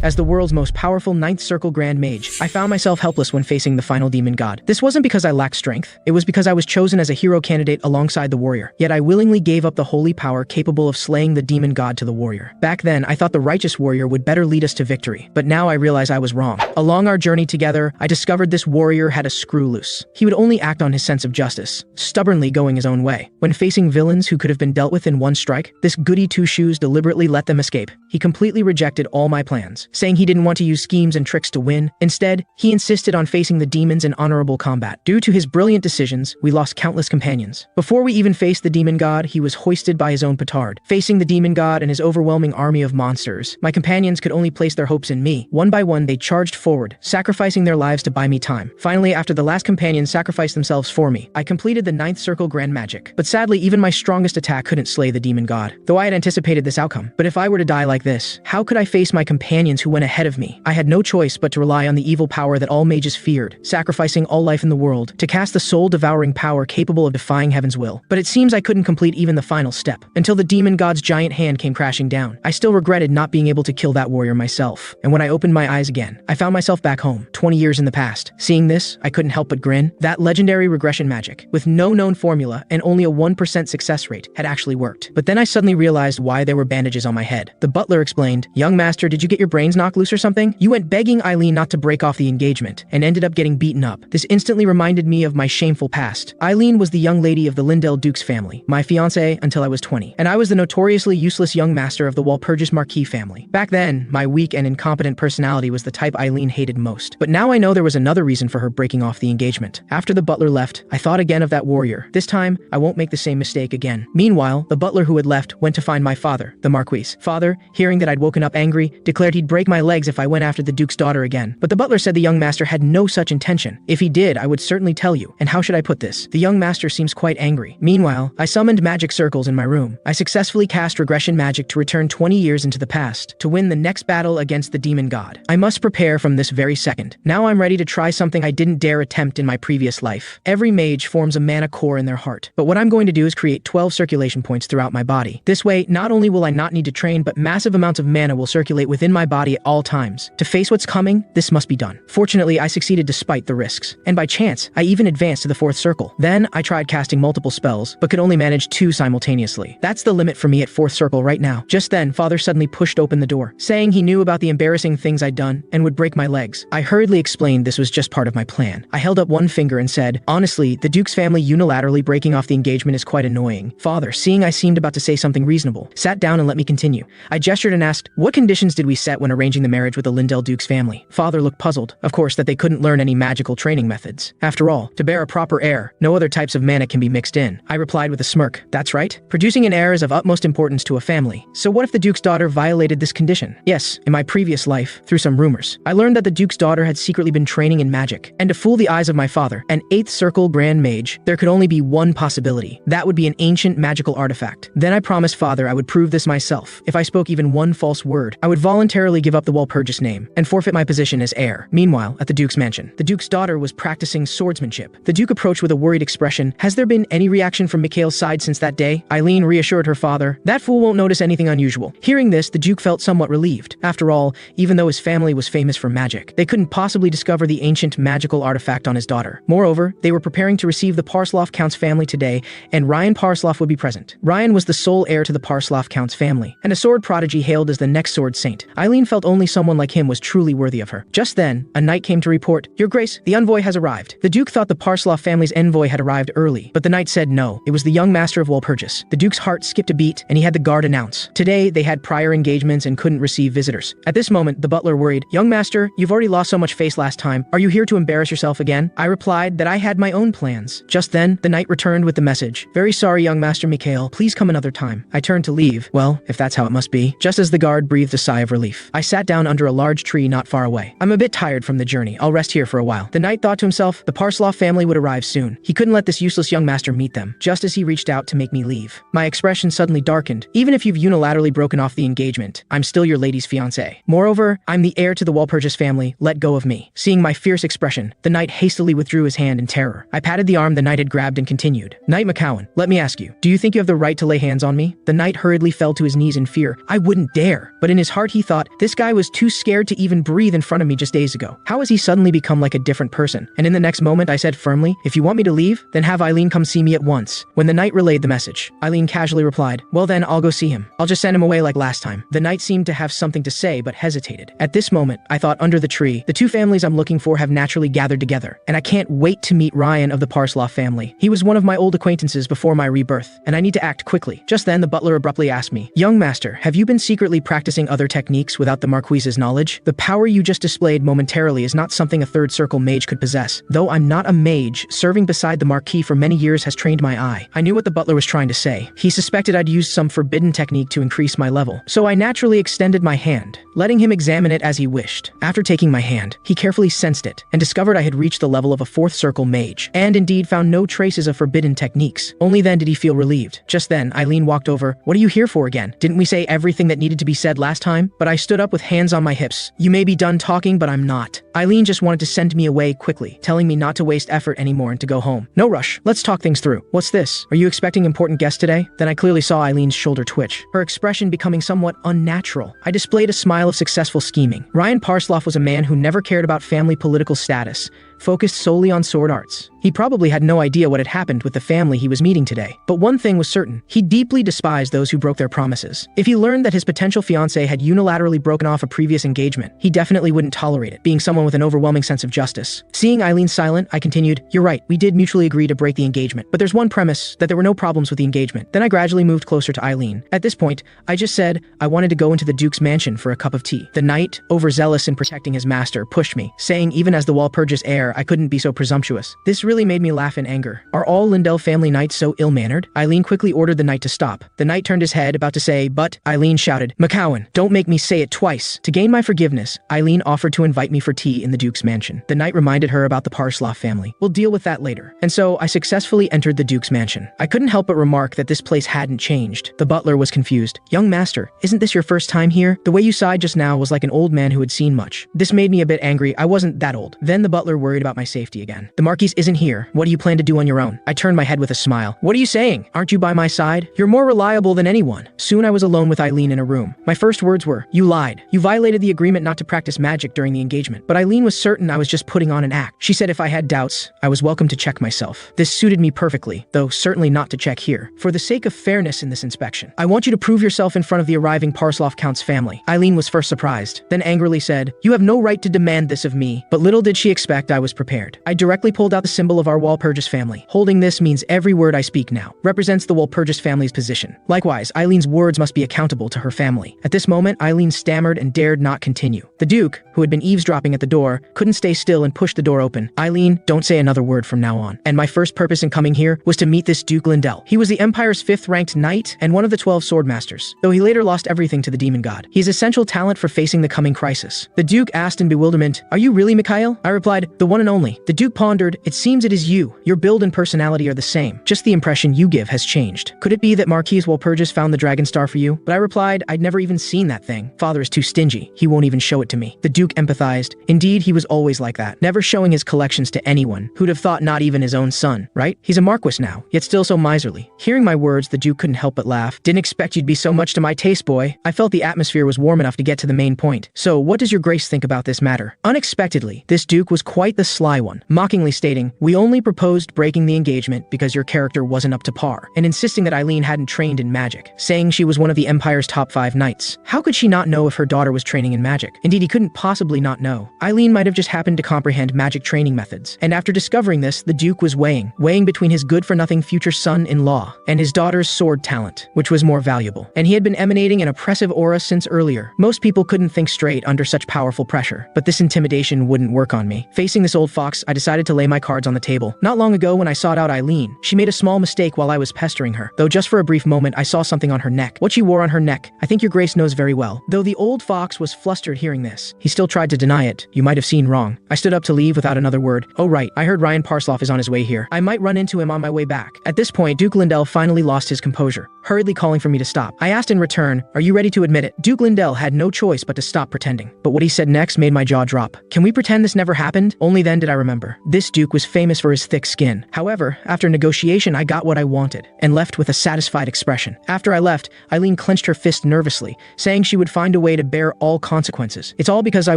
As the world's most powerful 9th Circle Grand Mage, I found myself helpless when facing the final demon god. This wasn't because I lacked strength, it was because I was chosen as a hero candidate alongside the warrior. Yet I willingly gave up the holy power capable of slaying the demon god to the warrior. Back then, I thought the righteous warrior would better lead us to victory, but now I realize I was wrong. Along our journey together, I discovered this warrior had a screw loose. He would only act on his sense of justice, stubbornly going his own way. When facing villains who could have been dealt with in one strike, this goody two-shoes deliberately let them escape. He completely rejected all my plans, saying he didn't want to use schemes and tricks to win. Instead, he insisted on facing the demons in honorable combat. Due to his brilliant decisions, we lost countless companions. Before we even faced the demon god, he was hoisted by his own petard. Facing the demon god and his overwhelming army of monsters, my companions could only place their hopes in me. One by one, they charged forward, sacrificing their lives to buy me time. Finally, after the last companion sacrificed themselves for me, I completed the 9th Circle Grand Magic. But sadly, even my strongest attack couldn't slay the demon god, though I had anticipated this outcome. But if I were to die like this, how could I face my companions who went ahead of me? I had no choice but to rely on the evil power that all mages feared, sacrificing all life in the world to cast the soul-devouring power capable of defying heaven's will. But it seems I couldn't complete even the final step, until the demon god's giant hand came crashing down. I still regretted not being able to kill that warrior myself, and when I opened my eyes again, I found myself back home, 20 years in the past. Seeing this, I couldn't help but grin. That legendary regression magic, with no known formula and only a 1% success rate, had actually worked. But then I suddenly realized why there were bandages on my head. The butler explained, "Young master, did you get your brains knocked loose or something? You went begging Eileen not to break off the engagement, and ended up getting beaten up." This instantly reminded me of my shameful past. Eileen was the young lady of the Lindell Dukes family, my fiancée until I was 20, and I was the notoriously useless young master of the Walpurgis Marquis family. Back then, my weak and incompetent personality was the type Eileen hated most. But now I know there was another reason for her breaking off the engagement. After the butler left, I thought again of that warrior. This time, I won't make the same mistake again. Meanwhile, the butler who had left went to find my father, the Marquis. Father, hearing that I'd woken up angry, declared he'd break my legs if I went after the Duke's daughter again. But the butler said the young master had no such intention. If he did, I would certainly tell you. And how should I put this? The young master seems quite angry. Meanwhile, I summoned magic circles in my room. I successfully cast regression magic to return 20 years into the past, to win the next battle against the demon god. I must prepare from this very second. Now I'm ready to try something I didn't dare attempt in my previous life. Every mage forms a mana core in their heart, but what I'm going to do is create 12 circulation points throughout my body. This way, not only will I not need to train, but massive amounts of mana will circulate within my body at all times. To face what's coming, this must be done. Fortunately, I succeeded despite the risks, and by chance, I even advanced to the 4th circle. Then, I tried casting multiple spells, but could only manage 2 simultaneously. That's the limit for me at 4th circle right now. Just then, Father suddenly pushed open the door, saying he knew about the embarrassing things I'd done and would break my legs. I hurriedly explained this was just part of my plan. I held up one finger and said, "Honestly, the Duke's family unilaterally breaking off the engagement is quite annoying." Father, seeing I seemed about to say something reasonable, sat down and let me continue. I gestured and asked, "What conditions did we set when arranging the marriage with the Lindell Dukes family?" Father looked puzzled. Of course, that they couldn't learn any magical training methods. After all, to bear a proper heir, no other types of mana can be mixed in. I replied with a smirk, "That's right. Producing an heir is of utmost importance to a family. So what if the Duke's daughter violated this condition?" Yes, in my previous life, through some rumors, I learned that the Duke's daughter had secretly been training in magic. And to fool the eyes of my father, an 8th Circle Grand Mage, there could only be one possibility. That would be an ancient magical artifact. Then I promised Father I would prove this myself. If I spoke even one false word, I would voluntarily give up the Walpurgis name and forfeit my position as heir. Meanwhile, at the Duke's mansion, the Duke's daughter was practicing swordsmanship. The Duke approached with a worried expression. "Has there been any reaction from Mikhail's side since that day?" Eileen reassured her father, "That fool won't notice anything unusual." Hearing this, the Duke felt somewhat relieved. After all, even though his family was famous for magic, they couldn't possibly discover the ancient magical artifact on his daughter. Moreover, they were preparing to receive the Parsloff Count's family today, and Ryan Parsloff would be present. Ryan was the sole heir to the Parsloff Count's family, and a sword prodigy hailed as the next sword saint. Eileen felt only someone like him was truly worthy of her. Just then, a knight came to report, "Your Grace, the envoy has arrived." The Duke thought the Parsloff family's envoy had arrived early, but the knight said no, it was the young master of Walpurgis. The Duke's heart skipped a beat, and he had the guard announce, "Today, they had prior engagements and couldn't receive visitors." At this moment, the butler worried, "Young master, you've already lost so much face last time. Are you here to embarrass yourself again?" I replied that I had my own plans. Just then, the knight returned with the message, "Very sorry, young master Mikhail. Please come another time." I turned to leave. Well, if that's how it must be. Just as the guard breathed a sigh of relief, I sat down under a large tree not far away. "I'm a bit tired from the journey. I'll rest here for a while." The knight thought to himself, the Parsloff family would arrive soon. He couldn't let this useless young master meet them, just as he reached out to make me leave. My expression suddenly darkened. "Even if you've unilaterally broken off the engagement, I'm still your lady's fiancé. Moreover, I'm the heir to the Walpurgis family. Let go of me." Seeing my fierce expression, the knight hastily withdrew his hand in terror. I patted the arm the knight had grabbed and continued, "Knight McCowan, let me ask you, do you think you have the right to lay hands on me?" The knight hurriedly fell to his knees in fear. I wouldn't dare. But in his heart he thought, this This guy was too scared to even breathe in front of me just days ago. How has he suddenly become like a different person? And in the next moment, I said firmly, if you want me to leave, then have Eileen come see me at once. When the knight relayed the message, Eileen casually replied, well then, I'll go see him. I'll just send him away like last time. The knight seemed to have something to say, but hesitated. At this moment, I thought under the tree, the two families I'm looking for have naturally gathered together, and I can't wait to meet Ryan of the Parsloff family. He was one of my old acquaintances before my rebirth, and I need to act quickly. Just then, the butler abruptly asked me, young master, have you been secretly practicing other techniques without the Marquise's knowledge? The power you just displayed momentarily is not something a third circle mage could possess. Though I'm not a mage, serving beside the Marquis for many years has trained my eye. I knew what the butler was trying to say. He suspected I'd used some forbidden technique to increase my level, so I naturally extended my hand, letting him examine it as he wished. After taking my hand, he carefully sensed it, and discovered I had reached the level of a fourth circle mage, and indeed found no traces of forbidden techniques. Only then did he feel relieved. Just then, Eileen walked over. What are you here for again? Didn't we say everything that needed to be said last time? But I stood up with hands on my hips. You may be done talking, but I'm not. Eileen just wanted to send me away quickly, telling me not to waste effort anymore and to go home. No rush. Let's talk things through. What's this? Are you expecting important guests today? Then I clearly saw Eileen's shoulder twitch, her expression becoming somewhat unnatural. I displayed a smile of successful scheming. Ryan Parsloff was a man who never cared about family political status, focused solely on sword arts. He probably had no idea what had happened with the family he was meeting today. But one thing was certain. He deeply despised those who broke their promises. If he learned that his potential fiancée had unilaterally broken off a previous engagement, he definitely wouldn't tolerate it, being someone with an overwhelming sense of justice. Seeing Eileen silent, I continued, you're right, we did mutually agree to break the engagement, but there's one premise, that there were no problems with the engagement. Then I gradually moved closer to Eileen. At this point, I just said I wanted to go into the Duke's mansion for a cup of tea. The knight, overzealous in protecting his master, pushed me, saying even as the Walpurgis heir, I couldn't be so presumptuous. This really made me laugh in anger. Are all Lindell family knights so ill-mannered? Eileen quickly ordered the knight to stop. The knight turned his head, about to say, but Eileen shouted, McCowan, don't make me say it twice. To gain my forgiveness, Eileen offered to invite me for tea in the Duke's mansion. The knight reminded her about the Parsloff family. We'll deal with that later. And so I successfully entered the Duke's mansion. I couldn't help but remark that this place hadn't changed. The butler was confused. Young master, isn't this your first time here? The way you sighed just now was like an old man who had seen much. This made me a bit angry. I wasn't that old. Then the butler worried about my safety again. The Marquis isn't here. What do you plan to do on your own? I turned my head with a smile. What are you saying? Aren't you by my side? You're more reliable than anyone. Soon I was alone with Eileen in a room. My first words were, you lied. You violated the agreement not to practice magic during the engagement. But Eileen was certain I was just putting on an act. She said if I had doubts, I was welcome to check myself. This suited me perfectly, though certainly not to check here. For the sake of fairness in this inspection, I want you to prove yourself in front of the arriving Parsloff Count's family. Eileen was first surprised, then angrily said, you have no right to demand this of me. But little did she expect I was prepared. I directly pulled out the symbol of our Walpurgis family. Holding this means every word I speak now represents the Walpurgis family's position. Likewise, Eileen's words must be accountable to her family. At this moment, Eileen stammered and dared not continue. The Duke, who had been eavesdropping at the door, couldn't stay still and pushed the door open. Eileen, don't say another word from now on. And my first purpose in coming here was to meet this Duke Lindell. He was the Empire's 5th-ranked knight and one of the 12 swordmasters, though he later lost everything to the demon god. He's essential talent for facing the coming crisis. The Duke asked in bewilderment, are you really Mikhail? I replied, the one and only. The Duke pondered, it seems it is you. Your build and personality are the same. Just the impression you give has changed. Could it be that Marquis Walpurgis found the dragon star for you? But I replied, I'd never even seen that thing. Father is too stingy. He won't even show it to me. The Duke empathized. Indeed, he was always like that, never showing his collections to anyone. Who'd have thought not even his own son, right? He's a Marquis now, yet still so miserly. Hearing my words, the Duke couldn't help but laugh. Didn't expect you'd be so much to my taste, boy. I felt the atmosphere was warm enough to get to the main point. So, what does your grace think about this matter? Unexpectedly, this Duke was quite the sly one, mockingly stating, we only proposed breaking the engagement because your character wasn't up to par, and insisting that Eileen hadn't trained in magic, saying she was one of the Empire's top 5 knights. How could she not know if her daughter was training in magic? Indeed, he couldn't possibly not know. Eileen might have just happened to comprehend magic training methods, and after discovering this, the Duke was weighing between his good-for-nothing future son-in-law and his daughter's sword talent, which was more valuable. And he had been emanating an oppressive aura since earlier. Most people couldn't think straight under such powerful pressure, but this intimidation wouldn't work on me. Facing this old fox, I decided to lay my cards on the table. Not long ago, when I sought out Eileen, she made a small mistake while I was pestering her, though just for a brief moment I saw something on her neck. What she wore on her neck, I think your grace knows very well. Though the old fox was flustered hearing this, he still tried to deny it. You might have seen wrong. I stood up to leave without another word. Oh right, I heard Ryan Parsloff is on his way here. I might run into him on my way back. At this point, Duke Lindell finally lost his composure. hurriedly calling for me to stop. I asked in return, "Are you ready to admit it?" Duke Lindell had no choice but to stop pretending. But what he said next made my jaw drop. "Can we pretend this never happened?" Only then did I remember. This Duke was famous for his thick skin. However, after negotiation, I got what I wanted and left with a satisfied expression. After I left, Eileen clenched her fist nervously, saying she would find a way to bear all consequences. It's all because I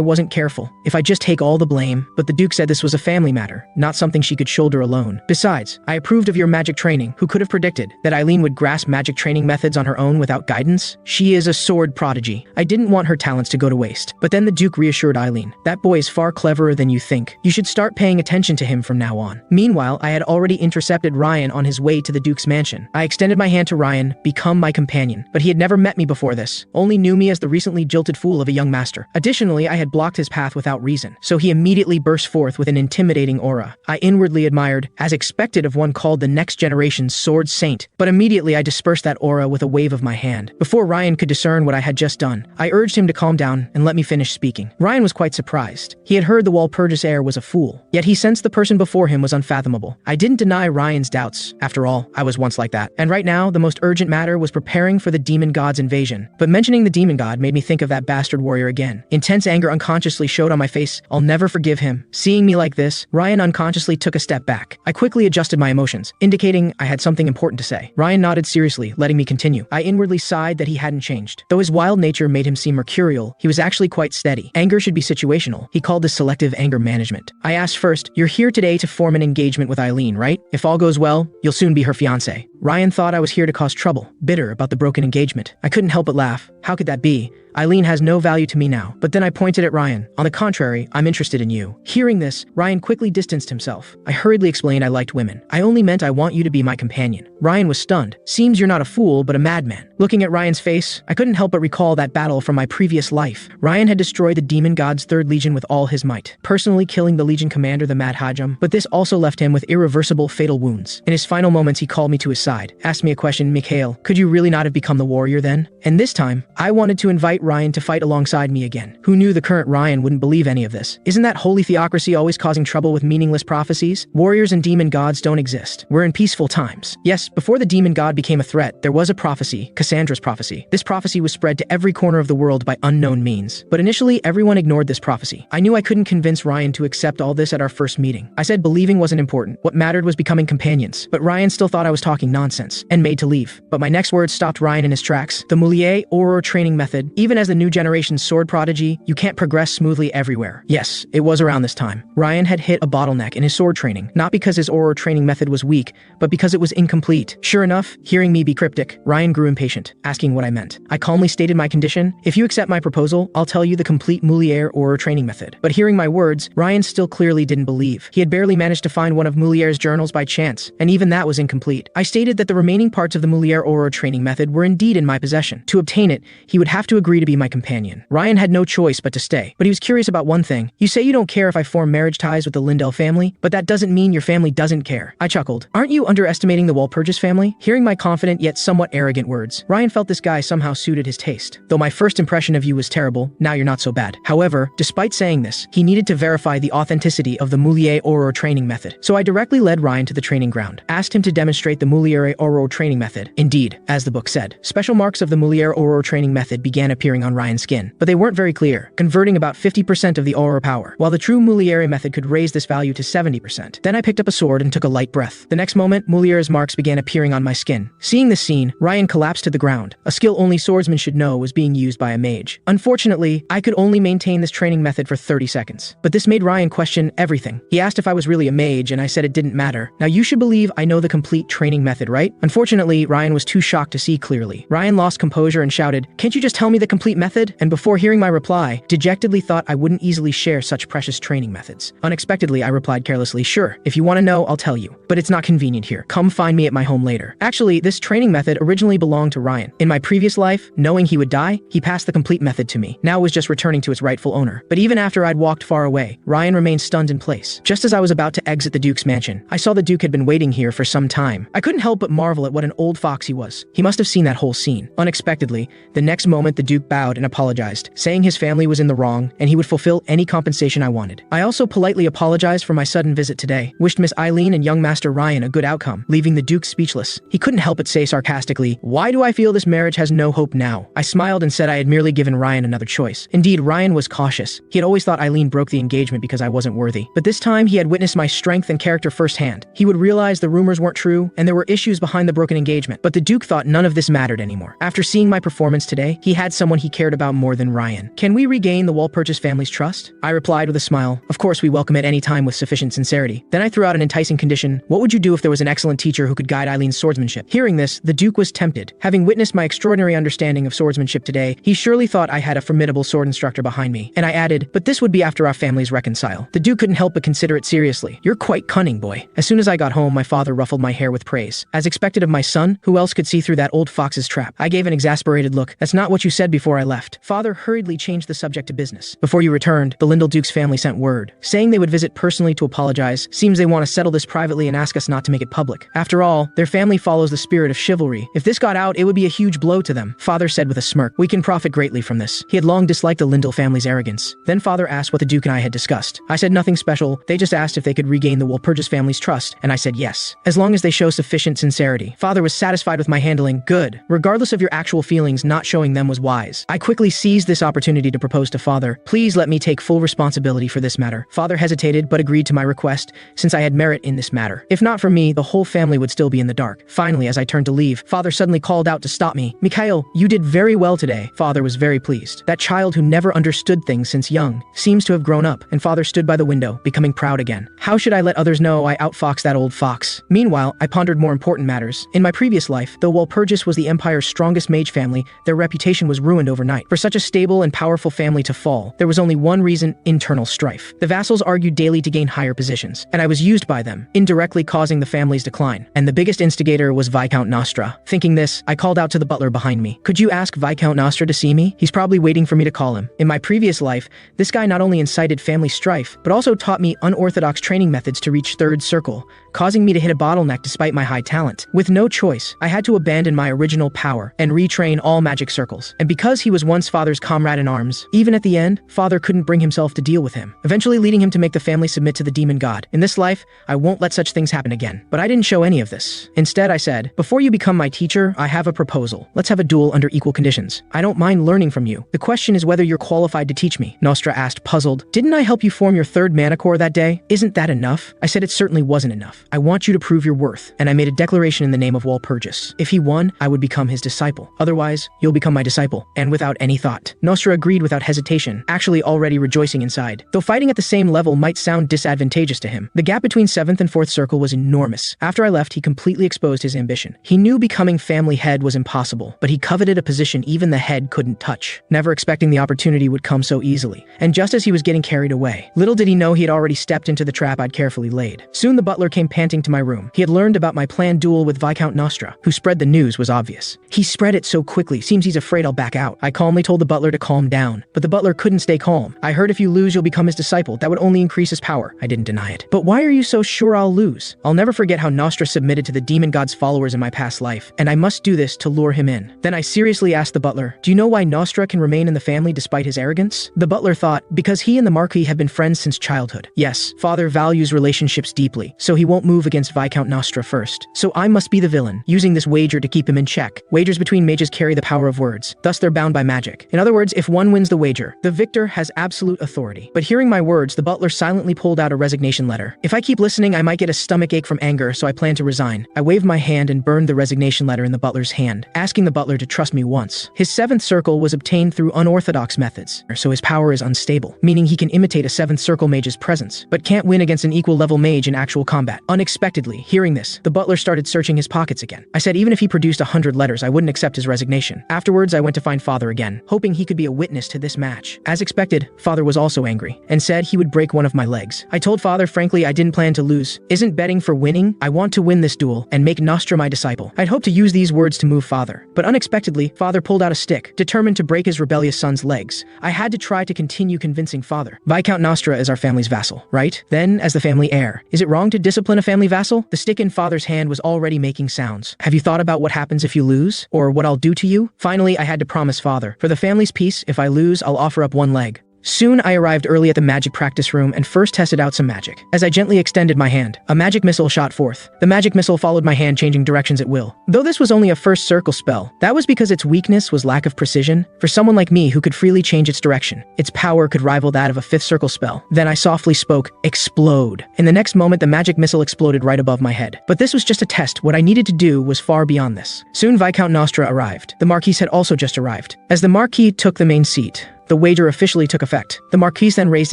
wasn't careful. If I just take all the blame. But the Duke said this was a family matter, not something she could shoulder alone. Besides, I approved of your magic training. Who could have predicted that Eileen would grasp magic training methods on her own without guidance? She is a sword prodigy. I didn't want her talents to go to waste. But then the Duke reassured Eileen. "That boy is far cleverer than you think. You should start paying attention to him from now on." Meanwhile, I had already intercepted Ryan on his way to the Duke's mansion. I extended my hand to Ryan, become my companion. But he had never met me before this, only knew me as the recently jilted fool of a young master. Additionally, I had blocked his path without reason, so he immediately burst forth with an intimidating aura. I inwardly admired, as expected of one called the next generation's sword saint. But immediately I dispersed that aura with a wave of my hand. Before Ryan could discern what I had just done, I urged him to calm down and let me finish speaking. Ryan was quite surprised. He had heard the Walpurgis heir was a fool, yet he sensed the person before him was unfathomable. I didn't deny Ryan's doubts. After all, I was once like that. And right now, the most urgent matter was preparing for the demon god's invasion. But mentioning the demon god made me think of that bastard warrior again. Intense anger unconsciously showed on my face. I'll never forgive him. Seeing me like this, Ryan unconsciously took a step back. I quickly adjusted my emotions, indicating I had something important to say. Ryan nodded seriously, letting me continue. I inwardly sighed that he hadn't changed. Though his wild nature made him seem mercurial, he was actually quite steady. Anger should be situational. He called this selective anger management. I asked first, "You're here today to form an engagement with Eileen, right? If all goes well, you'll soon be her fiancé." Ryan thought I was here to cause trouble, bitter about the broken engagement. I couldn't help but laugh. How could that be? Eileen has no value to me now. But then I pointed at Ryan. "On the contrary, I'm interested in you." Hearing this, Ryan quickly distanced himself. I hurriedly explained I liked women. "I only meant I want you to be my companion." Ryan was stunned. "Seems you're not a fool, but a madman." Looking at Ryan's face, I couldn't help but recall that battle from my previous life. Ryan had destroyed the demon god's 3rd Legion with all his might, personally killing the Legion commander, the Mad Hajam, but this also left him with irreversible fatal wounds. In his final moments, he called me to his side, asked me a question. "Mikhail, could you really not have become the warrior then?" And this time, I wanted to invite Ryan to fight alongside me again. Who knew the current Ryan wouldn't believe any of this? Isn't that holy theocracy always causing trouble with meaningless prophecies? Warriors and demon gods don't exist. We're in peaceful times. Yes, before the demon god became a threat, there was a prophecy, Cassandra's prophecy. This prophecy was spread to every corner of the world by unknown means. But initially, everyone ignored this prophecy. I knew I couldn't convince Ryan to accept all this at our first meeting. I said believing wasn't important. What mattered was becoming companions. But Ryan still thought I was talking nonsense, and made to leave. But my next words stopped Ryan in his tracks. The Moulier Aurora training method. Even as the new generation sword prodigy, you can't progress smoothly everywhere. Yes, it was around this time. Ryan had hit a bottleneck in his sword training, not because his Aurora training method was weak, but because it was incomplete. Sure enough, hearing me be cryptic, Ryan grew impatient, asking what I meant. I calmly stated my condition. "If you accept my proposal, I'll tell you the complete Moulier Aurora training method." But hearing my words, Ryan still clearly didn't believe. He had barely managed to find one of Moulier's journals by chance, and even that was incomplete. I stated that the remaining parts of the Moulier Aurora training method were indeed in my possession. To obtain it, he would have to agree to be my companion. Ryan had no choice but to stay, but he was curious about one thing. "You say you don't care if I form marriage ties with the Lindell family, but that doesn't mean your family doesn't care." I chuckled. "Aren't you underestimating the Walpurgis family?" Hearing my confident yet somewhat arrogant words, Ryan felt this guy somehow suited his taste. "Though my first impression of you was terrible, now you're not so bad." However, despite saying this, he needed to verify the authenticity of the Moulier Aurora training method. So I directly led Ryan to the training ground, asked him to demonstrate the Moulier Aurora training method. Indeed, as the book said, special marks of the Moulier Aurora training method began appearing on Ryan's skin, but they weren't very clear, converting about 50% of the aura power, while the true Moulier method could raise this value to 70%. Then I picked up a sword and took a light breath. The next moment, Moulier's marks began appearing on my skin. Seeing this scene, Ryan collapsed to the ground. A skill only swordsman should know was being used by a mage. Unfortunately, I could only maintain this training method for 30 seconds. But this made Ryan question everything. He asked if I was really a mage, and I said it didn't matter. Now you should believe I know the complete training method, right? Unfortunately, Ryan was too shocked to see clearly. Ryan lost composure and shouted, "Can't you just tell me the complete method?" And before hearing my reply, dejectedly thought I wouldn't easily share such precious training methods. Unexpectedly, I replied carelessly, "Sure, if you want to know, I'll tell you. But it's not convenient here. Come find me at my home later." Actually, this training method originally belonged to Ryan. In my previous life, knowing he would die, he passed the complete method to me. Now it was just returning to its rightful owner. But even after I'd walked far away, Ryan remained stunned in place. Just as I was about to exit the Duke's mansion, I saw the Duke had been waiting here for some time. I couldn't help but marvel at what an old fox he was. He must have seen that whole scene. Unexpectedly, the next moment the Duke bowed and apologized, saying his family was in the wrong and he would fulfill any compensation I wanted. I also politely apologized for my sudden visit today, wished Miss Eileen and young Master Ryan a good outcome, leaving the Duke speechless. He couldn't help but say sarcastically, "Why do I feel this marriage has no hope now?" I smiled and said I had merely given Ryan another choice. Indeed, Ryan was cautious. He had always thought Eileen broke the engagement because I wasn't worthy. But this time, he had witnessed my strength and character firsthand. He would realize the rumors weren't true, and there were issues behind the broken engagement. But the Duke thought none of this mattered anymore. After seeing my performance today, he had someone he cared about more than Ryan. "Can we regain the Walpurgis family's trust?" I replied with a smile. "Of course, we welcome it any time with sufficient sincerity." Then I threw out an enticing condition. "What would you do if there was an excellent teacher who could guide Eileen's swordsmanship?" Hearing this, the Duke was tempted. Having witnessed my extraordinary understanding of swordsmanship today, he surely thought I had a formidable sword instructor behind me. And I added, "But this would be after our families reconcile." The Duke couldn't help but consider it seriously. "You're quite cunning, boy." As soon as I got home, my father ruffled my hair with praise. As expected of my son, who else could see through that old fox's trap? I gave an exasperated look. "That's not what you said before I left." Father hurriedly changed the subject to business. "Before you returned, the Lindell Duke's family sent word, saying they would visit personally to apologize. Seems they want to settle this privately and ask us not to make it public. After all, their family follows the spirit of chivalry. If this got out, it would be a huge blow to them." Father said with a smirk, "We can profit greatly from this." He had long disliked the Lindell family's arrogance. Then Father asked what the Duke and I had discussed. I said nothing special. They just asked if they could regain the Walpurgis family's trust, and I said yes, as long as they show sufficient sincerity. Father was satisfied with my handling. Good. Regardless of your actual feelings, not showing them was wise. I quickly seized this opportunity to propose to Father. "Please let me take full responsibility for this matter." Father hesitated, but agreed to my request, since I had merit in this matter. If not for me, the whole family would still be in the dark. Finally, as I turned to leave, Father suddenly called out to stop me. "Mikhail, you did very well today." Father was very pleased. That child who never understood things since young seems to have grown up, and Father stood by the window, becoming proud again. How should I let others know I outfoxed that old fox? Meanwhile, I pondered more important matters. In my previous life, though Walpurgis was the Empire's strongest mage family, their reputation was ruined overnight. For such a stable and powerful family to fall, there was only one reason: internal strife. The vassals argued daily to gain higher positions, and I was used by them, indirectly causing the family's decline. And the biggest instigator was Viscount Nostra. Thinking this, I called out to the butler behind me. "Could you ask Viscount Nostra to see me? He's probably waiting for me to call him." In my previous life, this guy not only incited family strife, but also taught me unorthodox training methods to reach third circle, causing me to hit a bottleneck despite my high talent. With no choice, I had to abandon my original power and retrain all magic circles. And because he was once Father's comrade in arms, even at the end, Father couldn't bring himself to deal with him, eventually leading him to make the family submit to the demon god. In this life, I won't let such things happen again. But I didn't show any of this. Instead, I said, "Before you become my teacher, I have a proposal. Let's have a duel under equal conditions. I don't mind learning from you. The question is whether you're qualified to teach me." Nostra asked, puzzled. "Didn't I help you form your third mana core that day? Isn't that enough?" I said it certainly wasn't enough. "I want you to prove your worth." And I made a declaration in the name of Walpurgis. If he won, I would become his disciple. Otherwise, you'll become my disciple. And without any thought, Nostra agreed without hesitation, actually already rejoicing inside. Though fighting at the same level might sound disadvantageous to him, the gap between 7th and 4th circle was enormous. After I left, he completely exposed his ambition. He knew becoming family head was impossible, but he coveted a position even the head couldn't touch, never expecting the opportunity would come so easily. And just as he was getting carried away, little did he know he had already stepped into the trap I'd carefully laid. Soon the butler came panting to my room. He had learned about my planned duel with Viscount Nostra, who spread the news was obvious. He spread it so quickly, seems he's afraid I'll back out. I calmly told the butler to calm down, but the butler couldn't stay calm. "I heard if you lose, you'll become his disciple. That would only increase his power." I didn't deny it. "But why are you so sure I'll lose?" I'll never forget how Nostra submitted to the demon god's followers in my past life, and I must do this to lure him in. Then I seriously asked the butler, "Do you know why Nostra can remain in the family despite his arrogance?" The butler thought, "Because he and the Marquis have been friends since childhood." Yes, Father values relationships deeply, so he won't move against Viscount Nostra first. So I must be the villain, using this wager to keep him in check. Wagers between mages carry the power of words, thus they're bound by magic. In other words, if one wins the wager, the victor has absolute authority. But hearing my words, the butler silently pulled out a resignation letter. If I keep listening, I might get a stomach ache from anger, so I plan to resign. I waved my hand and burned the resignation letter in the butler's hand, asking the butler to trust me once. His 7th circle was obtained through unorthodox methods, so his power is unstable, meaning he can imitate a 7th circle mage's presence, but can't win against an equal level mage in actual combat. Unexpectedly, hearing this, the butler started searching his pockets again. I said even if he produced 100 letters, I wouldn't accept his resignation. Afterwards, I went to find Father again, hoping he could be a witness to this match. As expected, Father was also angry, and said he would break one of my legs. I told Father frankly I didn't plan to lose. "Isn't betting for winning? I want to win this duel, and make Nostra my disciple." I'd hoped to use these words to move Father, but unexpectedly, Father pulled out a stick, determined to break his rebellious son's legs. I had to try to continue convincing Father. "Viscount Nostra is our family's vassal, right? Then, as the family heir, is it wrong to discipline a family vassal?" The stick in Father's hand was already making sounds. "Have you thought about what happens if you lose? Or what I'll do to you?" Finally, I had to promise Father, for the family's peace, if I lose, I'll offer up one leg. Soon I arrived early at the magic practice room and first tested out some magic. As I gently extended my hand, a magic missile shot forth. The magic missile followed my hand, changing directions at will. Though this was only a first circle spell, that was because its weakness was lack of precision. For someone like me who could freely change its direction, its power could rival that of a fifth circle spell. Then I softly spoke, "Explode." In the next moment, the magic missile exploded right above my head. But this was just a test. What I needed to do was far beyond this. Soon Viscount Nostra arrived. The Marquise had also just arrived. As the Marquis took the main seat, the wager officially took effect. The Marquis then raised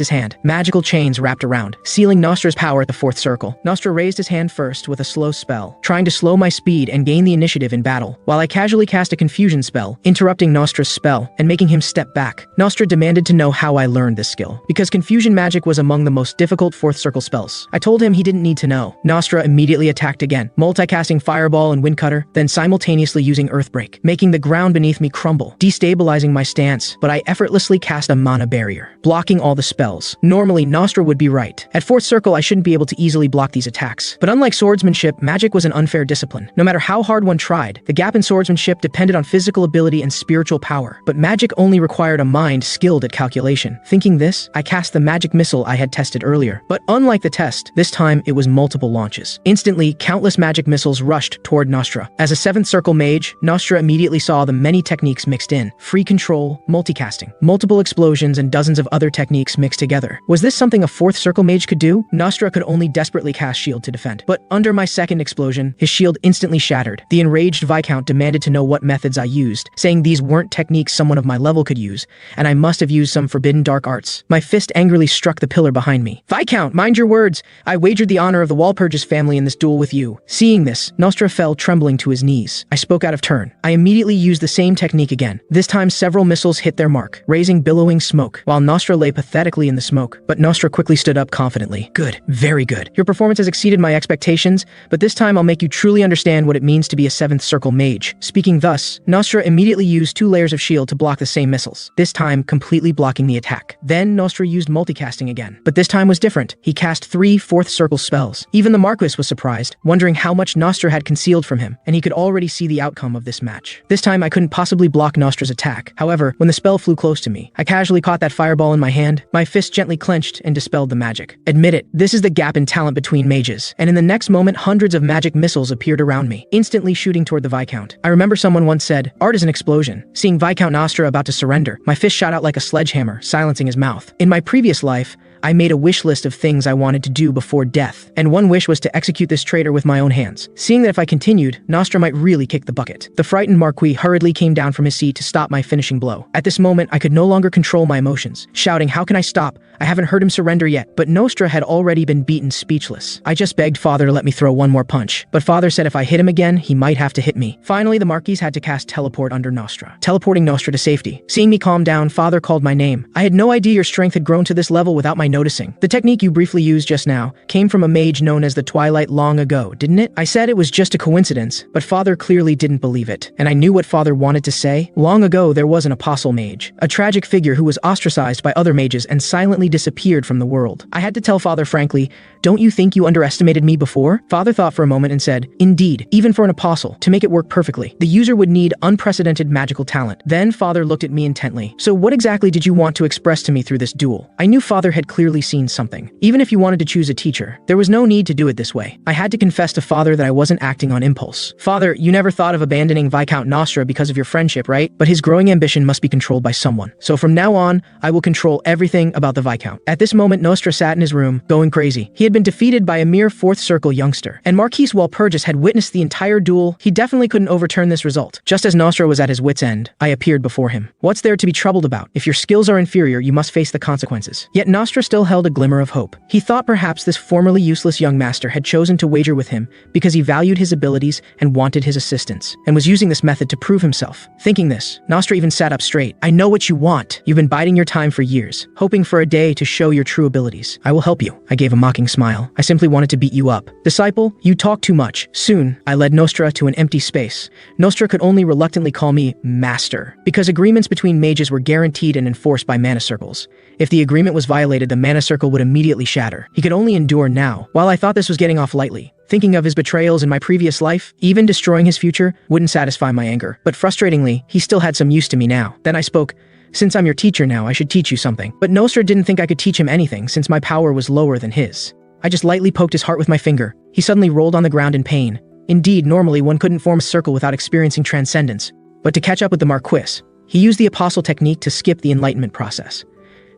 his hand. Magical chains wrapped around, sealing Nostra's power at the fourth circle. Nostra raised his hand first with a slow spell, trying to slow my speed and gain the initiative in battle, while I casually cast a confusion spell, interrupting Nostra's spell and making him step back. Nostra demanded to know how I learned this skill, because confusion magic was among the most difficult fourth circle spells. I told him he didn't need to know. Nostra immediately attacked again, multicasting Fireball and Windcutter, then simultaneously using Earthbreak, making the ground beneath me crumble, destabilizing my stance, but I effortlessly cast a mana barrier, blocking all the spells. Normally, Nostra would be right. At fourth circle, I shouldn't be able to easily block these attacks. But unlike swordsmanship, magic was an unfair discipline. No matter how hard one tried, the gap in swordsmanship depended on physical ability and spiritual power. But magic only required a mind skilled at calculation. Thinking this, I cast the magic missile I had tested earlier. But unlike the test, this time it was multiple launches. Instantly, countless magic missiles rushed toward Nostra. As a seventh circle mage, Nostra immediately saw the many techniques mixed in: free control, multicasting, multiple explosions, and dozens of other techniques mixed together. Was this something a fourth circle mage could do? Nostra could only desperately cast shield to defend. But under my second explosion, his shield instantly shattered. The enraged Viscount demanded to know what methods I used, saying these weren't techniques someone of my level could use, and I must have used some forbidden dark arts. My fist angrily struck the pillar behind me. "Viscount, mind your words! I wagered the honor of the Walpurgis family in this duel with you." Seeing this, Nostra fell trembling to his knees. I spoke out of turn. I immediately used the same technique again. This time several missiles hit their mark, raising billowing smoke, while Nostra lay pathetically in the smoke. But Nostra quickly stood up confidently. "Good, very good. Your performance has exceeded my expectations, but this time I'll make you truly understand what it means to be a seventh circle mage." Speaking thus, Nostra immediately used 2 layers of shield to block the same missiles, this time completely blocking the attack. Then Nostra used multicasting again, but this time was different. He cast 3 fourth circle spells. Even the Marquis was surprised, wondering how much Nostra had concealed from him, and he could already see the outcome of this match. This time I couldn't possibly block Nostra's attack. However, when the spell flew close to me, I casually caught that fireball in my hand. My fist gently clenched and dispelled the magic. Admit it, this is the gap in talent between mages. And in the next moment, hundreds of magic missiles appeared around me, instantly shooting toward the Viscount. I remember someone once said, "Art is an explosion." Seeing Viscount Nostra about to surrender, my fist shot out like a sledgehammer, silencing his mouth. In my previous life, I made a wish list of things I wanted to do before death, and one wish was to execute this traitor with my own hands, seeing that if I continued, Nostra might really kick the bucket. The frightened Marquis hurriedly came down from his seat to stop my finishing blow. At this moment, I could no longer control my emotions, shouting, "How can I stop? I haven't heard him surrender yet." But Nostra had already been beaten speechless. I just begged Father to let me throw one more punch, but Father said if I hit him again, he might have to hit me. Finally, the Marquis had to cast teleport under Nostra, teleporting Nostra to safety. Seeing me calm down, Father called my name. "I had no idea your strength had grown to this level without my noticing. The technique you briefly used just now came from a mage known as the Twilight long ago, didn't it?" I said it was just a coincidence, but Father clearly didn't believe it, and I knew what Father wanted to say. Long ago, there was an apostle mage, a tragic figure who was ostracized by other mages and silently disappeared from the world. I had to tell Father frankly, "Don't you think you underestimated me before?" Father thought for a moment and said, "Indeed, even for an apostle, to make it work perfectly, the user would need unprecedented magical talent." Then Father looked at me intently. "So what exactly did you want to express to me through this duel?" I knew Father had clearly seen something. Even if you wanted to choose a teacher, there was no need to do it this way. I had to confess to Father that I wasn't acting on impulse. "Father, you never thought of abandoning Viscount Nostra because of your friendship, right? But his growing ambition must be controlled by someone. So from now on, I will control everything about the Viscount." At this moment, Nostra sat in his room, going crazy. He had been defeated by a mere fourth circle youngster, and Marquis Walpurgis had witnessed the entire duel. He definitely couldn't overturn this result. Just as Nostra was at his wit's end, I appeared before him. What's there to be troubled about? If your skills are inferior, you must face the consequences. Yet Nostra still held a glimmer of hope. He thought perhaps this formerly useless young master had chosen to wager with him because he valued his abilities and wanted his assistance, and was using this method to prove himself. Thinking this, Nostra even sat up straight. "I know what you want. You've been biding your time for years, hoping for a day to show your true abilities. I will help you." I gave a mocking smile. "I simply wanted to beat you up. Disciple, you talk too much." Soon, I led Nostra to an empty space. Nostra could only reluctantly call me Master, because agreements between mages were guaranteed and enforced by mana circles. If the agreement was violated, the mana circle would immediately shatter. He could only endure now. While I thought this was getting off lightly, thinking of his betrayals in my previous life, even destroying his future, wouldn't satisfy my anger. But frustratingly, he still had some use to me now. Then I spoke, Since I'm your teacher now, I should teach you something. But Nostra didn't think I could teach him anything since my power was lower than his. I just lightly poked his heart with my finger. He suddenly rolled on the ground in pain. Indeed, normally one couldn't form a circle without experiencing transcendence. But to catch up with the Marquis, he used the apostle technique to skip the enlightenment process.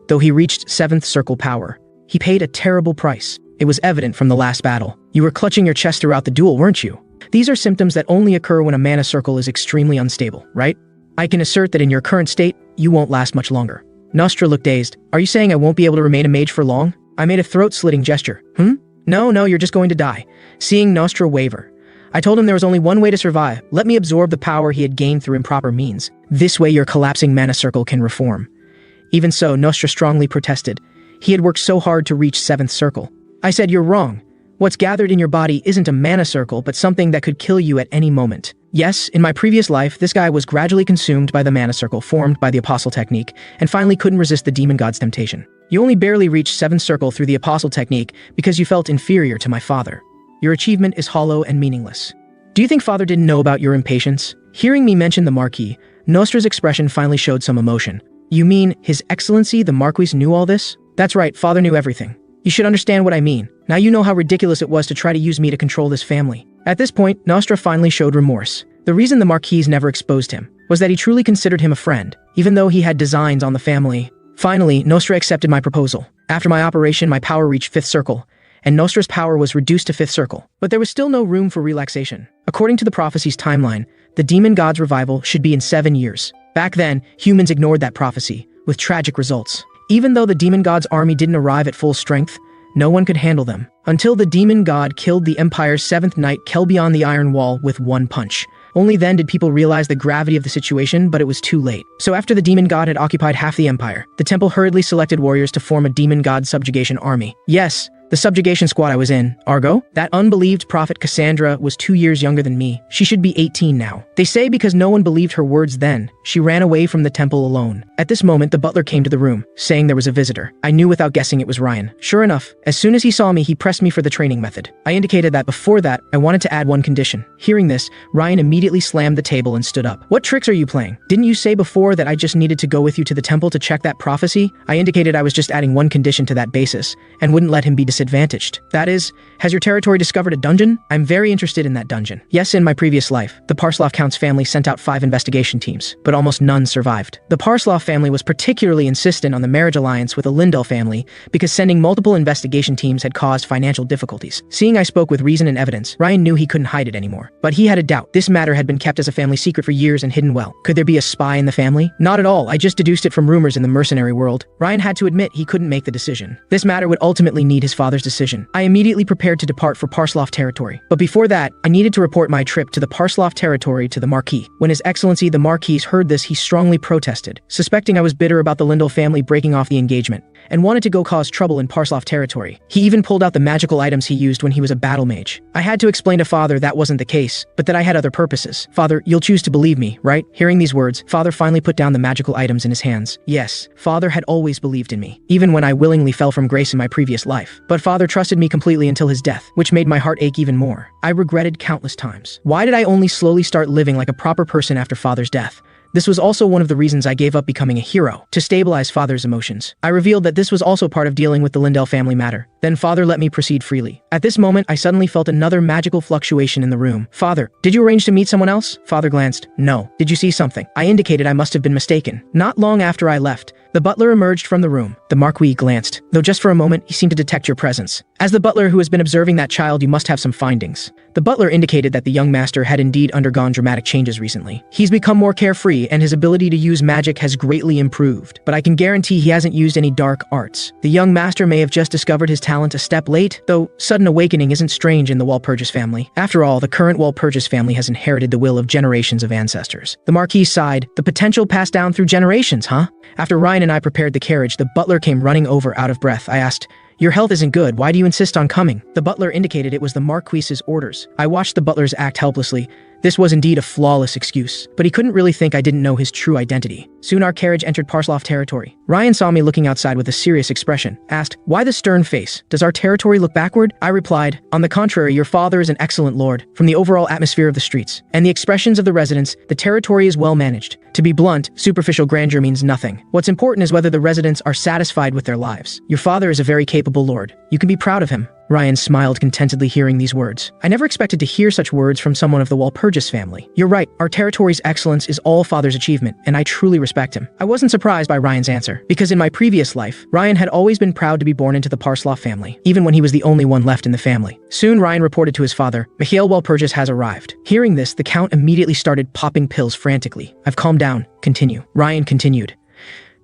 Though he reached 7th circle power, he paid a terrible price. It was evident from the last battle. You were clutching your chest throughout the duel, weren't you? These are symptoms that only occur when a mana circle is extremely unstable, right? I can assert that in your current state, you won't last much longer. Nostra looked dazed. Are you saying I won't be able to remain a mage for long? I made a throat-slitting gesture. No, you're just going to die. Seeing Nostra waver, I told him there was only one way to survive. Let me absorb the power he had gained through improper means. This way your collapsing mana circle can reform. Even so, Nostra strongly protested. He had worked so hard to reach 7th circle. I said, you're wrong. What's gathered in your body isn't a mana circle, but something that could kill you at any moment. Yes, in my previous life, this guy was gradually consumed by the mana circle formed by the apostle technique, and finally couldn't resist the demon god's temptation. You only barely reached 7th circle through the apostle technique because you felt inferior to my father. Your achievement is hollow and meaningless. Do you think father didn't know about your impatience? Hearing me mention the Marquis, Nostra's expression finally showed some emotion. You mean, His Excellency, the Marquis knew all this? That's right, father knew everything. You should understand what I mean. Now you know how ridiculous it was to try to use me to control this family. At this point, Nostra finally showed remorse. The reason the Marquis never exposed him was that he truly considered him a friend, even though he had designs on the family. Finally, Nostra accepted my proposal. After my operation, my power reached 5th circle, and Nostra's power was reduced to 5th circle. But there was still no room for relaxation. According to the prophecy's timeline, the demon god's revival should be in 7 years. Back then, humans ignored that prophecy, with tragic results. Even though the demon god's army didn't arrive at full strength, no one could handle them. Until the demon god killed the Empire's 7th knight Kelbion the Iron Wall with one punch. Only then did people realize the gravity of the situation, but it was too late. So after the demon god had occupied half the Empire, the temple hurriedly selected warriors to form a demon god subjugation army. Yes, the subjugation squad I was in, Argo, that unbelieved prophet Cassandra was 2 years younger than me. She should be 18 now. They say because no one believed her words then, she ran away from the temple alone. At this moment, the butler came to the room, saying there was a visitor. I knew without guessing it was Ryan. Sure enough, as soon as he saw me, he pressed me for the training method. I indicated that before that, I wanted to add one condition. Hearing this, Ryan immediately slammed the table and stood up. What tricks are you playing? Didn't you say before that I just needed to go with you to the temple to check that prophecy? I indicated I was just adding one condition to that basis, and wouldn't let him be disadvantaged. That is, has your territory discovered a dungeon? I'm very interested in that dungeon. Yes, in my previous life, the Parslov Count's family sent out 5 investigation teams, but almost none survived. The Parslov family was particularly insistent on the marriage alliance with the Lindell family because sending multiple investigation teams had caused financial difficulties. Seeing I spoke with reason and evidence, Ryan knew he couldn't hide it anymore. But he had a doubt. This matter had been kept as a family secret for years and hidden well. Could there be a spy in the family? Not at all. I just deduced it from rumors in the mercenary world. Ryan had to admit he couldn't make the decision. This matter would ultimately need his father's decision. I immediately prepared to depart for Parslov territory. But before that, I needed to report my trip to the Parslov territory to the Marquis. When His Excellency the Marquis heard this, he strongly protested, suspecting I was bitter about the Lindell family breaking off the engagement, and wanted to go cause trouble in Parslov territory. He even pulled out the magical items he used when he was a battle mage. I had to explain to Father that wasn't the case, but that I had other purposes. Father, you'll choose to believe me, right? Hearing these words, Father finally put down the magical items in his hands. Yes, Father had always believed in me, even when I willingly fell from grace in my previous life. But Father trusted me completely until his death, which made my heart ache even more. I regretted countless times. Why did I only slowly start living like a proper person after Father's death? This was also one of the reasons I gave up becoming a hero, to stabilize Father's emotions. I revealed that this was also part of dealing with the Lindell family matter. Then Father let me proceed freely. At this moment, I suddenly felt another magical fluctuation in the room. Father, did you arrange to meet someone else? Father glanced. No. Did you see something? I indicated I must have been mistaken. Not long after I left, the butler emerged from the room. The Marquis glanced, though just for a moment, he seemed to detect your presence. As the butler who has been observing that child, you must have some findings. The butler indicated that the young master had indeed undergone dramatic changes recently. He's become more carefree, and his ability to use magic has greatly improved. But I can guarantee he hasn't used any dark arts. The young master may have just discovered his talent a step late, though sudden awakening isn't strange in the Walpurgis family. After all, the current Walpurgis family has inherited the will of generations of ancestors. The Marquis sighed. The potential passed down through generations, huh? After Ryan and I prepared the carriage, the butler came running over out of breath. I asked, "Your health isn't good. Why do you insist on coming?" The butler indicated it was the Marquis's orders. I watched the butlers act helplessly. This was indeed a flawless excuse, but he couldn't really think I didn't know his true identity. Soon our carriage entered Parslov territory. Ryan saw me looking outside with a serious expression, asked, "Why the stern face? Does our territory look backward?" I replied, "On the contrary, your father is an excellent lord. From the overall atmosphere of the streets and the expressions of the residents, the territory is well managed. To be blunt, superficial grandeur means nothing. What's important is whether the residents are satisfied with their lives. Your father is a very capable lord. You can be proud of him." Ryan smiled contentedly hearing these words. I never expected to hear such words from someone of the Walpurgis family. You're right, our territory's excellence is all father's achievement, and I truly respect him. I wasn't surprised by Ryan's answer, because in my previous life, Ryan had always been proud to be born into the Parslov family, even when he was the only one left in the family. Soon Ryan reported to his father, "Mikhail Walpurgis has arrived." Hearing this, the Count immediately started popping pills frantically. "I've calmed down. Continue." Ryan continued.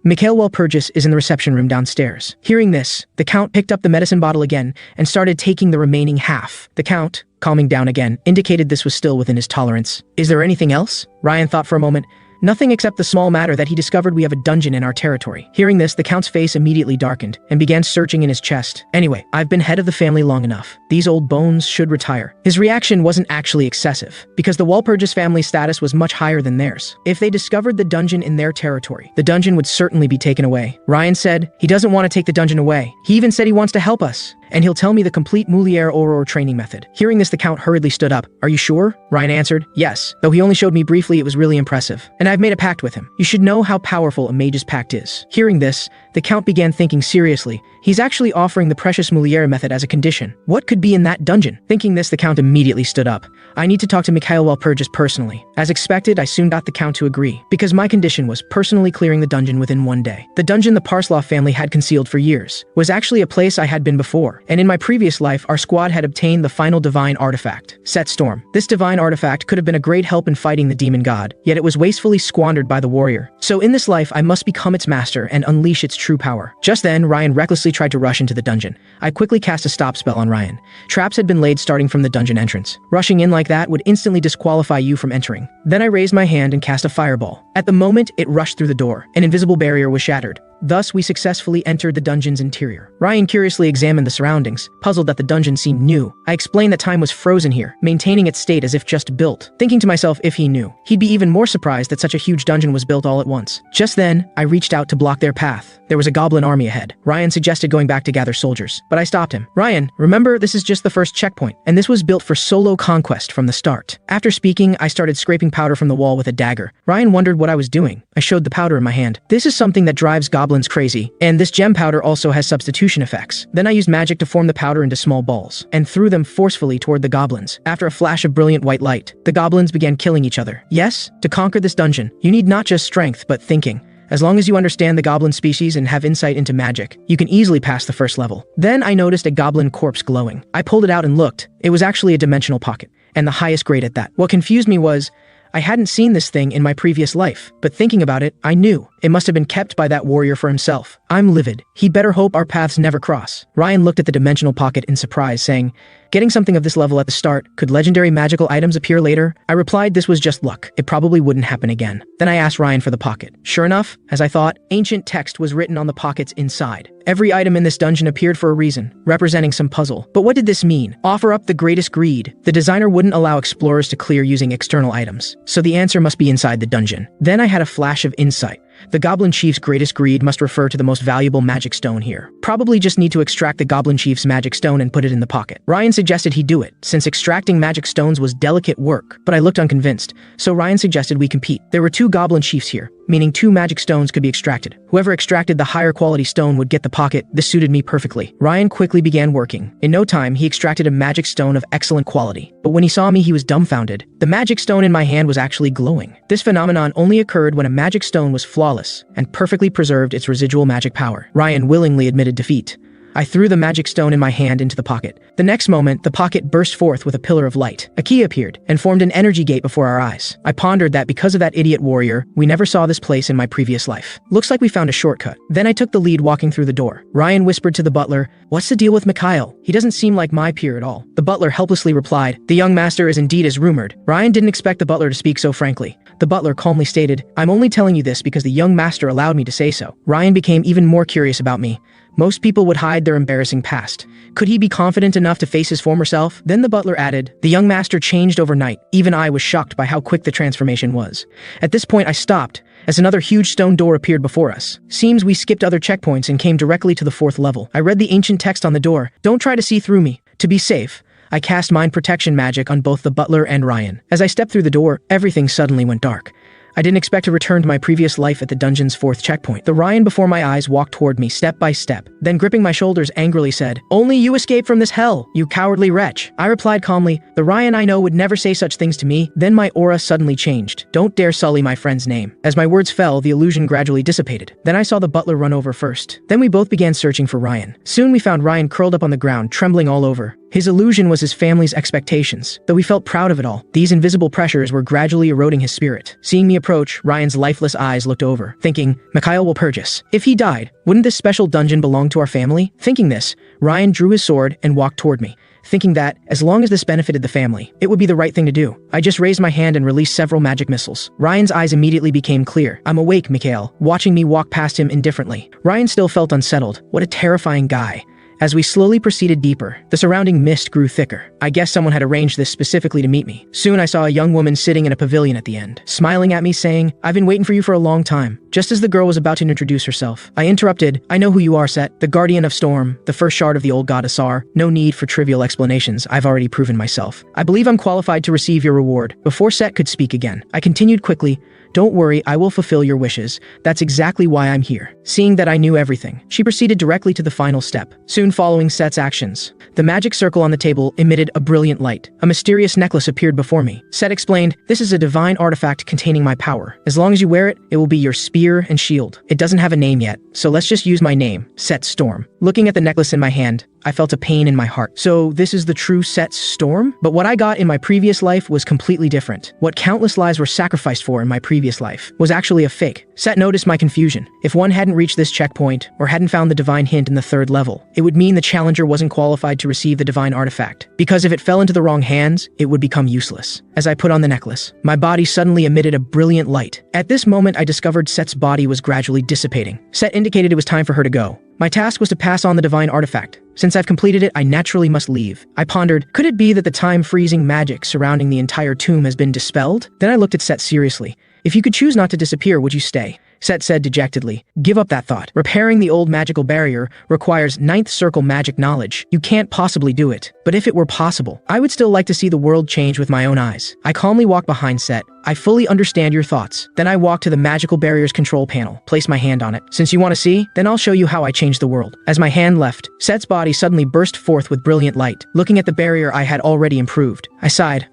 "Mikhail Walpurgis is in the reception room downstairs." Hearing this, the Count picked up the medicine bottle again and started taking the remaining half. The Count, calming down again, indicated this was still within his tolerance. "Is there anything else?" Ryan thought for a moment. "Nothing except the small matter that he discovered we have a dungeon in our territory." Hearing this, the Count's face immediately darkened and began searching in his chest. "Anyway, I've been head of the family long enough. These old bones should retire." His reaction wasn't actually excessive, because the Walpurgis family status was much higher than theirs. If they discovered the dungeon in their territory, the dungeon would certainly be taken away. Ryan said, "He doesn't want to take the dungeon away. He even said he wants to help us. And he'll tell me the complete Moulier Aurore training method." Hearing this, the Count hurriedly stood up. "Are you sure?" Ryan answered, "Yes. Though he only showed me briefly, it was really impressive. And I've made a pact with him. You should know how powerful a mage's pact is." Hearing this, the Count began thinking seriously. He's actually offering the precious Moulier method as a condition. What could be in that dungeon? Thinking this, the Count immediately stood up. "I need to talk to Mikhail Walpurgis personally." As expected, I soon got the Count to agree, because my condition was personally clearing the dungeon within one day. The dungeon the Parslov family had concealed for years was actually a place I had been before, and in my previous life, our squad had obtained the final divine artifact, Set Storm. This divine artifact could have been a great help in fighting the demon god, yet it was wastefully squandered by the warrior. So in this life, I must become its master and unleash its true power. Just then, Ryan recklessly tried to rush into the dungeon. I quickly cast a stop spell on Ryan. Traps had been laid starting from the dungeon entrance. Rushing in like that would instantly disqualify you from entering. Then I raised my hand and cast a fireball. At the moment it rushed through the door, an invisible barrier was shattered. Thus, we successfully entered the dungeon's interior. Ryan curiously examined the surroundings, puzzled that the dungeon seemed new. I explained that time was frozen here, maintaining its state as if just built. Thinking to myself, if he knew, he'd be even more surprised that such a huge dungeon was built all at once. Just then, I reached out to block their path. There was a goblin army ahead. Ryan suggested going back to gather soldiers, but I stopped him. "Ryan, remember, this is just the first checkpoint, and this was built for solo conquest from the start." After speaking, I started scraping powder from the wall with a dagger. Ryan wondered what I was doing. I showed the powder in my hand. "This is something that drives goblins crazy, and this gem powder also has substitution effects." Then I used magic to form the powder into small balls, and threw them forcefully toward the goblins. After a flash of brilliant white light, the goblins began killing each other. Yes, to conquer this dungeon, you need not just strength, but thinking. As long as you understand the goblin species and have insight into magic, you can easily pass the first level. Then I noticed a goblin corpse glowing. I pulled it out and looked. It was actually a dimensional pocket, and the highest grade at that. What confused me was, I hadn't seen this thing in my previous life, but thinking about it, I knew. It must have been kept by that warrior for himself. I'm livid. He'd better hope our paths never cross. Ryan looked at the dimensional pocket in surprise, saying, "Getting something of this level at the start, could legendary magical items appear later?" I replied this was just luck. It probably wouldn't happen again. Then I asked Ryan for the pocket. Sure enough, as I thought, ancient text was written on the pocket's inside. Every item in this dungeon appeared for a reason, representing some puzzle. But what did this mean? Offer up the greatest greed. The designer wouldn't allow explorers to clear using external items, so the answer must be inside the dungeon. Then I had a flash of insight. The Goblin Chief's greatest greed must refer to the most valuable magic stone here. Probably just need to extract the Goblin Chief's magic stone and put it in the pocket. Ryan suggested he do it, since extracting magic stones was delicate work, but I looked unconvinced, so Ryan suggested we compete. There were 2 Goblin Chiefs here, meaning 2 magic stones could be extracted. Whoever extracted the higher quality stone would get the pocket. This suited me perfectly. Ryan quickly began working. In no time, he extracted a magic stone of excellent quality. But when he saw me, he was dumbfounded. The magic stone in my hand was actually glowing. This phenomenon only occurred when a magic stone was flawless and perfectly preserved its residual magic power. Ryan willingly admitted defeat. I threw the magic stone in my hand into the pocket. The next moment, the pocket burst forth with a pillar of light. A key appeared and formed an energy gate before our eyes. I pondered that because of that idiot warrior, we never saw this place in my previous life. Looks like we found a shortcut. Then I took the lead walking through the door. Ryan whispered to the butler, "What's the deal with Mikhail? He doesn't seem like my peer at all." The butler helplessly replied, "The young master is indeed as rumored." Ryan didn't expect the butler to speak so frankly. The butler calmly stated, "I'm only telling you this because the young master allowed me to say so." Ryan became even more curious about me. Most people would hide their embarrassing past. Could he be confident enough to face his former self? Then the butler added, "The young master changed overnight." Even I was shocked by how quick the transformation was. At this point I stopped, as another huge stone door appeared before us. Seems we skipped other checkpoints and came directly to the 4th level. I read the ancient text on the door. "Don't try to see through me." To be safe, I cast mind protection magic on both the butler and Ryan. As I stepped through the door, everything suddenly went dark. I didn't expect to return to my previous life at the dungeon's 4th checkpoint. The Ryan before my eyes walked toward me step by step, then gripping my shoulders angrily said, "Only you escaped from this hell, you cowardly wretch." I replied calmly, "The Ryan I know would never say such things to me." Then my aura suddenly changed. "Don't dare sully my friend's name." As my words fell, the illusion gradually dissipated. Then I saw the butler run over first. Then we both began searching for Ryan. Soon we found Ryan curled up on the ground, trembling all over. His illusion was his family's expectations. Though he felt proud of it all, these invisible pressures were gradually eroding his spirit. Seeing me approach, Ryan's lifeless eyes looked over, thinking, "Mikhail will purge us. If he died, wouldn't this special dungeon belong to our family?" Thinking this, Ryan drew his sword and walked toward me, thinking that, as long as this benefited the family, it would be the right thing to do. I just raised my hand and released several magic missiles. Ryan's eyes immediately became clear. "I'm awake, Mikhail," watching me walk past him indifferently. Ryan still felt unsettled. What a terrifying guy. As we slowly proceeded deeper, the surrounding mist grew thicker. I guess someone had arranged this specifically to meet me. Soon I saw a young woman sitting in a pavilion at the end, smiling at me saying, "I've been waiting for you for a long time." Just as the girl was about to introduce herself, I interrupted, "I know who you are, Set, the guardian of Storm, the first shard of the old god Asar. No need for trivial explanations, I've already proven myself. I believe I'm qualified to receive your reward." Before Set could speak again, I continued quickly, "Don't worry, I will fulfill your wishes. That's exactly why I'm here." Seeing that I knew everything, she proceeded directly to the final step. Soon following Set's actions, the magic circle on the table emitted a brilliant light. A mysterious necklace appeared before me. Set explained, "This is a divine artifact containing my power. As long as you wear it, it will be your spear and shield. It doesn't have a name yet, so let's just use my name, Set Storm." Looking at the necklace in my hand, I felt a pain in my heart. So this is the true Set Storm? But what I got in my previous life was completely different. What countless lives were sacrificed for in my previous life was actually a fake. Set noticed my confusion. If one hadn't reached this checkpoint, or hadn't found the divine hint in the 3rd level, it would mean the challenger wasn't qualified to receive the divine artifact. Because if it fell into the wrong hands, it would become useless. As I put on the necklace, my body suddenly emitted a brilliant light. At this moment, I discovered Set's body was gradually dissipating. Set indicated it was time for her to go. My task was to pass on the divine artifact. Since I've completed it, I naturally must leave. I pondered, could it be that the time-freezing magic surrounding the entire tomb has been dispelled? Then I looked at Set seriously. "If you could choose not to disappear, would you stay?" Set said dejectedly, "Give up that thought. Repairing the old magical barrier requires 9th circle magic knowledge. You can't possibly do it. But if it were possible, I would still like to see the world change with my own eyes." I calmly walked behind Set. "I fully understand your thoughts." Then I walked to the magical barrier's control panel, placed my hand on it. "Since you want to see, then I'll show you how I change the world." As my hand left, Set's body suddenly burst forth with brilliant light. Looking at the barrier I had already improved, I sighed,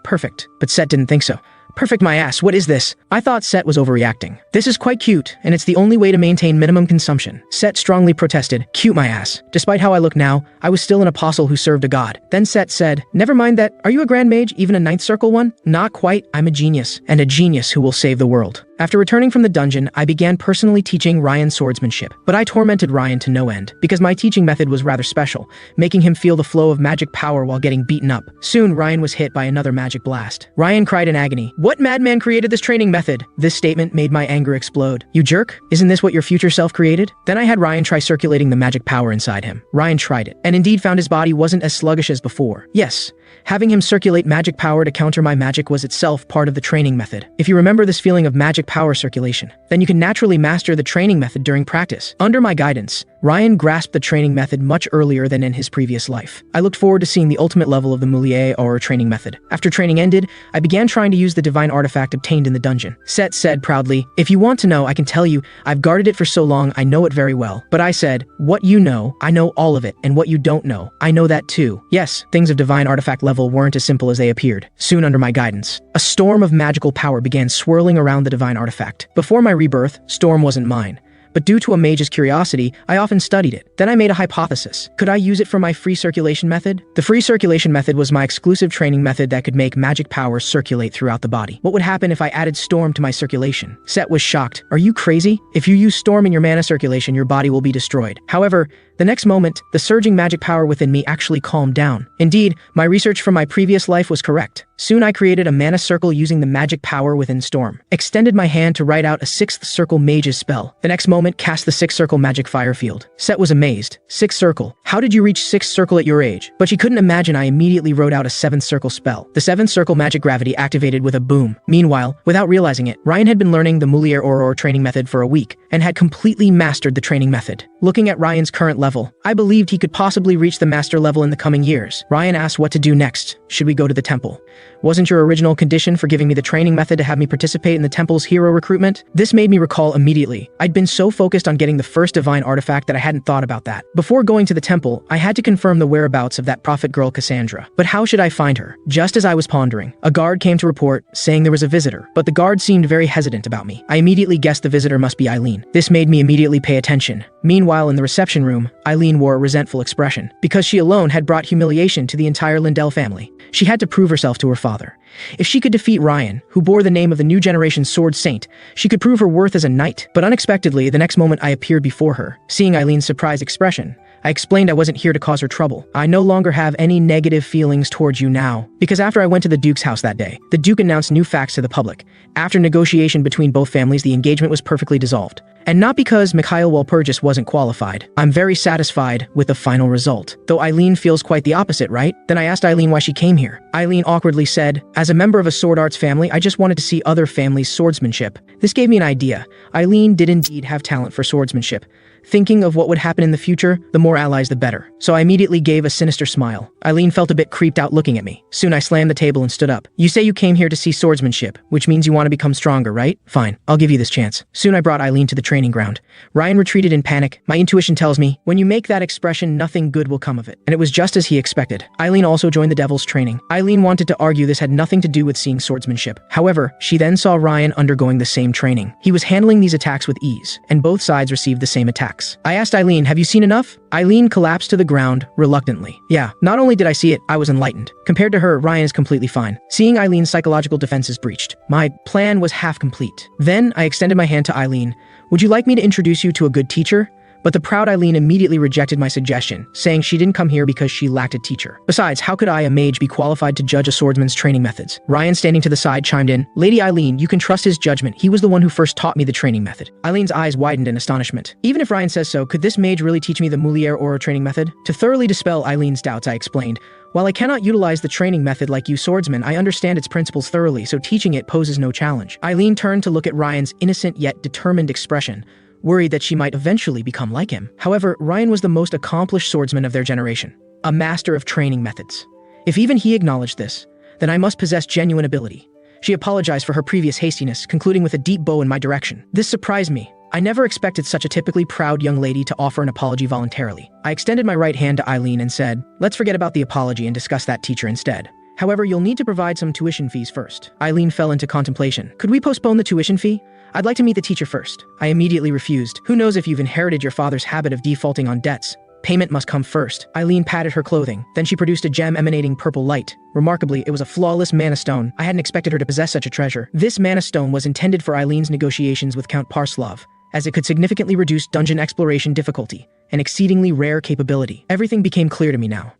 perfect. But Set didn't think so. "Perfect my ass, what is this?" I thought Set was overreacting. "This is quite cute, and it's the only way to maintain minimum consumption." Set strongly protested, "Cute my ass." Despite how I look now, I was still an apostle who served a god. Then Set said, "Never mind that, are you a grand mage, even a 9th circle one?" "Not quite, I'm a genius, and a genius who will save the world." After returning from the dungeon, I began personally teaching Ryan swordsmanship. But I tormented Ryan to no end, because my teaching method was rather special, making him feel the flow of magic power while getting beaten up. Soon, Ryan was hit by another magic blast. Ryan cried in agony, "What madman created this training method?" This statement made my anger explode. "You jerk, isn't this what your future self created?" Then I had Ryan try circulating the magic power inside him. Ryan tried it, and indeed found his body wasn't as sluggish as before. Yes, having him circulate magic power to counter my magic was itself part of the training method. If you remember this feeling of magic power circulation, then you can naturally master the training method during practice. Under my guidance, Ryan grasped the training method much earlier than in his previous life. I looked forward to seeing the ultimate level of the Moulier or training method. After training ended, I began trying to use the divine artifact obtained in the dungeon. Set said proudly, "If you want to know, I can tell you, I've guarded it for so long I know it very well." But I said, "What you know, I know all of it, and what you don't know, I know that too." Yes, things of divine artifact level weren't as simple as they appeared. Soon under my guidance, a storm of magical power began swirling around the divine artifact. Before my rebirth, Storm wasn't mine. But due to a mage's curiosity, I often studied it. Then I made a hypothesis. Could I use it for my free circulation method? The free circulation method was my exclusive training method that could make magic power circulate throughout the body. What would happen if I added Storm to my circulation? Set was shocked. "Are you crazy? If you use Storm in your mana circulation, your body will be destroyed." However, The next moment, the surging magic power within me actually calmed down. Indeed, my research from my previous life was correct. Soon I created a mana circle using the magic power within Storm. Extended my hand to write out a 6th circle mage's spell. The next moment, cast the 6th circle magic fire field. Set was amazed. 6th circle. How did you reach 6th circle at your age? But she couldn't imagine I immediately wrote out a 7th circle spell. The 7th circle magic gravity activated with a boom. Meanwhile, without realizing it, Ryan had been learning the Moulier Aurore training method for a week and had completely mastered the training method. Looking at Ryan's current level, I believed he could possibly reach the master level in the coming years. Ryan asked what to do next. Should we go to the temple? Wasn't your original condition for giving me the training method to have me participate in the temple's hero recruitment? This made me recall immediately. I'd been so focused on getting the first divine artifact that I hadn't thought about that. Before going to the temple, I had to confirm the whereabouts of that prophet girl Cassandra. But how should I find her? Just as I was pondering, a guard came to report, saying there was a visitor, but the guard seemed very hesitant about me. I immediately guessed the visitor must be Eileen. This made me immediately pay attention. Meanwhile, in the reception room, Eileen wore a resentful expression, because she alone had brought humiliation to the entire Lindell family. She had to prove herself to her father. If she could defeat Ryan, who bore the name of the new generation Sword Saint, she could prove her worth as a knight. But unexpectedly, the next moment I appeared before her. Seeing Eileen's surprised expression, I explained I wasn't here to cause her trouble. I no longer have any negative feelings towards you now. Because after I went to the Duke's house that day, the Duke announced new facts to the public. After negotiation between both families, the engagement was perfectly dissolved. And not because Mikhail Walpurgis wasn't qualified. I'm very satisfied with the final result. Though Eileen feels quite the opposite, right? Then I asked Eileen why she came here. Eileen awkwardly said, as a member of a sword arts family, I just wanted to see other families' swordsmanship. This gave me an idea. Eileen did indeed have talent for swordsmanship. Thinking of what would happen in the future, the more allies the better. So I immediately gave a sinister smile. Eileen felt a bit creeped out looking at me. Soon I slammed the table and stood up. You say you came here to see swordsmanship, which means you want to become stronger, right? Fine, I'll give you this chance. Soon I brought Eileen to the training ground. Ryan retreated in panic. My intuition tells me, when you make that expression, nothing good will come of it. And it was just as he expected. Eileen also joined the Devil's training. Eileen wanted to argue this had nothing to do with seeing swordsmanship. However, she then saw Ryan undergoing the same training. He was handling these attacks with ease, and both sides received the same attacks. I asked Eileen, have you seen enough? Eileen collapsed to the ground reluctantly. Yeah, not only did I see it, I was enlightened. Compared to her, Ryan is completely fine. Seeing Eileen's psychological defenses breached, my plan was half complete. Then I extended my hand to Eileen. Would you like me to introduce you to a good teacher? But the proud Eileen immediately rejected my suggestion, saying she didn't come here because she lacked a teacher. Besides, how could I, a mage, be qualified to judge a swordsman's training methods? Ryan, standing to the side, chimed in, Lady Eileen, you can trust his judgment. He was the one who first taught me the training method. Eileen's eyes widened in astonishment. Even if Ryan says so, could this mage really teach me the Moulier Aurore training method? To thoroughly dispel Eileen's doubts, I explained, while I cannot utilize the training method like you swordsmen, I understand its principles thoroughly, so teaching it poses no challenge. Eileen turned to look at Ryan's innocent yet determined expression, worried that she might eventually become like him. However, Ryan was the most accomplished swordsman of their generation, a master of training methods. If even he acknowledged this, then I must possess genuine ability. She apologized for her previous hastiness, concluding with a deep bow in my direction. This surprised me. I never expected such a typically proud young lady to offer an apology voluntarily. I extended my right hand to Eileen and said, let's forget about the apology and discuss that teacher instead. However, you'll need to provide some tuition fees first. Eileen fell into contemplation. Could we postpone the tuition fee? I'd like to meet the teacher first. I immediately refused. Who knows if you've inherited your father's habit of defaulting on debts? Payment must come first. Eileen patted her clothing. Then she produced a gem emanating purple light. Remarkably, it was a flawless mana stone. I hadn't expected her to possess such a treasure. This mana stone was intended for Eileen's negotiations with Count Parslov, as it could significantly reduce dungeon exploration difficulty, an exceedingly rare capability. Everything became clear to me now.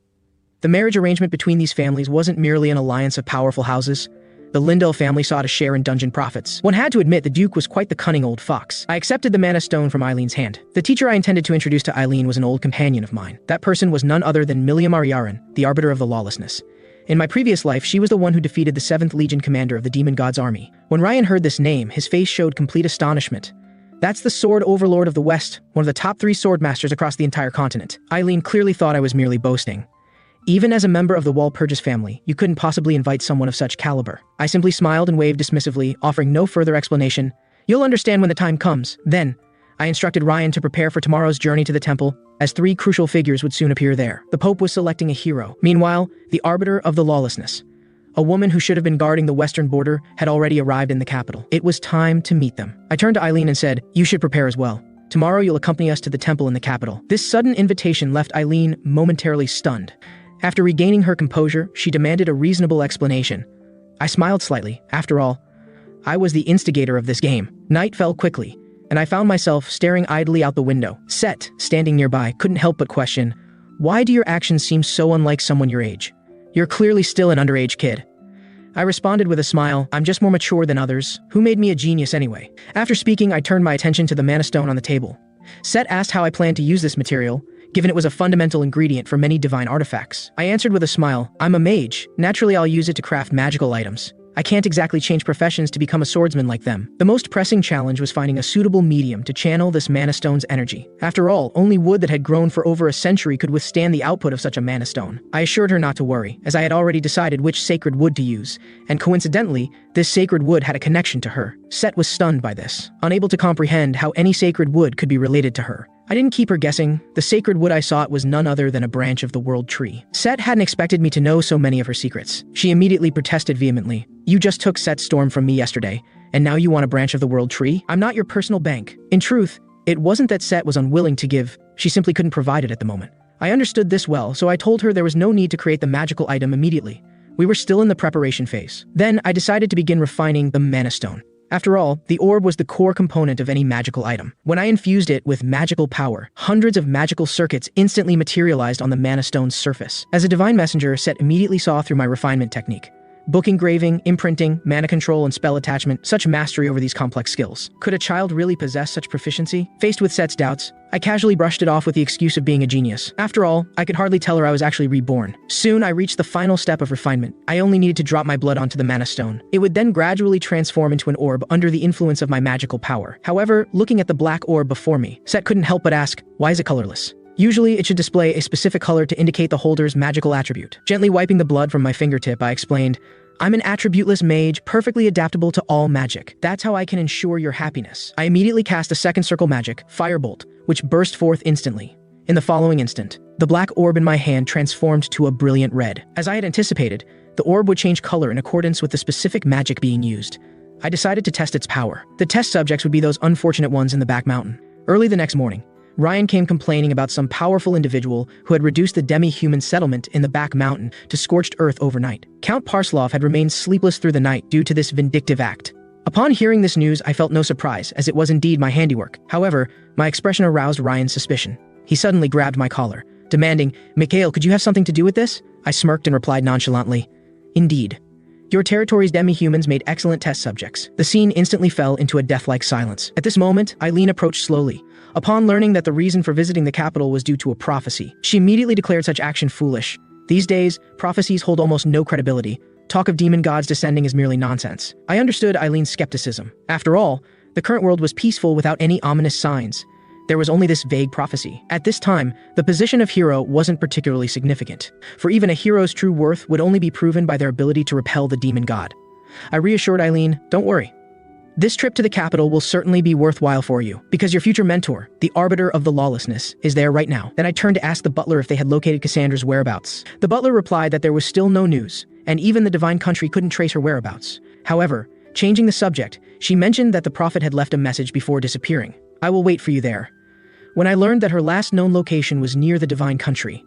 The marriage arrangement between these families wasn't merely an alliance of powerful houses. The Lindell family sought a share in dungeon profits. One had to admit the Duke was quite the cunning old fox. I accepted the mana stone from Eileen's hand. The teacher I intended to introduce to Eileen was an old companion of mine. That person was none other than Milia Mariaran, the arbiter of the lawlessness. In my previous life, she was the one who defeated the 7th Legion commander of the Demon God's army. When Ryan heard this name, his face showed complete astonishment. That's the sword overlord of the West, one of the top 3 sword masters across the entire continent. Eileen clearly thought I was merely boasting. Even as a member of the Walpurgis family, you couldn't possibly invite someone of such caliber. I simply smiled and waved dismissively, offering no further explanation. You'll understand when the time comes. Then, I instructed Ryan to prepare for tomorrow's journey to the temple, as 3 crucial figures would soon appear there. The Pope was selecting a hero. Meanwhile, the arbiter of the lawlessness, a woman who should have been guarding the western border, had already arrived in the capital. It was time to meet them. I turned to Eileen and said, you should prepare as well. Tomorrow you'll accompany us to the temple in the capital. This sudden invitation left Eileen momentarily stunned. After regaining her composure, she demanded a reasonable explanation. I smiled slightly. After all, I was the instigator of this game. Night fell quickly, and I found myself staring idly out the window. Set, standing nearby, couldn't help but question, "Why do your actions seem so unlike someone your age? You're clearly still an underage kid." I responded with a smile, "I'm just more mature than others. Who made me a genius anyway?" After speaking, I turned my attention to the mana stone on the table. Set asked how I planned to use this material, given it was a fundamental ingredient for many divine artifacts. I answered with a smile, "I'm a mage. Naturally, I'll use it to craft magical items. I can't exactly change professions to become a swordsman like them." The most pressing challenge was finding a suitable medium to channel this mana stone's energy. After all, only wood that had grown for over a century could withstand the output of such a mana stone. I assured her not to worry, as I had already decided which sacred wood to use, and coincidentally, this sacred wood had a connection to her. Set was stunned by this, unable to comprehend how any sacred wood could be related to her. I didn't keep her guessing. The sacred wood I sought was none other than a branch of the world tree. Set hadn't expected me to know so many of her secrets. She immediately protested vehemently. "You just took Set's storm from me yesterday, and now you want a branch of the world tree? I'm not your personal bank." In truth, it wasn't that Set was unwilling to give, she simply couldn't provide it at the moment. I understood this well, so I told her there was no need to create the magical item immediately. We were still in the preparation phase. Then I decided to begin refining the mana stone. After all, the orb was the core component of any magical item. When I infused it with magical power, hundreds of magical circuits instantly materialized on the mana stone's surface. As a divine messenger, Set immediately saw through my refinement technique. Book engraving, imprinting, mana control, and spell attachment, such mastery over these complex skills. Could a child really possess such proficiency? Faced with Set's doubts, I casually brushed it off with the excuse of being a genius. After all, I could hardly tell her I was actually reborn. Soon, I reached the final step of refinement. I only needed to drop my blood onto the mana stone. It would then gradually transform into an orb under the influence of my magical power. However, looking at the black orb before me, Set couldn't help but ask, "Why is it colorless?" Usually, it should display a specific color to indicate the holder's magical attribute. Gently wiping the blood from my fingertip, I explained, "I'm an attributeless mage, perfectly adaptable to all magic. That's how I can ensure your happiness." I immediately cast a second circle magic, Firebolt, which burst forth instantly. In the following instant, the black orb in my hand transformed to a brilliant red. As I had anticipated, the orb would change color in accordance with the specific magic being used. I decided to test its power. The test subjects would be those unfortunate ones in the back mountain. Early the next morning, Ryan came complaining about some powerful individual who had reduced the demi-human settlement in the back mountain to scorched earth overnight. Count Parslov had remained sleepless through the night due to this vindictive act. Upon hearing this news, I felt no surprise, as it was indeed my handiwork. However, my expression aroused Ryan's suspicion. He suddenly grabbed my collar, demanding, "Mikhail, could you have something to do with this?" I smirked and replied nonchalantly, "Indeed. Your territory's demi-humans made excellent test subjects." The scene instantly fell into a death-like silence. At this moment, Eileen approached slowly. Upon learning that the reason for visiting the capital was due to a prophecy, she immediately declared such action foolish. These days, prophecies hold almost no credibility. Talk of demon gods descending is merely nonsense. I understood Eileen's skepticism. After all, the current world was peaceful without any ominous signs. There was only this vague prophecy. At this time, the position of hero wasn't particularly significant, for even a hero's true worth would only be proven by their ability to repel the demon god. I reassured Eileen, "Don't worry. This trip to the capital will certainly be worthwhile for you, because your future mentor, the arbiter of the lawlessness, is there right now." Then I turned to ask the butler if they had located Cassandra's whereabouts. The butler replied that there was still no news, and even the divine country couldn't trace her whereabouts. However, changing the subject, she mentioned that the prophet had left a message before disappearing. "I will wait for you there." When I learned that her last known location was near the divine country,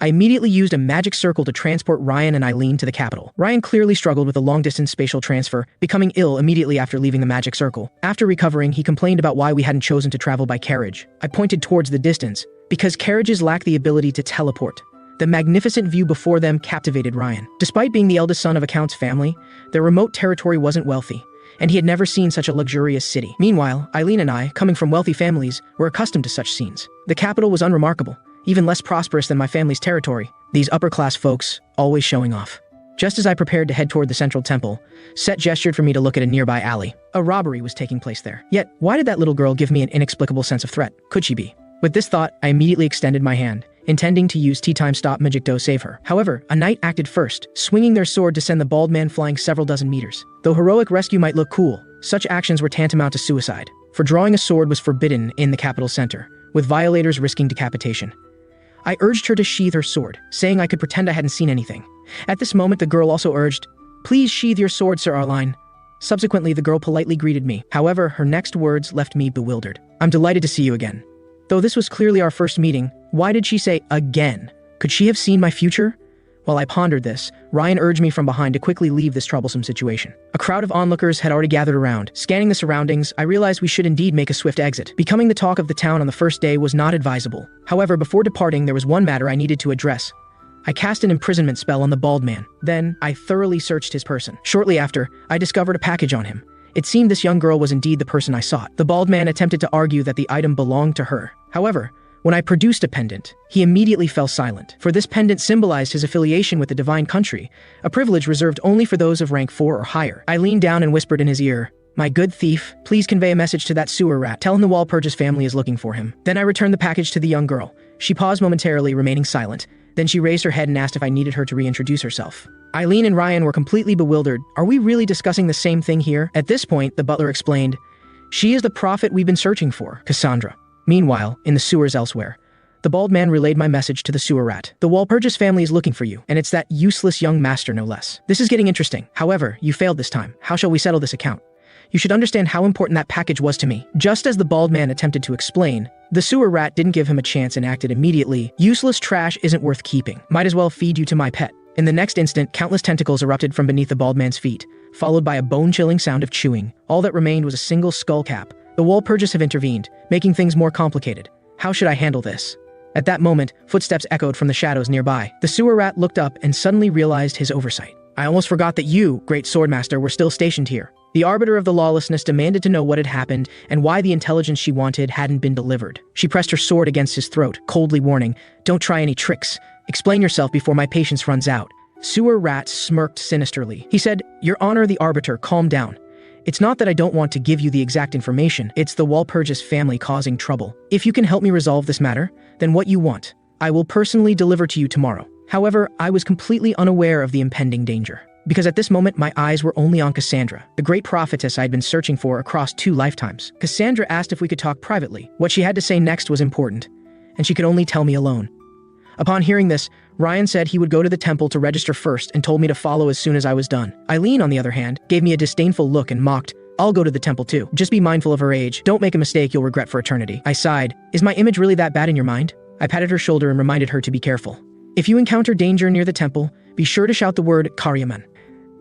I immediately used a magic circle to transport Ryan and Eileen to the capital. Ryan clearly struggled with a long-distance spatial transfer, becoming ill immediately after leaving the magic circle. After recovering, he complained about why we hadn't chosen to travel by carriage. I pointed towards the distance, because carriages lack the ability to teleport. The magnificent view before them captivated Ryan. Despite being the eldest son of a count's family, their remote territory wasn't wealthy, and he had never seen such a luxurious city. Meanwhile, Eileen and I, coming from wealthy families, were accustomed to such scenes. The capital was unremarkable, even less prosperous than my family's territory. These upper-class folks, always showing off. Just as I prepared to head toward the central temple, Set gestured for me to look at a nearby alley. A robbery was taking place there. Yet, why did that little girl give me an inexplicable sense of threat? Could she be? With this thought, I immediately extended my hand, intending to use tea-time stop magic to save her. However, a knight acted first, swinging their sword to send the bald man flying several dozen meters. Though heroic rescue might look cool, such actions were tantamount to suicide, for drawing a sword was forbidden in the capital center, with violators risking decapitation. I urged her to sheath her sword, saying I could pretend I hadn't seen anything. At this moment, the girl also urged, "Please sheath your sword, Sir Arline." Subsequently, the girl politely greeted me. However, her next words left me bewildered. "I'm delighted to see you again." Though this was clearly our first meeting, why did she say again? Could she have seen my future? While I pondered this, Ryan urged me from behind to quickly leave this troublesome situation. A crowd of onlookers had already gathered around. Scanning the surroundings, I realized we should indeed make a swift exit. Becoming the talk of the town on the first day was not advisable. However, before departing, there was one matter I needed to address. I cast an imprisonment spell on the bald man. Then, I thoroughly searched his person. Shortly after, I discovered a package on him. It seemed this young girl was indeed the person I sought. The bald man attempted to argue that the item belonged to her. However, when I produced a pendant, he immediately fell silent, for this pendant symbolized his affiliation with the divine country, a privilege reserved only for those of rank 4 or higher. I leaned down and whispered in his ear, "My good thief, please convey a message to that sewer rat. Tell him the Walpurgis family is looking for him." Then I returned the package to the young girl. She paused momentarily, remaining silent. Then she raised her head and asked if I needed her to reintroduce herself. Eileen and Ryan were completely bewildered. Are we really discussing the same thing here? At this point, the butler explained, "She is the prophet we've been searching for, Cassandra." Meanwhile, in the sewers elsewhere, the bald man relayed my message to the sewer rat. "The Walpurgis family is looking for you, and it's that useless young master no less. This is getting interesting. However, you failed this time. How shall we settle this account? You should understand how important that package was to me." Just as the bald man attempted to explain, the sewer rat didn't give him a chance and acted immediately. "Useless trash isn't worth keeping. Might as well feed you to my pet." In the next instant, countless tentacles erupted from beneath the bald man's feet, followed by a bone-chilling sound of chewing. All that remained was a single skull cap. The Walpurgis have intervened, making things more complicated. How should I handle this? At that moment, footsteps echoed from the shadows nearby. The sewer rat looked up and suddenly realized his oversight. "I almost forgot that you, great swordmaster, were still stationed here." The arbiter of the lawlessness demanded to know what had happened and why the intelligence she wanted hadn't been delivered. She pressed her sword against his throat, coldly warning, "Don't try any tricks. Explain yourself before my patience runs out." Sewer rat smirked sinisterly. He said, "Your Honor the Arbiter, calm down. It's not that I don't want to give you the exact information, it's the Walpurgis family causing trouble. If you can help me resolve this matter, then what you want, I will personally deliver to you tomorrow." However, I was completely unaware of the impending danger, because at this moment my eyes were only on Cassandra, the great prophetess I had been searching for across 2 lifetimes. Cassandra asked if we could talk privately. What she had to say next was important, and she could only tell me alone. Upon hearing this, Ryan said he would go to the temple to register first and told me to follow as soon as I was done. Eileen, on the other hand, gave me a disdainful look and mocked, "I'll go to the temple too. Just be mindful of her age. Don't make a mistake you'll regret for eternity." I sighed. Is my image really that bad in your mind? I patted her shoulder and reminded her to be careful. If you encounter danger near the temple, be sure to shout the word Karyaman.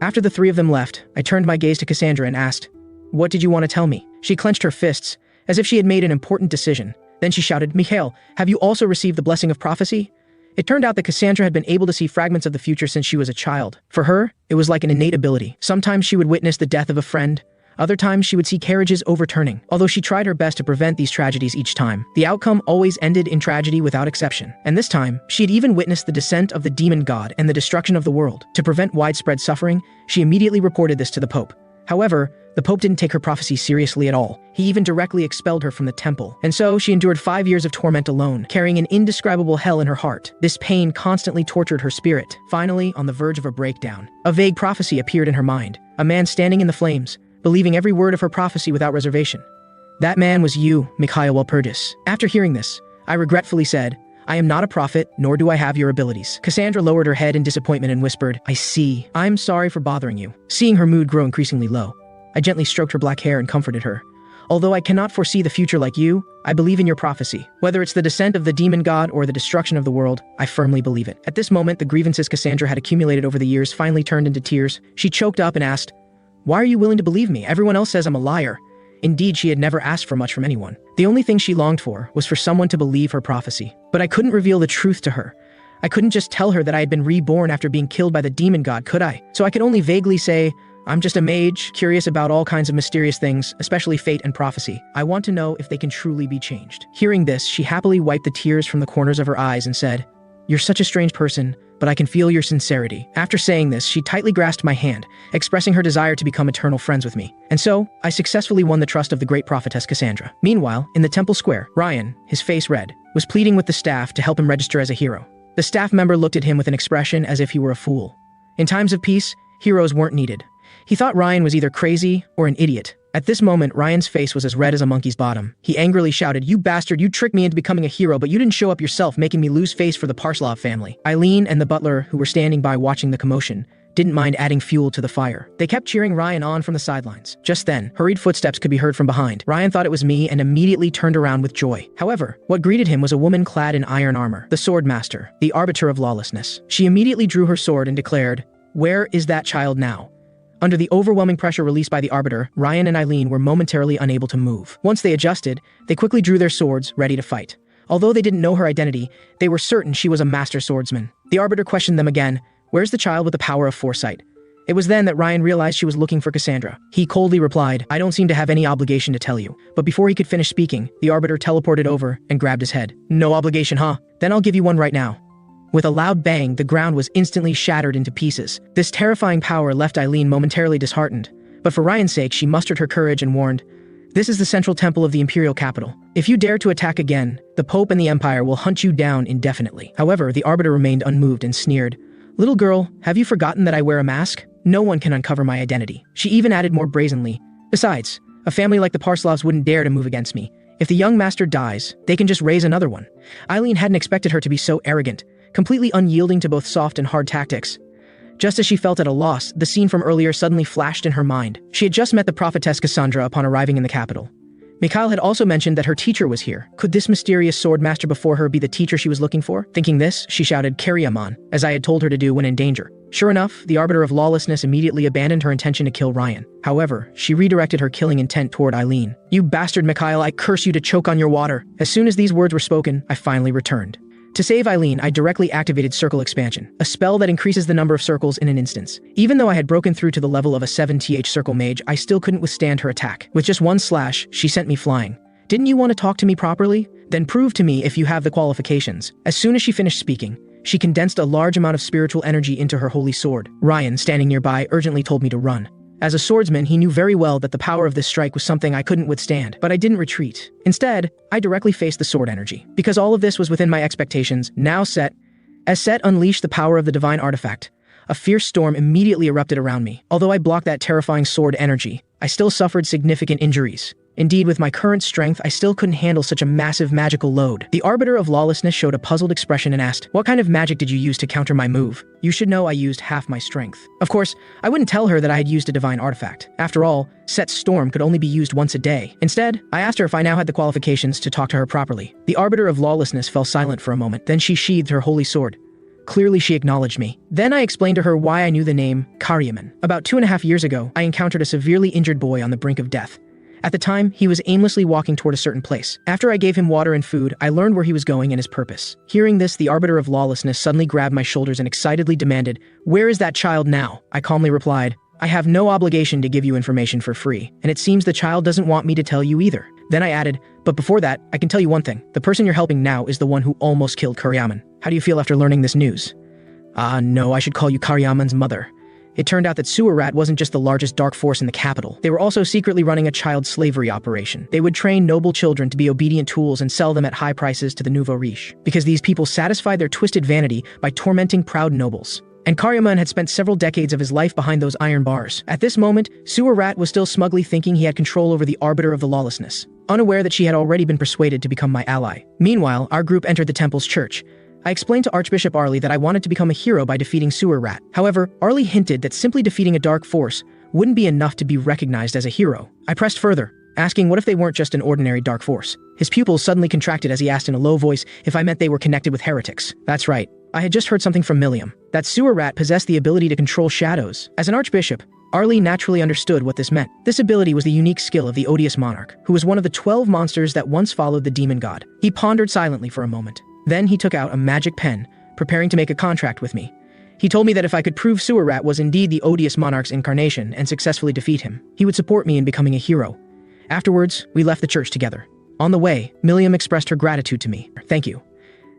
After the 3 of them left, I turned my gaze to Cassandra and asked, "What did you want to tell me?" She clenched her fists, as if she had made an important decision. Then she shouted, "Mikhail, have you also received the blessing of prophecy?" It turned out that Cassandra had been able to see fragments of the future since she was a child. For her, it was like an innate ability. Sometimes she would witness the death of a friend. Other times she would see carriages overturning. Although she tried her best to prevent these tragedies each time, the outcome always ended in tragedy without exception. And this time, she had even witnessed the descent of the demon god and the destruction of the world. To prevent widespread suffering, she immediately reported this to the Pope. However, the Pope didn't take her prophecy seriously at all. He even directly expelled her from the temple. And so she endured 5 years of torment alone, carrying an indescribable hell in her heart. This pain constantly tortured her spirit. Finally, on the verge of a breakdown, a vague prophecy appeared in her mind. A man standing in the flames, believing every word of her prophecy without reservation. That man was you, Mikhail Walpurgis. After hearing this, I regretfully said, "I am not a prophet, nor do I have your abilities." Cassandra lowered her head in disappointment and whispered, "I see. I'm sorry for bothering you." Seeing her mood grow increasingly low, I gently stroked her black hair and comforted her. "Although I cannot foresee the future like you, I believe in your prophecy. Whether it's the descent of the demon god or the destruction of the world, I firmly believe it." At this moment, the grievances Cassandra had accumulated over the years finally turned into tears. She choked up and asked, "Why are you willing to believe me? Everyone else says I'm a liar." Indeed, she had never asked for much from anyone. The only thing she longed for was for someone to believe her prophecy. But I couldn't reveal the truth to her. I couldn't just tell her that I had been reborn after being killed by the demon god, could I? So I could only vaguely say, "I'm just a mage, curious about all kinds of mysterious things, especially fate and prophecy. I want to know if they can truly be changed." Hearing this, she happily wiped the tears from the corners of her eyes and said, "You're such a strange person, but I can feel your sincerity." After saying this, she tightly grasped my hand, expressing her desire to become eternal friends with me. And so, I successfully won the trust of the great prophetess Cassandra. Meanwhile, in the temple square, Ryan, his face red, was pleading with the staff to help him register as a hero. The staff member looked at him with an expression as if he were a fool. In times of peace, heroes weren't needed. He thought Ryan was either crazy or an idiot. At this moment, Ryan's face was as red as a monkey's bottom. He angrily shouted, "You bastard, you tricked me into becoming a hero, but you didn't show up yourself, making me lose face for the Parslov family." Eileen and the butler, who were standing by watching the commotion, didn't mind adding fuel to the fire. They kept cheering Ryan on from the sidelines. Just then, hurried footsteps could be heard from behind. Ryan thought it was me and immediately turned around with joy. However, what greeted him was a woman clad in iron armor, the sword master, the arbiter of lawlessness. She immediately drew her sword and declared, "Where is that child now?" Under the overwhelming pressure released by the arbiter, Ryan and Eileen were momentarily unable to move. Once they adjusted, they quickly drew their swords, ready to fight. Although they didn't know her identity, they were certain she was a master swordsman. The arbiter questioned them again, "Where's the child with the power of foresight?" It was then that Ryan realized she was looking for Cassandra. He coldly replied, "I don't seem to have any obligation to tell you." But before he could finish speaking, the arbiter teleported over and grabbed his head. "No obligation, huh? Then I'll give you one right now." With a loud bang, the ground was instantly shattered into pieces. This terrifying power left Eileen momentarily disheartened. But for Ryan's sake, she mustered her courage and warned, "This is the central temple of the imperial capital. If you dare to attack again, the Pope and the Empire will hunt you down indefinitely." However, the arbiter remained unmoved and sneered, "Little girl, have you forgotten that I wear a mask? No one can uncover my identity." She even added more brazenly, "Besides, a family like the Parslavs wouldn't dare to move against me. If the young master dies, they can just raise another one." Eileen hadn't expected her to be so arrogant, completely unyielding to both soft and hard tactics. Just as she felt at a loss, the scene from earlier suddenly flashed in her mind. She had just met the prophetess Cassandra upon arriving in the capital. Mikhail had also mentioned that her teacher was here. Could this mysterious sword master before her be the teacher she was looking for? Thinking this, she shouted, "Karyaman," as I had told her to do when in danger. Sure enough, the arbiter of lawlessness immediately abandoned her intention to kill Ryan. However, she redirected her killing intent toward Eileen. "You bastard, Mikhail, I curse you to choke on your water." As soon as these words were spoken, I finally returned. To save Eileen, I directly activated Circle Expansion, a spell that increases the number of circles in an instance. Even though I had broken through to the level of a 7th Circle Mage, I still couldn't withstand her attack. With just one slash, she sent me flying. "Didn't you want to talk to me properly? Then prove to me if you have the qualifications." As soon as she finished speaking, she condensed a large amount of spiritual energy into her holy sword. Ryan, standing nearby, urgently told me to run. As a swordsman, he knew very well that the power of this strike was something I couldn't withstand, but I didn't retreat. Instead, I directly faced the sword energy. Because all of this was within my expectations, now Set unleashed the power of the divine artifact. A fierce storm immediately erupted around me. Although I blocked that terrifying sword energy, I still suffered significant injuries. Indeed, with my current strength, I still couldn't handle such a massive magical load. The arbiter of lawlessness showed a puzzled expression and asked, "What kind of magic did you use to counter my move?" "You should know I used half my strength." Of course, I wouldn't tell her that I had used a divine artifact. After all, Set's storm could only be used once a day. Instead, I asked her if I now had the qualifications to talk to her properly. The arbiter of lawlessness fell silent for a moment. Then she sheathed her holy sword. Clearly, she acknowledged me. Then I explained to her why I knew the name Karyaman. About 2.5 years ago, I encountered a severely injured boy on the brink of death. At the time, he was aimlessly walking toward a certain place. After I gave him water and food, I learned where he was going and his purpose. Hearing this, the arbiter of lawlessness suddenly grabbed my shoulders and excitedly demanded, "Where is that child now?" I calmly replied, "I have no obligation to give you information for free, and it seems the child doesn't want me to tell you either." Then I added, "But before that, I can tell you one thing. The person you're helping now is the one who almost killed Karyaman. How do you feel after learning this news?" No, I should call you Karyaman's mother. It turned out that Sewer Rat wasn't just the largest dark force in the capital. They were also secretly running a child slavery operation. They would train noble children to be obedient tools and sell them at high prices to the nouveau riche. Because these people satisfied their twisted vanity by tormenting proud nobles. And Karyaman had spent several decades of his life behind those iron bars. At this moment, Sewer Rat was still smugly thinking he had control over the arbiter of the lawlessness, unaware that she had already been persuaded to become my ally. Meanwhile, our group entered the temple's church. I explained to Archbishop Arlie that I wanted to become a hero by defeating Sewer Rat. However, Arlie hinted that simply defeating a dark force wouldn't be enough to be recognized as a hero. I pressed further, asking what if they weren't just an ordinary dark force. His pupils suddenly contracted as he asked in a low voice if I meant they were connected with heretics. That's right. I had just heard something from Milliam, that Sewer Rat possessed the ability to control shadows. As an archbishop, Arlie naturally understood what this meant. This ability was the unique skill of the odious monarch, who was one of the 12 monsters that once followed the demon god. He pondered silently for a moment. Then he took out a magic pen, preparing to make a contract with me. He told me that if I could prove Sewer Rat was indeed the odious monarch's incarnation and successfully defeat him, he would support me in becoming a hero. Afterwards, we left the church together. On the way, Milliam expressed her gratitude to me. "Thank you.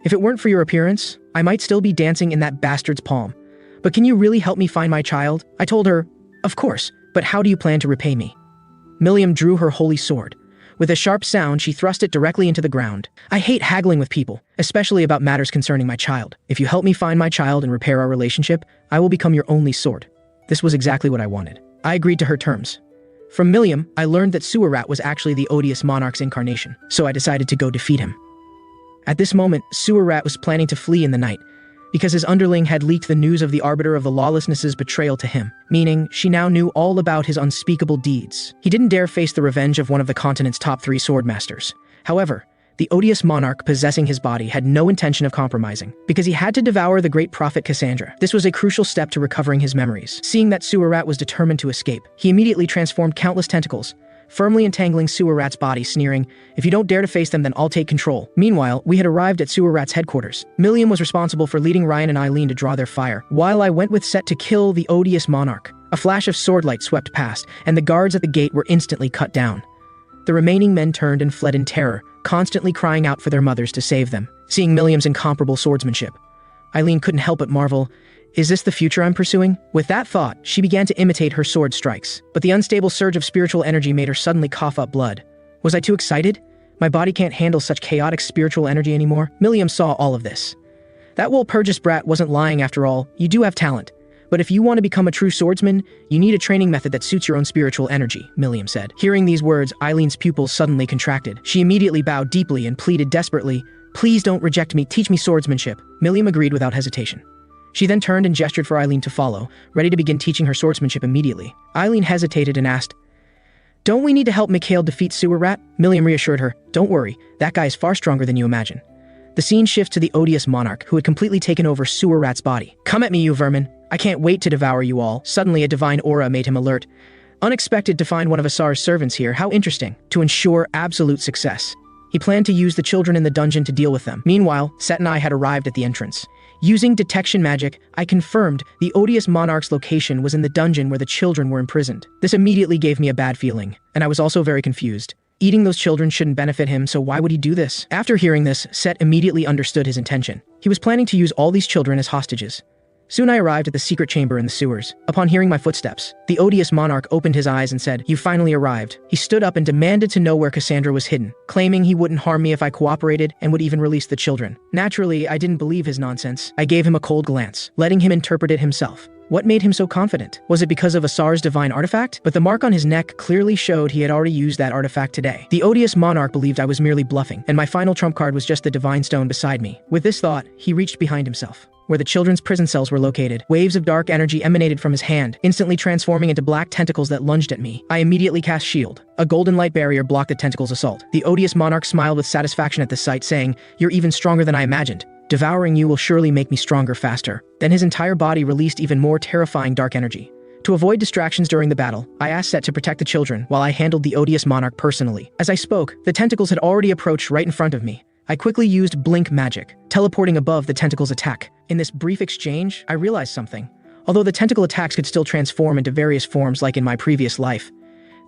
If it weren't for your appearance, I might still be dancing in that bastard's palm. But can you really help me find my child?" I told her, "Of course, but how do you plan to repay me?" Milliam drew her holy sword. With a sharp sound, she thrust it directly into the ground. I hate haggling with people, especially about matters concerning my child. If you help me find my child and repair our relationship, I will become your only sword. This was exactly what I wanted. I agreed to her terms. From Milliam, I learned that Sewer Rat was actually the odious monarch's incarnation, so I decided to go defeat him. At this moment, Sewer Rat was planning to flee in the night, because his underling had leaked the news of the Arbiter of the Lawlessness's betrayal to him, meaning she now knew all about his unspeakable deeds. He didn't dare face the revenge of one of the continent's top 3 swordmasters. However, the odious monarch possessing his body had no intention of compromising, because he had to devour the great prophet Cassandra. This was a crucial step to recovering his memories. Seeing that Sewer Rat was determined to escape, he immediately transformed countless tentacles, firmly entangling Sewer Rat's body, sneering, "If you don't dare to face them, then I'll take control." Meanwhile, we had arrived at Sewer Rat's headquarters. Milliam was responsible for leading Ryan and Eileen to draw their fire, while I went with Set to kill the odious monarch. A flash of swordlight swept past, and the guards at the gate were instantly cut down. The remaining men turned and fled in terror, constantly crying out for their mothers to save them. Seeing Milliam's incomparable swordsmanship, Eileen couldn't help but marvel, "Is this the future I'm pursuing?" With that thought, she began to imitate her sword strikes, but the unstable surge of spiritual energy made her suddenly cough up blood. Was I too excited? My body can't handle such chaotic spiritual energy anymore. Milliam saw all of this. That Walpurgis brat wasn't lying after all. You do have talent. But if you want to become a true swordsman, you need a training method that suits your own spiritual energy, Milliam said. Hearing these words, Eileen's pupils suddenly contracted. She immediately bowed deeply and pleaded desperately, "Please don't reject me, teach me swordsmanship." Milliam agreed without hesitation. She then turned and gestured for Eileen to follow, ready to begin teaching her swordsmanship immediately. Eileen hesitated and asked, "Don't we need to help Mikhail defeat Sewer Rat?" Milliam reassured her, "Don't worry, that guy is far stronger than you imagine." The scene shifts to the odious monarch, who had completely taken over Sewer Rat's body. "Come at me, you vermin. I can't wait to devour you all." Suddenly, a divine aura made him alert. Unexpected to find one of Asar's servants here, how interesting. To ensure absolute success, he planned to use the children in the dungeon to deal with them. Meanwhile, Set and I had arrived at the entrance. Using detection magic, I confirmed the odious monarch's location was in the dungeon where the children were imprisoned. This immediately gave me a bad feeling, and I was also very confused. Eating those children shouldn't benefit him, so why would he do this? After hearing this, Set immediately understood his intention. He was planning to use all these children as hostages. Soon I arrived at the secret chamber in the sewers. Upon hearing my footsteps, the odious monarch opened his eyes and said, "You finally arrived." He stood up and demanded to know where Cassandra was hidden, claiming he wouldn't harm me if I cooperated and would even release the children. Naturally, I didn't believe his nonsense. I gave him a cold glance, letting him interpret it himself. What made him so confident? Was it because of Asar's divine artifact? But the mark on his neck clearly showed he had already used that artifact today. The odious monarch believed I was merely bluffing, and my final trump card was just the divine stone beside me. With this thought, he reached behind himself. Where the children's prison cells were located, waves of dark energy emanated from his hand, instantly transforming into black tentacles that lunged at me. I immediately cast Shield. A golden light barrier blocked the tentacles' assault. The odious monarch smiled with satisfaction at the sight, saying, "You're even stronger than I imagined. Devouring you will surely make me stronger faster." Then his entire body released even more terrifying dark energy. To avoid distractions during the battle, I asked Set to protect the children while I handled the odious monarch personally. As I spoke, the tentacles had already approached right in front of me. I quickly used blink magic, teleporting above the tentacle's attack. In this brief exchange, I realized something. Although the tentacle attacks could still transform into various forms like in my previous life,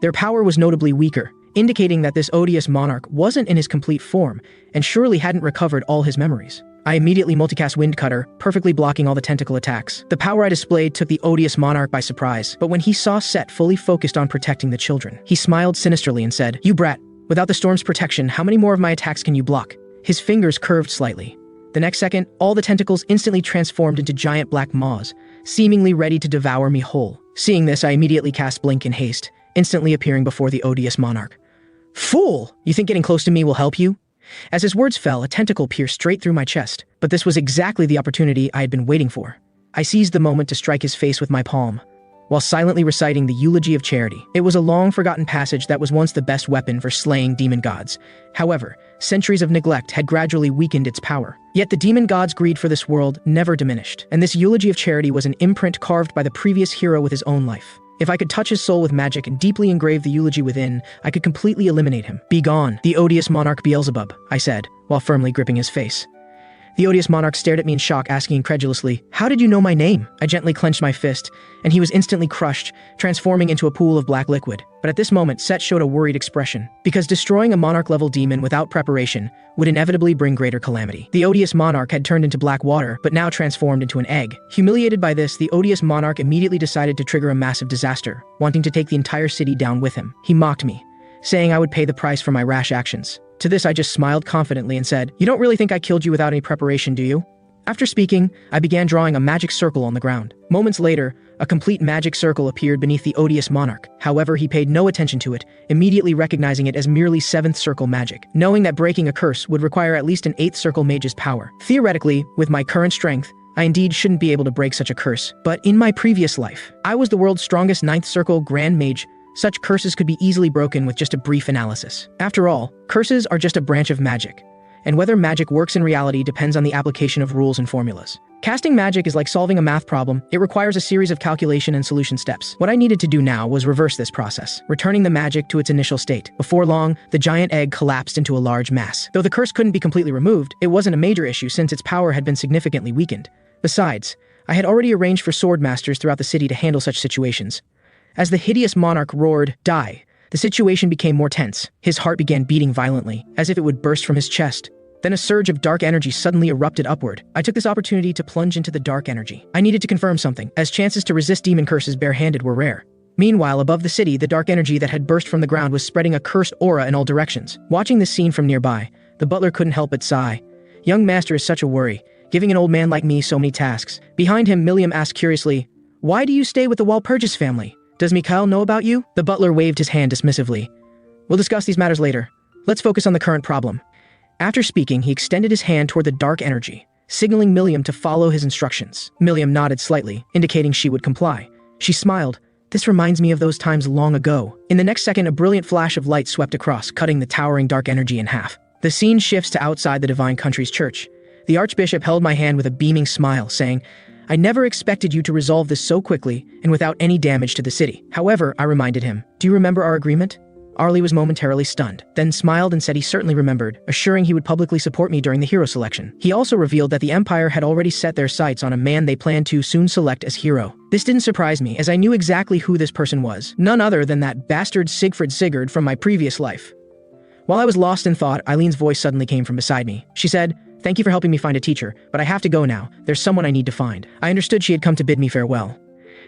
their power was notably weaker, indicating that this odious monarch wasn't in his complete form and surely hadn't recovered all his memories. I immediately multicast Wind Cutter, perfectly blocking all the tentacle attacks. The power I displayed took the odious monarch by surprise, but when he saw Set fully focused on protecting the children, he smiled sinisterly and said, "You brat, without the storm's protection, how many more of my attacks can you block?" His fingers curved slightly. The next second, all the tentacles instantly transformed into giant black maws, seemingly ready to devour me whole. Seeing this, I immediately cast Blink in haste, instantly appearing before the odious monarch. "Fool! You think getting close to me will help you?" As his words fell, a tentacle pierced straight through my chest, but this was exactly the opportunity I had been waiting for. I seized the moment to strike his face with my palm, while silently reciting the eulogy of charity. It was a long-forgotten passage that was once the best weapon for slaying demon gods. However, centuries of neglect had gradually weakened its power. Yet the demon god's greed for this world never diminished, and this eulogy of charity was an imprint carved by the previous hero with his own life. If I could touch his soul with magic and deeply engrave the eulogy within, I could completely eliminate him. "Be gone, the odious monarch Beelzebub," I said, while firmly gripping his face. The odious monarch stared at me in shock, asking incredulously, "How did you know my name?" I gently clenched my fist, and he was instantly crushed, transforming into a pool of black liquid. But at this moment, Set showed a worried expression, because destroying a monarch-level demon without preparation would inevitably bring greater calamity. The odious monarch had turned into black water, but now transformed into an egg. Humiliated by this, the odious monarch immediately decided to trigger a massive disaster, wanting to take the entire city down with him. He mocked me, saying I would pay the price for my rash actions. To this, I just smiled confidently and said, "You don't really think I killed you without any preparation, do you?" After speaking, I began drawing a magic circle on the ground. Moments later, a complete magic circle appeared beneath the odious monarch. However, he paid no attention to it, immediately recognizing it as merely 7th circle magic, knowing that breaking a curse would require at least an 8th circle mage's power. Theoretically, with my current strength, I indeed shouldn't be able to break such a curse, but in my previous life, I was the world's strongest ninth circle Grand Mage. Such curses could be easily broken with just a brief analysis. After all, curses are just a branch of magic, and whether magic works in reality depends on the application of rules and formulas. Casting magic is like solving a math problem. It requires a series of calculation and solution steps. What I needed to do now was reverse this process, returning the magic to its initial state. Before long, the giant egg collapsed into a large mass. Though the curse couldn't be completely removed, it wasn't a major issue since its power had been significantly weakened. Besides, I had already arranged for sword masters throughout the city to handle such situations. As the hideous monarch roared, "Die!" the situation became more tense. His heart began beating violently, as if it would burst from his chest. Then a surge of dark energy suddenly erupted upward. I took this opportunity to plunge into the dark energy. I needed to confirm something, as chances to resist demon curses barehanded were rare. Meanwhile, above the city, the dark energy that had burst from the ground was spreading a cursed aura in all directions. Watching this scene from nearby, the butler couldn't help but sigh. Young master is such a worry, giving an old man like me so many tasks. Behind him, Milliam asked curiously, "Why do you stay with the Walpurgis family? Does Mikhail know about you?" The butler waved his hand dismissively. "We'll discuss these matters later. Let's focus on the current problem." After speaking, he extended his hand toward the dark energy, signaling Milliam to follow his instructions. Milliam nodded slightly, indicating she would comply. She smiled. "This reminds me of those times long ago." In the next second, a brilliant flash of light swept across, cutting the towering dark energy in half. The scene shifts to outside the Divine Country's church. The Archbishop held my hand with a beaming smile, saying, "I never expected you to resolve this so quickly and without any damage to the city." However, I reminded him, "Do you remember our agreement?" Arlie was momentarily stunned, then smiled and said he certainly remembered, assuring he would publicly support me during the hero selection. He also revealed that the Empire had already set their sights on a man they planned to soon select as hero. This didn't surprise me, as I knew exactly who this person was, none other than that bastard Siegfried Sigurd from my previous life. While I was lost in thought, Eileen's voice suddenly came from beside me. She said, "Thank you for helping me find a teacher, but I have to go now. There's someone I need to find." I understood she had come to bid me farewell.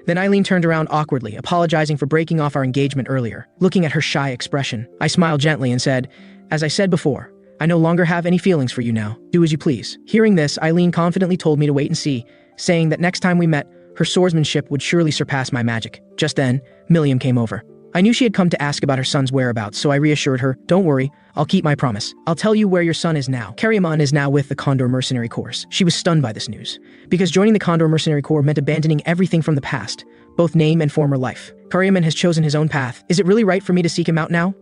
Then Eileen turned around awkwardly, apologizing for breaking off our engagement earlier. Looking at her shy expression, I smiled gently and said, "As I said before, I no longer have any feelings for you now. Do as you please." Hearing this, Eileen confidently told me to wait and see, saying that next time we met, her swordsmanship would surely surpass my magic. Just then, Milliam came over. I knew she had come to ask about her son's whereabouts, so I reassured her, "Don't worry, I'll keep my promise. I'll tell you where your son is now." Kariaman is now with the Condor Mercenary Corps. She was stunned by this news, because joining the Condor Mercenary Corps meant abandoning everything from the past, both name and former life. Kariaman has chosen his own path. Is it really right for me to seek him out now?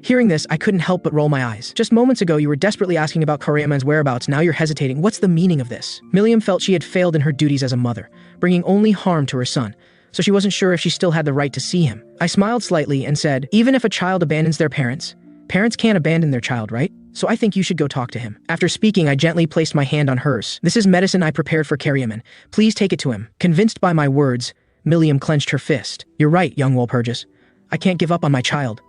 Hearing this, I couldn't help but roll my eyes. Just moments ago, you were desperately asking about Kariaman's whereabouts. Now you're hesitating. What's the meaning of this? Milliam felt she had failed in her duties as a mother, bringing only harm to her son, so she wasn't sure if she still had the right to see him. I smiled slightly and said, "Even if a child abandons their parents, parents can't abandon their child, right? So I think you should go talk to him." After speaking, I gently placed my hand on hers. "This is medicine I prepared for Kariaman. Please take it to him." Convinced by my words, Milliam clenched her fist. "You're right, young Walpurgis. I can't give up on my child."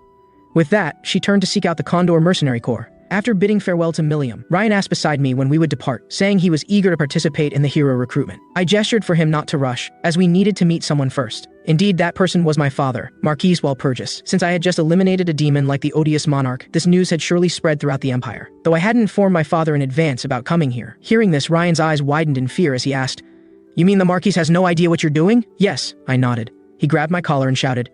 With that, she turned to seek out the Condor Mercenary Corps. After bidding farewell to Milliam, Ryan asked beside me when we would depart, saying he was eager to participate in the hero recruitment. I gestured for him not to rush, as we needed to meet someone first. Indeed, that person was my father, Marquis Walpurgis. Since I had just eliminated a demon like the odious monarch, this news had surely spread throughout the Empire, though I hadn't informed my father in advance about coming here. Hearing this, Ryan's eyes widened in fear as he asked, "You mean the Marquis has no idea what you're doing?" "Yes," I nodded. He grabbed my collar and shouted,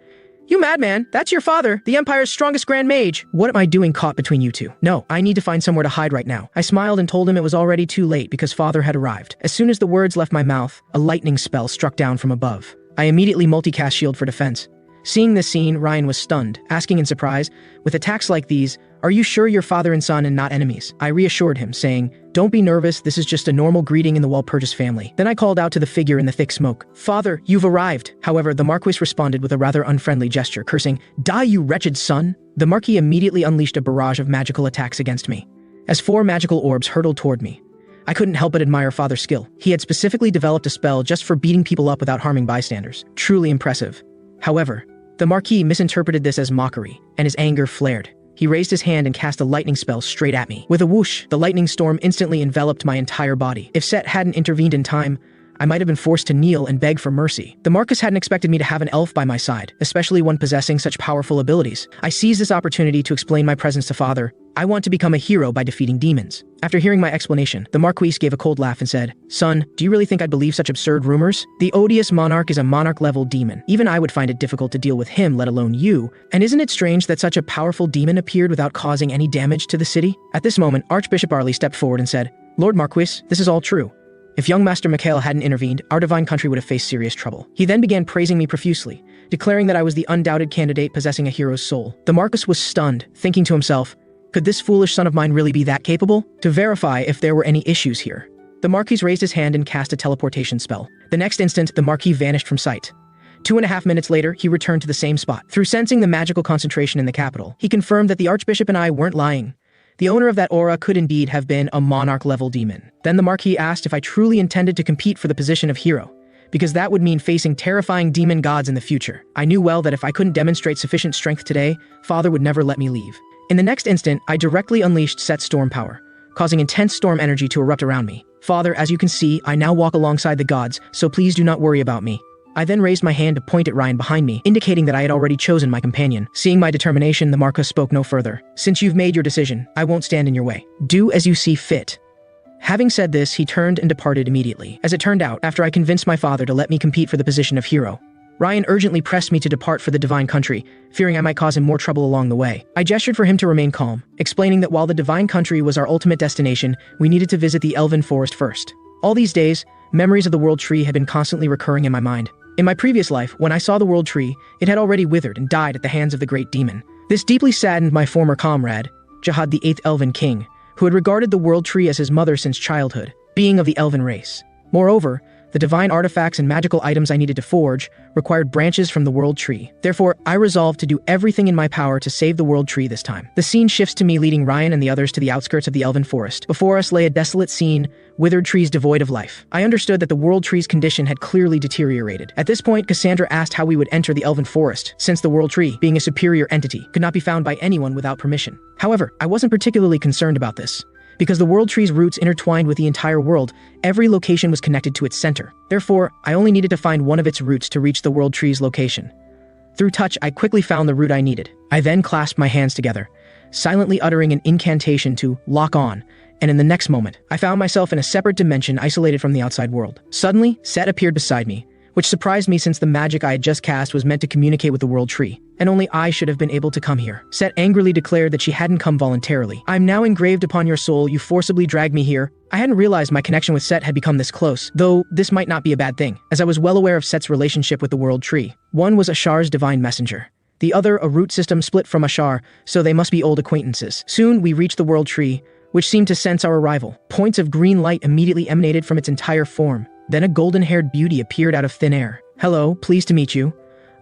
"You madman! That's your father, the Empire's strongest Grand Mage! What am I doing caught between you two? No, I need to find somewhere to hide right now." I smiled and told him it was already too late because father had arrived. As soon as the words left my mouth, a lightning spell struck down from above. I immediately multicast shield for defense. Seeing this scene, Ryan was stunned, asking in surprise, "With attacks like these, are you sure you're father and son and not enemies?" I reassured him, saying, "Don't be nervous, this is just a normal greeting in the Walpurgis family." Then I called out to the figure in the thick smoke, "Father, you've arrived." However, the Marquis responded with a rather unfriendly gesture, cursing, "Die, you wretched son!" The Marquis immediately unleashed a barrage of magical attacks against me, as 4 magical orbs hurtled toward me. I couldn't help but admire father's skill. He had specifically developed a spell just for beating people up without harming bystanders. Truly impressive. However, the Marquis misinterpreted this as mockery, and his anger flared. He raised his hand and cast a lightning spell straight at me. With a whoosh, the lightning storm instantly enveloped my entire body. If Set hadn't intervened in time, I might have been forced to kneel and beg for mercy. The Marquis hadn't expected me to have an elf by my side, especially one possessing such powerful abilities. I seized this opportunity to explain my presence to father. "I want to become a hero by defeating demons." After hearing my explanation, the Marquis gave a cold laugh and said, "Son, do you really think I'd believe such absurd rumors? The odious monarch is a monarch-level demon. Even I would find it difficult to deal with him, let alone you. And isn't it strange that such a powerful demon appeared without causing any damage to the city?" At this moment, Archbishop Arlie stepped forward and said, "Lord Marquis, this is all true. If young Master Mikhail hadn't intervened, our divine country would have faced serious trouble. He then began praising me profusely, declaring that I was the undoubted candidate possessing a hero's soul. The Marquis was stunned, thinking to himself, could this foolish son of mine really be that capable? To verify if there were any issues here, the Marquis raised his hand and cast a teleportation spell. The next instant, the Marquis vanished from sight. 2.5 minutes later, he returned to the same spot. Through sensing the magical concentration in the capital, he confirmed that the Archbishop and I weren't lying. The owner of that aura could indeed have been a monarch-level demon. Then the Marquis asked if I truly intended to compete for the position of hero, because that would mean facing terrifying demon gods in the future. I knew well that if I couldn't demonstrate sufficient strength today, Father would never let me leave. In the next instant, I directly unleashed Set's storm power, causing intense storm energy to erupt around me. Father, as you can see, I now walk alongside the gods, so please do not worry about me. I then raised my hand to point at Ryan behind me, indicating that I had already chosen my companion. Seeing my determination, the Marquis spoke no further. Since you've made your decision, I won't stand in your way. Do as you see fit. Having said this, he turned and departed immediately. As it turned out, after I convinced my father to let me compete for the position of hero, Ryan urgently pressed me to depart for the divine country, fearing I might cause him more trouble along the way. I gestured for him to remain calm, explaining that while the divine country was our ultimate destination, we needed to visit the elven forest first. All these days, memories of the world tree had been constantly recurring in my mind. In my previous life, when I saw the world tree, it had already withered and died at the hands of the great demon. This deeply saddened my former comrade, Jihad the 8th Elven King, who had regarded the world tree as his mother since childhood, being of the elven race. Moreover, the divine artifacts and magical items I needed to forge required branches from the world tree. Therefore, I resolved to do everything in my power to save the world tree this time. The scene shifts to me leading Ryan and the others to the outskirts of the elven forest. Before us lay a desolate scene, withered trees devoid of life. I understood that the world tree's condition had clearly deteriorated. At this point, Cassandra asked how we would enter the elven forest, since the world tree, being a superior entity, could not be found by anyone without permission. However, I wasn't particularly concerned about this. Because the world tree's roots intertwined with the entire world, every location was connected to its center. Therefore, I only needed to find one of its roots to reach the world tree's location. Through touch, I quickly found the root I needed. I then clasped my hands together, silently uttering an incantation to lock on, and in the next moment, I found myself in a separate dimension isolated from the outside world. Suddenly, Set appeared beside me, which surprised me since the magic I had just cast was meant to communicate with the world tree, and only I should have been able to come here. Set angrily declared that she hadn't come voluntarily. I'm now engraved upon your soul, you forcibly dragged me here. I hadn't realized my connection with Set had become this close, though this might not be a bad thing, as I was well aware of Set's relationship with the world tree. One was Ashar's divine messenger. The other, a root system split from Ashar, so they must be old acquaintances. Soon, we reached the world tree, which seemed to sense our arrival. Points of green light immediately emanated from its entire form. Then a golden-haired beauty appeared out of thin air. Hello, pleased to meet you.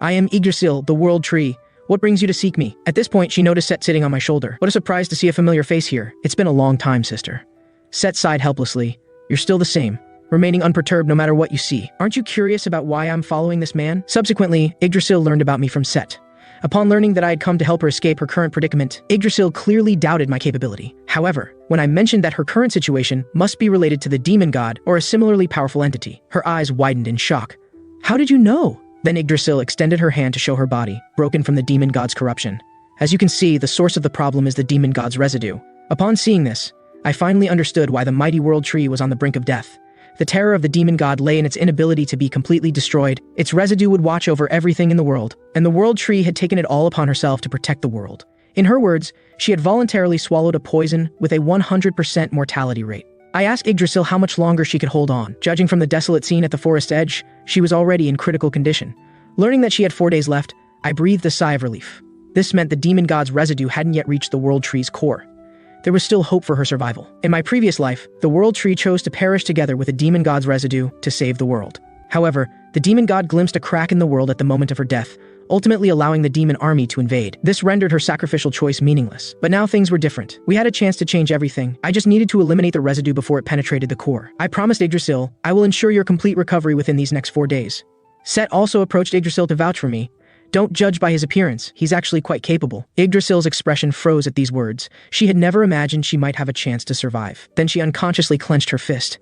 I am Yggdrasil, the world tree. What brings you to seek me? At this point, she noticed Set sitting on my shoulder. What a surprise to see a familiar face here. It's been a long time, sister. Set sighed helplessly. You're still the same, remaining unperturbed no matter what you see. Aren't you curious about why I'm following this man? Subsequently, Yggdrasil learned about me from Set. Upon learning that I had come to help her escape her current predicament, Yggdrasil clearly doubted my capability. However, when I mentioned that her current situation must be related to the demon god or a similarly powerful entity, her eyes widened in shock. How did you know? Then Yggdrasil extended her hand to show her body, broken from the demon god's corruption. As you can see, the source of the problem is the demon god's residue. Upon seeing this, I finally understood why the mighty world tree was on the brink of death. The terror of the demon god lay in its inability to be completely destroyed. Its residue would watch over everything in the world, and the world tree had taken it all upon herself to protect the world. In her words, she had voluntarily swallowed a poison with a 100% mortality rate. I asked Yggdrasil how much longer she could hold on. Judging from the desolate scene at the forest edge, she was already in critical condition. Learning that she had 4 days left, I breathed a sigh of relief. This meant the demon god's residue hadn't yet reached the world tree's core. There was still hope for her survival. In my previous life, the world tree chose to perish together with the demon god's residue to save the world. However, the demon god glimpsed a crack in the world at the moment of her death, ultimately allowing the demon army to invade. This rendered her sacrificial choice meaningless. But now things were different. We had a chance to change everything. I just needed to eliminate the residue before it penetrated the core. I promised Yggdrasil, I will ensure your complete recovery within these next 4 days. Set also approached Yggdrasil to vouch for me. Don't judge by his appearance, he's actually quite capable. Yggdrasil's expression froze at these words. She had never imagined she might have a chance to survive. Then she unconsciously clenched her fist.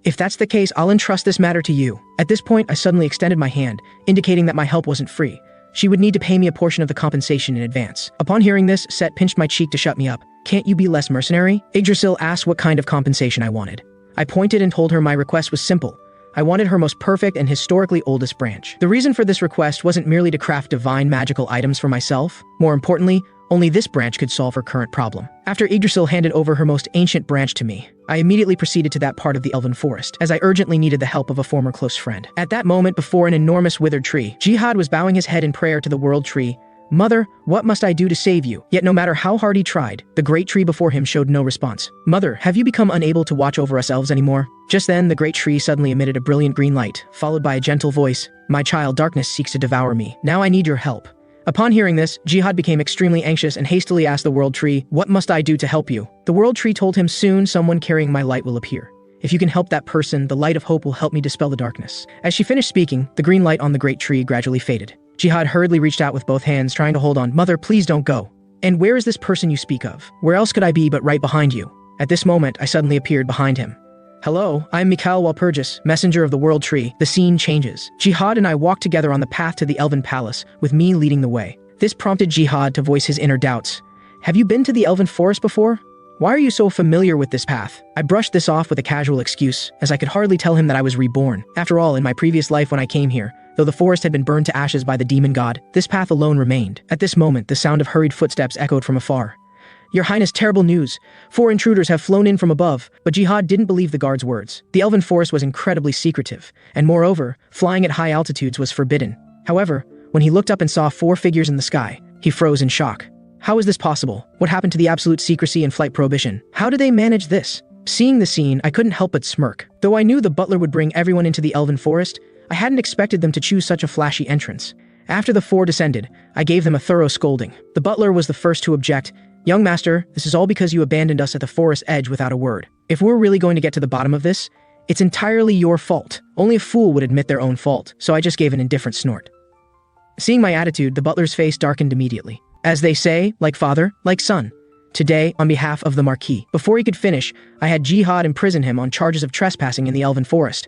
If that's the case, I'll entrust this matter to you. At this point, I suddenly extended my hand, indicating that my help wasn't free. She would need to pay me a portion of the compensation in advance. Upon hearing this, Set pinched my cheek to shut me up. Can't you be less mercenary? Yggdrasil asked what kind of compensation I wanted. I pointed and told her my request was simple. I wanted her most perfect and historically oldest branch. The reason for this request wasn't merely to craft divine magical items for myself. More importantly, only this branch could solve her current problem. After Yggdrasil handed over her most ancient branch to me, I immediately proceeded to that part of the elven forest, as I urgently needed the help of a former close friend. At that moment, before an enormous withered tree, Jihad was bowing his head in prayer to the world tree. Mother, what must I do to save you? Yet no matter how hard he tried, the great tree before him showed no response. Mother, have you become unable to watch over us elves anymore? Just then, the great tree suddenly emitted a brilliant green light, followed by a gentle voice. My child, darkness seeks to devour me. Now I need your help. Upon hearing this, Jihad became extremely anxious and hastily asked the world tree, what must I do to help you? The world tree told him, soon someone carrying my light will appear. If you can help that person, the light of hope will help me dispel the darkness. As she finished speaking, the green light on the great tree gradually faded. Jihad hurriedly reached out with both hands, trying to hold on. Mother, please don't go. And where is this person you speak of? Where else could I be but right behind you? At this moment, I suddenly appeared behind him. Hello, I'm Mikhail Walpurgis, messenger of the world tree. The scene changes. Jihad and I walk together on the path to the elven palace, with me leading the way. This prompted Jihad to voice his inner doubts. Have you been to the elven forest before? Why are you so familiar with this path? I brushed this off with a casual excuse, as I could hardly tell him that I was reborn. After all, in my previous life when I came here, though the forest had been burned to ashes by the demon god, this path alone remained. At this moment, the sound of hurried footsteps echoed from afar. Your Highness, terrible news. 4 intruders have flown in from above, but Jihad didn't believe the guard's words. The elven forest was incredibly secretive, and moreover, flying at high altitudes was forbidden. However, when he looked up and saw 4 figures in the sky, he froze in shock. How is this possible? What happened to the absolute secrecy and flight prohibition? How did they manage this? Seeing the scene, I couldn't help but smirk. Though I knew the butler would bring everyone into the elven forest, I hadn't expected them to choose such a flashy entrance. After the 4 descended, I gave them a thorough scolding. The butler was the first to object. Young master, this is all because you abandoned us at the forest edge without a word. If we're really going to get to the bottom of this, it's entirely your fault. Only a fool would admit their own fault, so I just gave an indifferent snort. Seeing my attitude, the butler's face darkened immediately. As they say, like father, like son. Today, on behalf of the Marquis. Before he could finish, I had Jihad imprison him on charges of trespassing in the elven forest.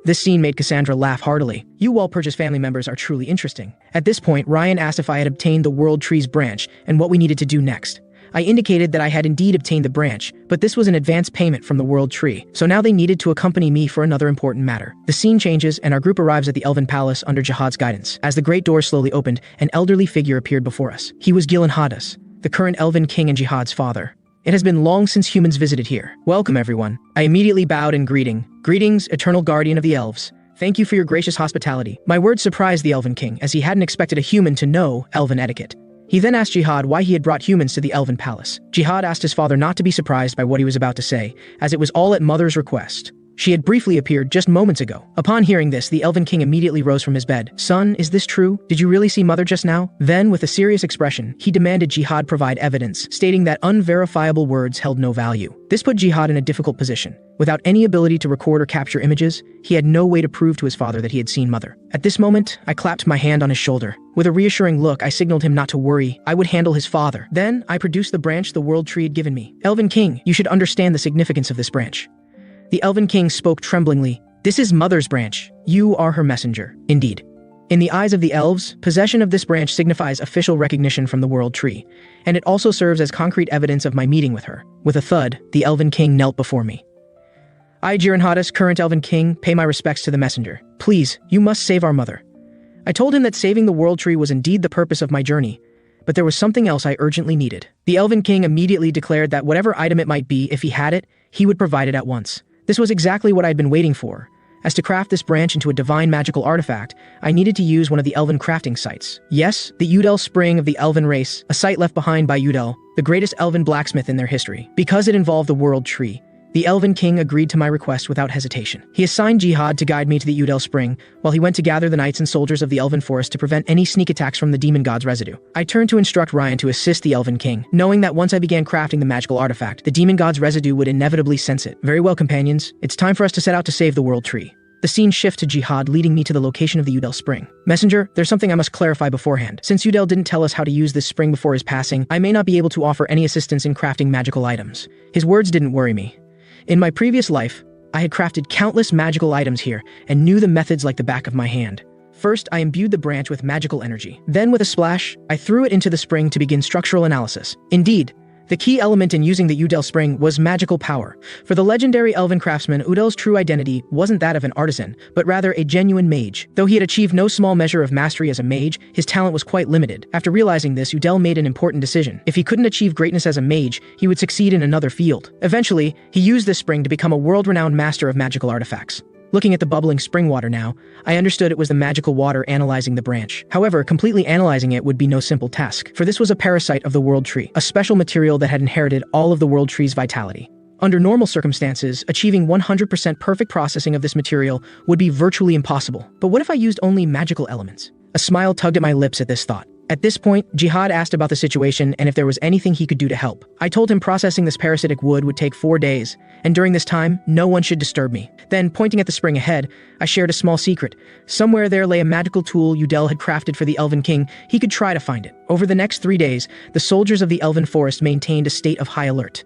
This scene made Cassandra laugh heartily. You Walpurgis family members are truly interesting. At this point, Ryan asked if I had obtained the World Tree's branch and what we needed to do next. I indicated that I had indeed obtained the branch, but this was an advance payment from the World Tree, so now they needed to accompany me for another important matter. The scene changes and our group arrives at the Elven Palace under Jihad's guidance. As the great door slowly opened, an elderly figure appeared before us. He was Gillen Hadas, the current Elven King and Jihad's father. It has been long since humans visited here. Welcome, everyone. I immediately bowed in greeting. Greetings, eternal guardian of the elves. Thank you for your gracious hospitality. My words surprised the Elven King, as he hadn't expected a human to know Elven etiquette. He then asked Jihad why he had brought humans to the Elven Palace. Jihad asked his father not to be surprised by what he was about to say, as it was all at Mother's request. She had briefly appeared just moments ago. Upon hearing this, the Elven King immediately rose from his bed. Son, is this true? Did you really see Mother just now? Then, with a serious expression, he demanded Jihad provide evidence, stating that unverifiable words held no value. This put Jihad in a difficult position. Without any ability to record or capture images, he had no way to prove to his father that he had seen Mother. At this moment, I clapped my hand on his shoulder. With a reassuring look, I signaled him not to worry. I would handle his father. Then, I produced the branch the World Tree had given me. Elven King, you should understand the significance of this branch. The Elven King spoke tremblingly. This is Mother's branch. You are her messenger. Indeed. In the eyes of the elves, possession of this branch signifies official recognition from the World Tree, and it also serves as concrete evidence of my meeting with her. With a thud, the Elven King knelt before me. I, Jiren Hadas, current Elven King, pay my respects to the messenger. Please, you must save our mother. I told him that saving the World Tree was indeed the purpose of my journey, but there was something else I urgently needed. The Elven King immediately declared that whatever item it might be, if he had it, he would provide it at once. This was exactly what I'd been waiting for. As to craft this branch into a divine magical artifact, I needed to use one of the Elven crafting sites. Yes, the Udel Spring of the Elven race, a site left behind by Udel, the greatest Elven blacksmith in their history. Because it involved the World Tree, the Elven King agreed to my request without hesitation. He assigned Jihad to guide me to the Udel Spring, while he went to gather the knights and soldiers of the Elven Forest to prevent any sneak attacks from the demon god's residue. I turned to instruct Ryan to assist the Elven King, knowing that once I began crafting the magical artifact, the demon god's residue would inevitably sense it. Very well, companions, it's time for us to set out to save the World Tree. The scene shifts to Jihad leading me to the location of the Udel Spring. Messenger, there's something I must clarify beforehand. Since Udel didn't tell us how to use this spring before his passing, I may not be able to offer any assistance in crafting magical items. His words didn't worry me. In my previous life, I had crafted countless magical items here and knew the methods like the back of my hand. First, I imbued the branch with magical energy. Then, with a splash, I threw it into the spring to begin structural analysis. Indeed, The key element in using the Udel spring was magical power. For the legendary elven craftsman, Udel's true identity wasn't that of an artisan, but rather a genuine mage. Though he had achieved no small measure of mastery as a mage, his talent was quite limited. After realizing this, Udel made an important decision. If he couldn't achieve greatness as a mage, he would succeed in another field. Eventually, he used this spring to become a world-renowned master of magical artifacts. Looking at the bubbling spring water now, I understood it was the magical water analyzing the branch. However, completely analyzing it would be no simple task, for this was a parasite of the world tree, a special material that had inherited all of the world tree's vitality. Under normal circumstances, achieving 100% perfect processing of this material would be virtually impossible. But what if I used only magical elements? A smile tugged at my lips at this thought. At this point, Jihad asked about the situation and if there was anything he could do to help. I told him processing this parasitic wood would take 4 days, and during this time, no one should disturb me. Then, pointing at the spring ahead, I shared a small secret. Somewhere there lay a magical tool Udel had crafted for the Elven King. He could try to find it. Over the next 3 days, the soldiers of the Elven Forest maintained a state of high alert.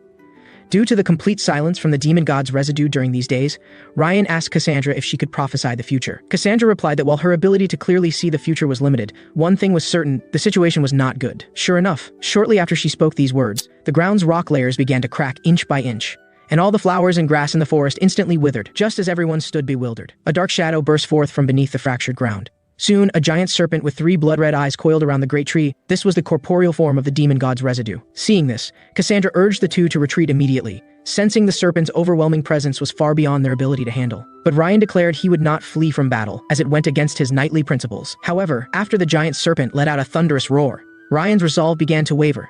Due to the complete silence from the demon god's residue during these days, Ryan asked Cassandra if she could prophesy the future. Cassandra replied that while her ability to clearly see the future was limited, one thing was certain: the situation was not good. Sure enough, shortly after she spoke these words, the ground's rock layers began to crack inch by inch, and all the flowers and grass in the forest instantly withered, just as everyone stood bewildered. A dark shadow burst forth from beneath the fractured ground. Soon, a giant serpent with 3 blood-red eyes coiled around the great tree. This was the corporeal form of the demon god's residue. Seeing this, Cassandra urged the two to retreat immediately, sensing the serpent's overwhelming presence was far beyond their ability to handle. But Ryan declared he would not flee from battle, as it went against his knightly principles. However, after the giant serpent let out a thunderous roar, Ryan's resolve began to waver.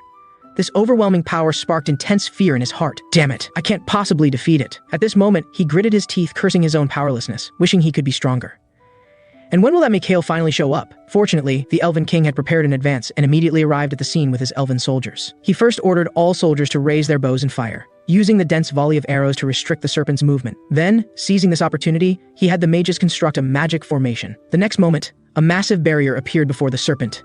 This overwhelming power sparked intense fear in his heart. Damn it, I can't possibly defeat it. At this moment, he gritted his teeth, cursing his own powerlessness, wishing he could be stronger. And when will that Mikhail finally show up? Fortunately, the Elven King had prepared in advance and immediately arrived at the scene with his elven soldiers. He first ordered all soldiers to raise their bows and fire, using the dense volley of arrows to restrict the serpent's movement. Then, seizing this opportunity, he had the mages construct a magic formation. The next moment, a massive barrier appeared before the serpent.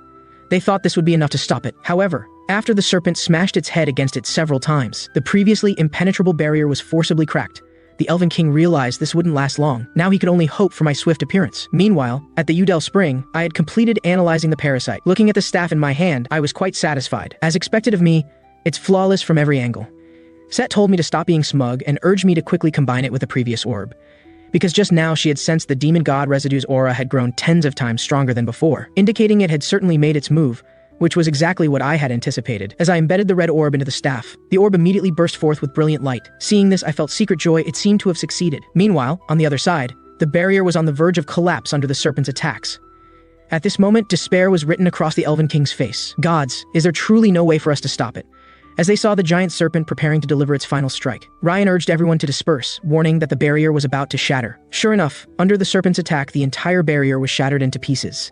They thought this would be enough to stop it. However, after the serpent smashed its head against it several times, the previously impenetrable barrier was forcibly cracked. The Elven King realized this wouldn't last long. Now he could only hope for my swift appearance. Meanwhile, at the Udel Spring, I had completed analyzing the parasite. Looking at the staff in my hand, I was quite satisfied. As expected of me, it's flawless from every angle. Set told me to stop being smug and urged me to quickly combine it with the previous orb, because just now she had sensed the demon god residue's aura had grown tens of times stronger than before, indicating it had certainly made its move, which was exactly what I had anticipated. As I embedded the red orb into the staff, the orb immediately burst forth with brilliant light. Seeing this, I felt secret joy. It seemed to have succeeded. Meanwhile, on the other side, the barrier was on the verge of collapse under the serpent's attacks. At this moment, despair was written across the Elven King's face. Gods, is there truly no way for us to stop it? As they saw the giant serpent preparing to deliver its final strike, Ryan urged everyone to disperse, warning that the barrier was about to shatter. Sure enough, under the serpent's attack, the entire barrier was shattered into pieces.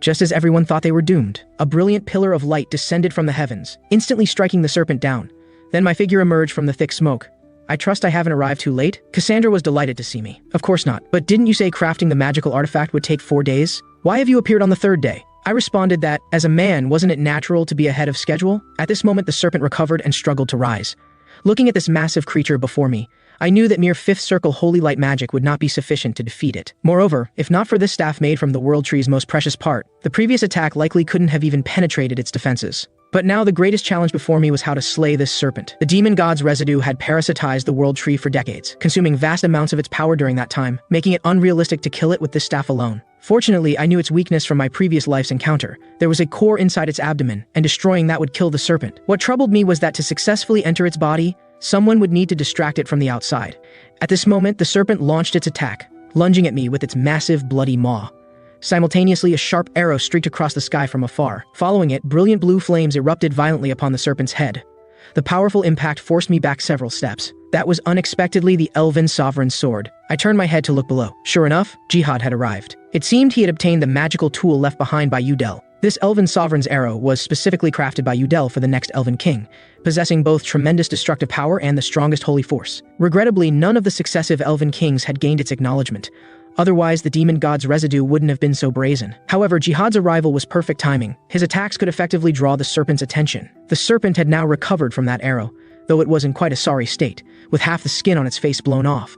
Just as everyone thought they were doomed, a brilliant pillar of light descended from the heavens, instantly striking the serpent down. Then my figure emerged from the thick smoke. I trust I haven't arrived too late? Cassandra was delighted to see me. Of course not. But didn't you say crafting the magical artifact would take 4 days? Why have you appeared on the 3rd day? I responded that, as a man, wasn't it natural to be ahead of schedule? At this moment, the serpent recovered and struggled to rise. Looking at this massive creature before me, I knew that mere 5th circle holy light magic would not be sufficient to defeat it. Moreover, if not for this staff made from the world tree's most precious part, the previous attack likely couldn't have even penetrated its defenses. But now the greatest challenge before me was how to slay this serpent. The demon god's residue had parasitized the world tree for decades, consuming vast amounts of its power during that time, making it unrealistic to kill it with this staff alone. Fortunately, I knew its weakness from my previous life's encounter. There was a core inside its abdomen, and destroying that would kill the serpent. What troubled me was that to successfully enter its body, someone would need to distract it from the outside. At this moment, the serpent launched its attack, lunging at me with its massive, bloody maw. Simultaneously, a sharp arrow streaked across the sky from afar. Following it, brilliant blue flames erupted violently upon the serpent's head. The powerful impact forced me back several steps. That was unexpectedly the Elven Sovereign's sword. I turned my head to look below. Sure enough, Jihad had arrived. It seemed he had obtained the magical tool left behind by Udel. This Elven Sovereign's arrow was specifically crafted by Udel for the next Elven King, possessing both tremendous destructive power and the strongest holy force. Regrettably, none of the successive Elven Kings had gained its acknowledgement. Otherwise, the demon god's residue wouldn't have been so brazen. However, Jihad's arrival was perfect timing. His attacks could effectively draw the serpent's attention. The serpent had now recovered from that arrow, though it was in quite a sorry state, with half the skin on its face blown off.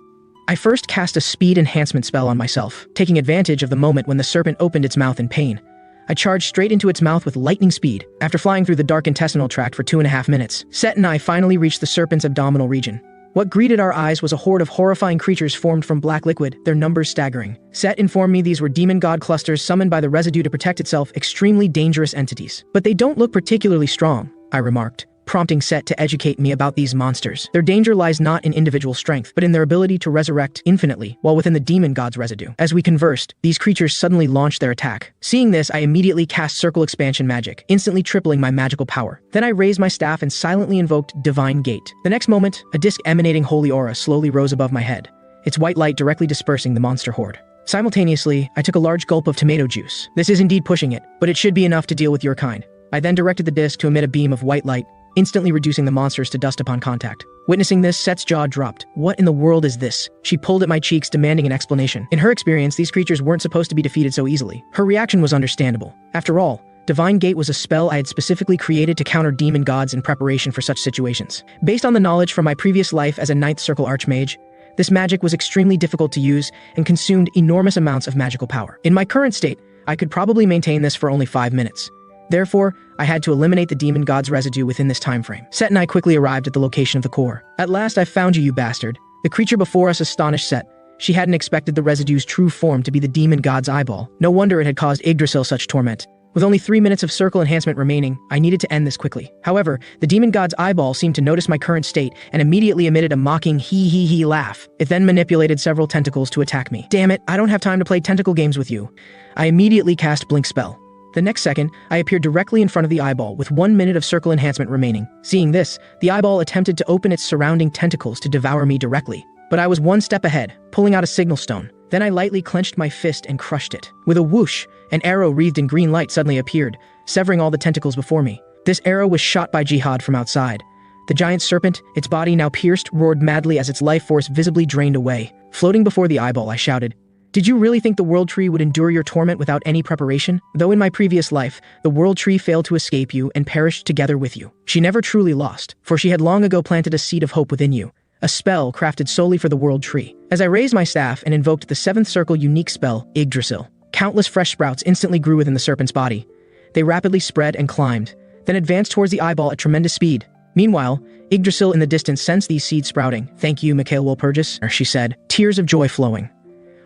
I first cast a speed enhancement spell on myself, taking advantage of the moment when the serpent opened its mouth in pain. I charged straight into its mouth with lightning speed. After flying through the dark intestinal tract for 2.5 minutes, Set and I finally reached the serpent's abdominal region. What greeted our eyes was a horde of horrifying creatures formed from black liquid, their numbers staggering. Set informed me these were demon god clusters summoned by the residue to protect itself, extremely dangerous entities. But they don't look particularly strong, I remarked, prompting Set to educate me about these monsters. Their danger lies not in individual strength, but in their ability to resurrect infinitely while within the demon god's residue. As we conversed, these creatures suddenly launched their attack. Seeing this, I immediately cast circle expansion magic, instantly tripling my magical power. Then I raised my staff and silently invoked Divine Gate. The next moment, a disc emanating holy aura slowly rose above my head, its white light directly dispersing the monster horde. Simultaneously, I took a large gulp of tomato juice. This is indeed pushing it, but it should be enough to deal with your kind. I then directed the disc to emit a beam of white light, instantly reducing the monsters to dust upon contact. Witnessing this, Set's jaw dropped. What in the world is this? She pulled at my cheeks, demanding an explanation. In her experience, these creatures weren't supposed to be defeated so easily. Her reaction was understandable. After all, Divine Gate was a spell I had specifically created to counter demon gods in preparation for such situations. Based on the knowledge from my previous life as a Ninth Circle Archmage, this magic was extremely difficult to use and consumed enormous amounts of magical power. In my current state, I could probably maintain this for only 5 minutes. Therefore, I had to eliminate the demon god's residue within this time frame. Set and I quickly arrived at the location of the core. At last I found you, you bastard. The creature before us astonished Set. She hadn't expected the residue's true form to be the demon god's eyeball. No wonder it had caused Yggdrasil such torment. With only 3 minutes of circle enhancement remaining, I needed to end this quickly. However, the demon god's eyeball seemed to notice my current state and immediately emitted a mocking hee laugh. It then manipulated several tentacles to attack me. Damn it, I don't have time to play tentacle games with you. I immediately cast Blink Spell. The next second, I appeared directly in front of the eyeball with 1 minute of circle enhancement remaining. Seeing this, the eyeball attempted to open its surrounding tentacles to devour me directly. But I was 1 step ahead, pulling out a signal stone. Then I lightly clenched my fist and crushed it. With a whoosh, an arrow wreathed in green light suddenly appeared, severing all the tentacles before me. This arrow was shot by Jihad from outside. The giant serpent, its body now pierced, roared madly as its life force visibly drained away. Floating before the eyeball, I shouted, "Did you really think the World Tree would endure your torment without any preparation? Though in my previous life, the World Tree failed to escape you and perished together with you. She never truly lost, for she had long ago planted a seed of hope within you, a spell crafted solely for the World Tree." As I raised my staff and invoked the 7th circle unique spell, Yggdrasil, countless fresh sprouts instantly grew within the serpent's body. They rapidly spread and climbed, then advanced towards the eyeball at tremendous speed. Meanwhile, Yggdrasil in the distance sensed these seeds sprouting. "Thank you, Mikhail Walpurgis," she said, tears of joy flowing.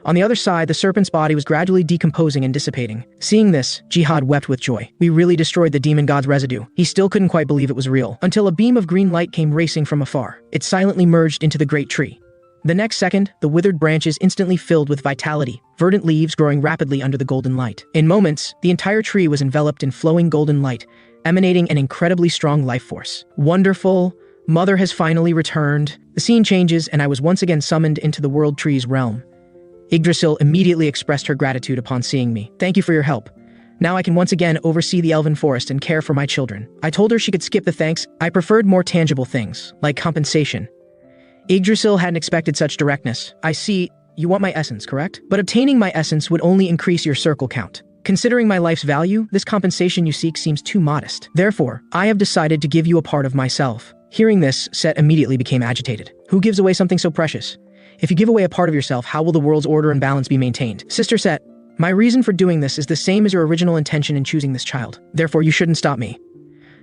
On the other side, the serpent's body was gradually decomposing and dissipating. Seeing this, Jihad wept with joy. We really destroyed the demon god's residue. He still couldn't quite believe it was real, until a beam of green light came racing from afar. It silently merged into the great tree. The next second, the withered branches instantly filled with vitality, verdant leaves growing rapidly under the golden light. In moments, the entire tree was enveloped in flowing golden light, emanating an incredibly strong life force. Wonderful! Mother has finally returned. The scene changes, and I was once again summoned into the World Tree's realm. Yggdrasil immediately expressed her gratitude upon seeing me. "Thank you for your help. Now I can once again oversee the elven forest and care for my children." I told her she could skip the thanks. I preferred more tangible things, like compensation. Yggdrasil hadn't expected such directness. "I see, you want my essence, correct? But obtaining my essence would only increase your circle count. Considering my life's value, this compensation you seek seems too modest. Therefore, I have decided to give you a part of myself." Hearing this, Set immediately became agitated. "Who gives away something so precious? If you give away a part of yourself, how will the world's order and balance be maintained?" "Sister Set, my reason for doing this is the same as your original intention in choosing this child. Therefore, you shouldn't stop me."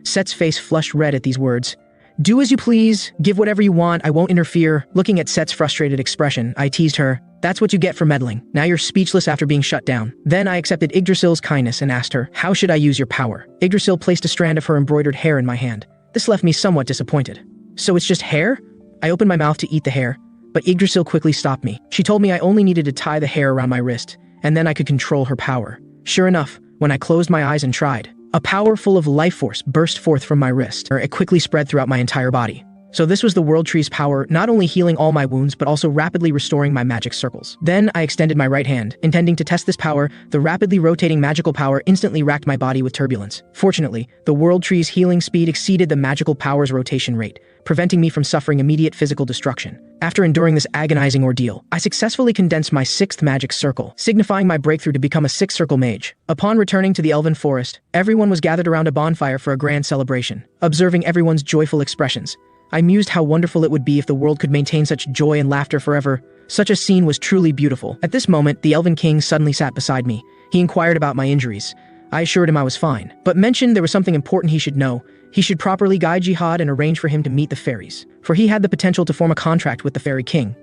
Set's face flushed red at these words. "Do as you please, give whatever you want, I won't interfere." Looking at Set's frustrated expression, I teased her, "That's what you get for meddling. Now you're speechless after being shut down." Then I accepted Yggdrasil's kindness and asked her, "How should I use your power?" Yggdrasil placed a strand of her embroidered hair in my hand. This left me somewhat disappointed. "So it's just hair?" I opened my mouth to eat the hair, but Yggdrasil quickly stopped me. She told me I only needed to tie the hair around my wrist, and then I could control her power. Sure enough, when I closed my eyes and tried, a power full of life force burst forth from my wrist. It quickly spread throughout my entire body. So this was the World Tree's power, not only healing all my wounds, but also rapidly restoring my magic circles. Then I extended my right hand, intending to test this power. The rapidly rotating magical power instantly racked my body with turbulence. Fortunately, the World Tree's healing speed exceeded the magical power's rotation rate, preventing me from suffering immediate physical destruction. After enduring this agonizing ordeal, I successfully condensed my 6th magic circle, signifying my breakthrough to become a 6th circle mage. Upon returning to the elven forest, everyone was gathered around a bonfire for a grand celebration. Observing everyone's joyful expressions, I mused how wonderful it would be if the world could maintain such joy and laughter forever. Such a scene was truly beautiful. At this moment, the Elven King suddenly sat beside me. He inquired about my injuries. I assured him I was fine, but mentioned there was something important he should know. He should properly guide Jihad and arrange for him to meet the fairies, for he had the potential to form a contract with the fairy king.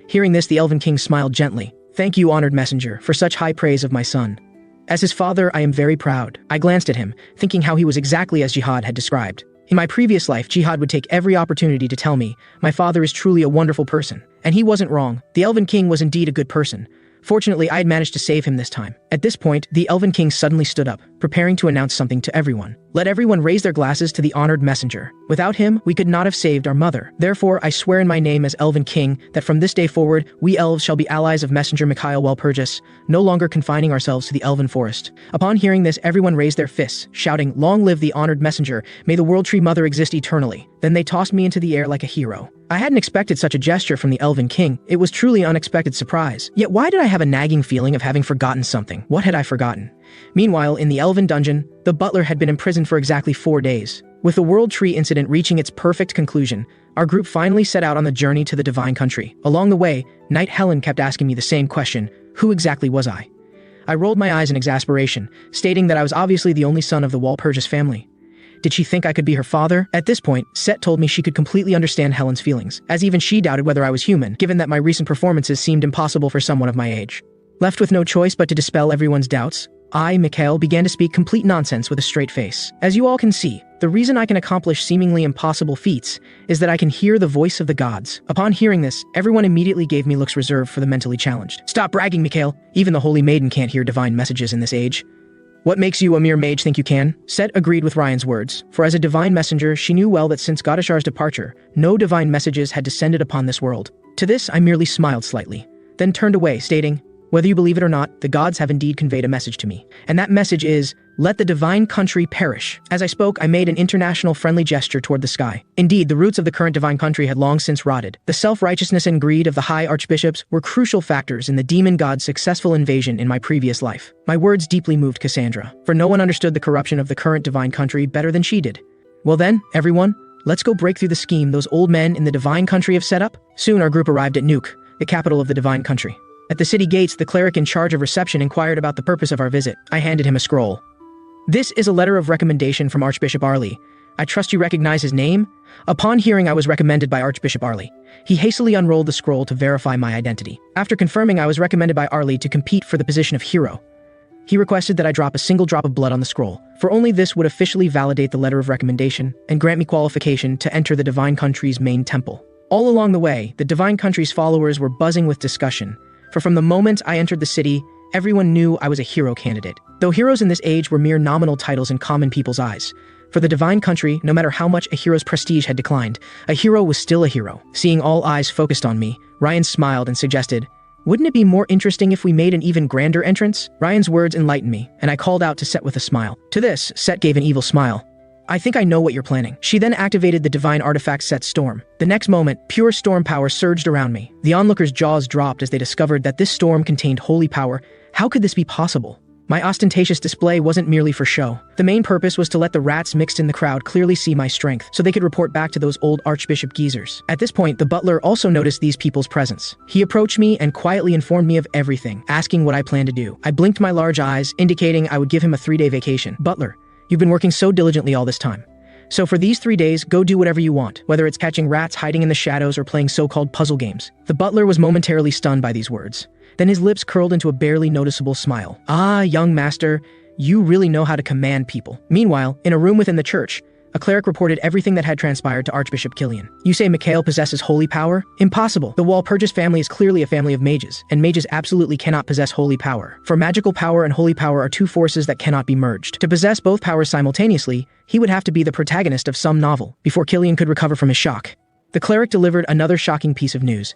Hearing this, the Elven King smiled gently. Thank you, honored messenger, for such high praise of my son. As his father, I am very proud. I glanced at him, thinking how he was exactly as Jihad had described. In my previous life, Jihad would take every opportunity to tell me, my father is truly a wonderful person. And he wasn't wrong. The Elven King was indeed a good person. Fortunately, I had managed to save him this time. At this point, the Elven King suddenly stood up, preparing to announce something to everyone. Let everyone raise their glasses to the honored messenger. Without him, we could not have saved our mother. Therefore, I swear in my name as Elven King that from this day forward, we elves shall be allies of Messenger Mikhail Walpurgis, no longer confining ourselves to the Elven Forest. Upon hearing this, everyone raised their fists, shouting, "Long live the honored messenger, may the World Tree Mother exist eternally." Then they tossed me into the air like a hero. I hadn't expected such a gesture from the Elven King. It was truly an unexpected surprise. Yet why did I have a nagging feeling of having forgotten something? What had I forgotten? Meanwhile, in the Elven dungeon, the butler had been imprisoned for exactly 4 days. With the World Tree incident reaching its perfect conclusion, our group finally set out on the journey to the Divine Country. Along the way, Knight Helen kept asking me the same question: who exactly was I? I rolled my eyes in exasperation, stating that I was obviously the only son of the Walpurgis family. Did she think I could be her father? At this point, Set told me she could completely understand Helen's feelings, as even she doubted whether I was human, given that my recent performances seemed impossible for someone of my age. Left with no choice but to dispel everyone's doubts, I, Mikhail, began to speak complete nonsense with a straight face. As you all can see, the reason I can accomplish seemingly impossible feats is that I can hear the voice of the gods. Upon hearing this, everyone immediately gave me looks reserved for the mentally challenged. Stop bragging, Mikhail. Even the Holy Maiden can't hear divine messages in this age. What makes you, a mere mage, think you can? Set agreed with Ryan's words, for as a divine messenger, she knew well that since Godashar's departure, no divine messages had descended upon this world. To this, I merely smiled slightly, then turned away, stating, whether you believe it or not, the gods have indeed conveyed a message to me. And that message is, let the divine country perish. As I spoke, I made an international friendly gesture toward the sky. Indeed, the roots of the current divine country had long since rotted. The self-righteousness and greed of the high archbishops were crucial factors in the demon god's successful invasion in my previous life. My words deeply moved Cassandra, for no one understood the corruption of the current divine country better than she did. Well then, everyone, let's go break through the scheme those old men in the divine country have set up. Soon our group arrived at Nuke, the capital of the divine country. At the city gates, the cleric in charge of reception inquired about the purpose of our visit. I handed him a scroll. This is a letter of recommendation from Archbishop Arley. I trust you recognize his name? Upon hearing I was recommended by Archbishop Arley, he hastily unrolled the scroll to verify my identity. After confirming I was recommended by Arley to compete for the position of hero, he requested that I drop a single drop of blood on the scroll, for only this would officially validate the letter of recommendation and grant me qualification to enter the divine country's main temple. All along the way, the divine country's followers were buzzing with discussion, for from the moment I entered the city, everyone knew I was a hero candidate. Though heroes in this age were mere nominal titles in common people's eyes, for the divine country, no matter how much a hero's prestige had declined, a hero was still a hero. Seeing all eyes focused on me, Ryan smiled and suggested, wouldn't it be more interesting if we made an even grander entrance? Ryan's words enlightened me, and I called out to Set with a smile. To this, Set gave an evil smile. I think I know what you're planning. She then activated the divine artifact Set Storm. The next moment, pure storm power surged around me. The onlookers' jaws dropped as they discovered that this storm contained holy power. How could this be possible? My ostentatious display wasn't merely for show. The main purpose was to let the rats mixed in the crowd clearly see my strength, so they could report back to those old Archbishop geezers. At this point, the butler also noticed these people's presence. He approached me and quietly informed me of everything, asking what I planned to do. I blinked my large eyes, indicating I would give him a 3-day vacation. Butler, you've been working so diligently all this time. So for these 3 days, go do whatever you want, whether it's catching rats hiding in the shadows or playing so-called puzzle games. The butler was momentarily stunned by these words. Then his lips curled into a barely noticeable smile. Ah, young master, you really know how to command people. Meanwhile, in a room within the church, a cleric reported everything that had transpired to Archbishop Killian. You say Mikhail possesses holy power? Impossible. The Walpurgis family is clearly a family of mages, and mages absolutely cannot possess holy power. For magical power and holy power are two forces that cannot be merged. To possess both powers simultaneously, he would have to be the protagonist of some novel before Killian could recover from his shock. The cleric delivered another shocking piece of news,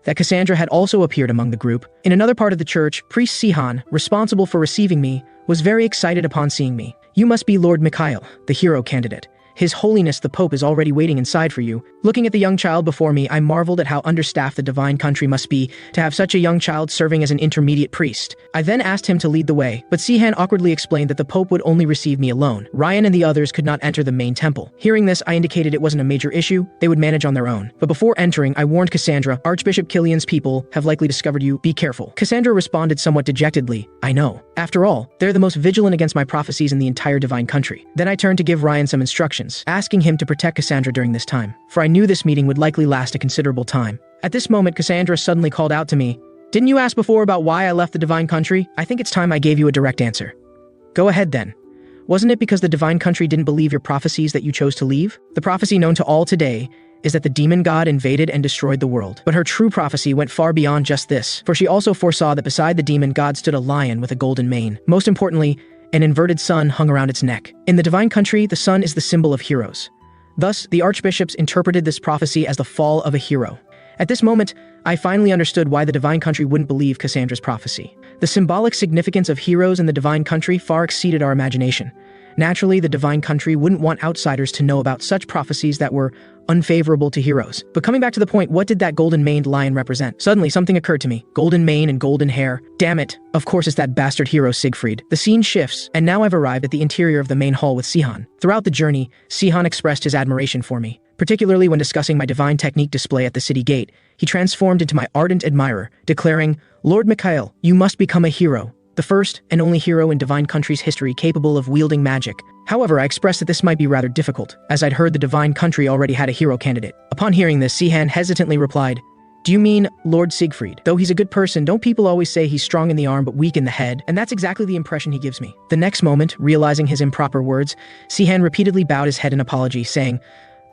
that Cassandra had also appeared among the group. In another part of the church, Priest Sihan, responsible for receiving me, was very excited upon seeing me. You must be Lord Mikhail, the hero candidate. His Holiness the Pope is already waiting inside for you. Looking at the young child before me, I marveled at how understaffed the divine country must be to have such a young child serving as an intermediate priest. I then asked him to lead the way, but Sihan awkwardly explained that the Pope would only receive me alone. Ryan and the others could not enter the main temple. Hearing this, I indicated it wasn't a major issue, they would manage on their own. But before entering, I warned Cassandra, Archbishop Killian's people have likely discovered you, be careful. Cassandra responded somewhat dejectedly, I know. After all, they're the most vigilant against my prophecies in the entire divine country. Then I turned to give Ryan some instructions, asking him to protect Cassandra during this time, for I knew this meeting would likely last a considerable time. At this moment, Cassandra suddenly called out to me, didn't you ask before about why I left the divine country? I think it's time I gave you a direct answer. Go ahead then. Wasn't it because the divine country didn't believe your prophecies that you chose to leave? The prophecy known to all today is that the demon god invaded and destroyed the world. But her true prophecy went far beyond just this, for she also foresaw that beside the demon god stood a lion with a golden mane. Most importantly, an inverted sun hung around its neck. In the divine country, the sun is the symbol of heroes. Thus, the archbishops interpreted this prophecy as the fall of a hero. At this moment, I finally understood why the divine country wouldn't believe Cassandra's prophecy. The symbolic significance of heroes in the divine country far exceeded our imagination. Naturally, the divine country wouldn't want outsiders to know about such prophecies that were unfavorable to heroes. But coming back to the point, what did that golden-maned lion represent? Suddenly, something occurred to me. Golden mane and golden hair. Damn it. Of course it's that bastard hero Siegfried. The scene shifts, and now I've arrived at the interior of the main hall with Sihan. Throughout the journey, Sihan expressed his admiration for me. Particularly when discussing my divine technique display at the city gate, he transformed into my ardent admirer, declaring, Lord Mikhail, you must become a hero. The first and only hero in divine country's history capable of wielding magic. However, I expressed that this might be rather difficult, as I'd heard the divine country already had a hero candidate. Upon hearing this, Sihan hesitantly replied, do you mean Lord Siegfried? Though he's a good person, don't people always say he's strong in the arm but weak in the head? And that's exactly the impression he gives me. The next moment, realizing his improper words, Sihan repeatedly bowed his head in apology, saying,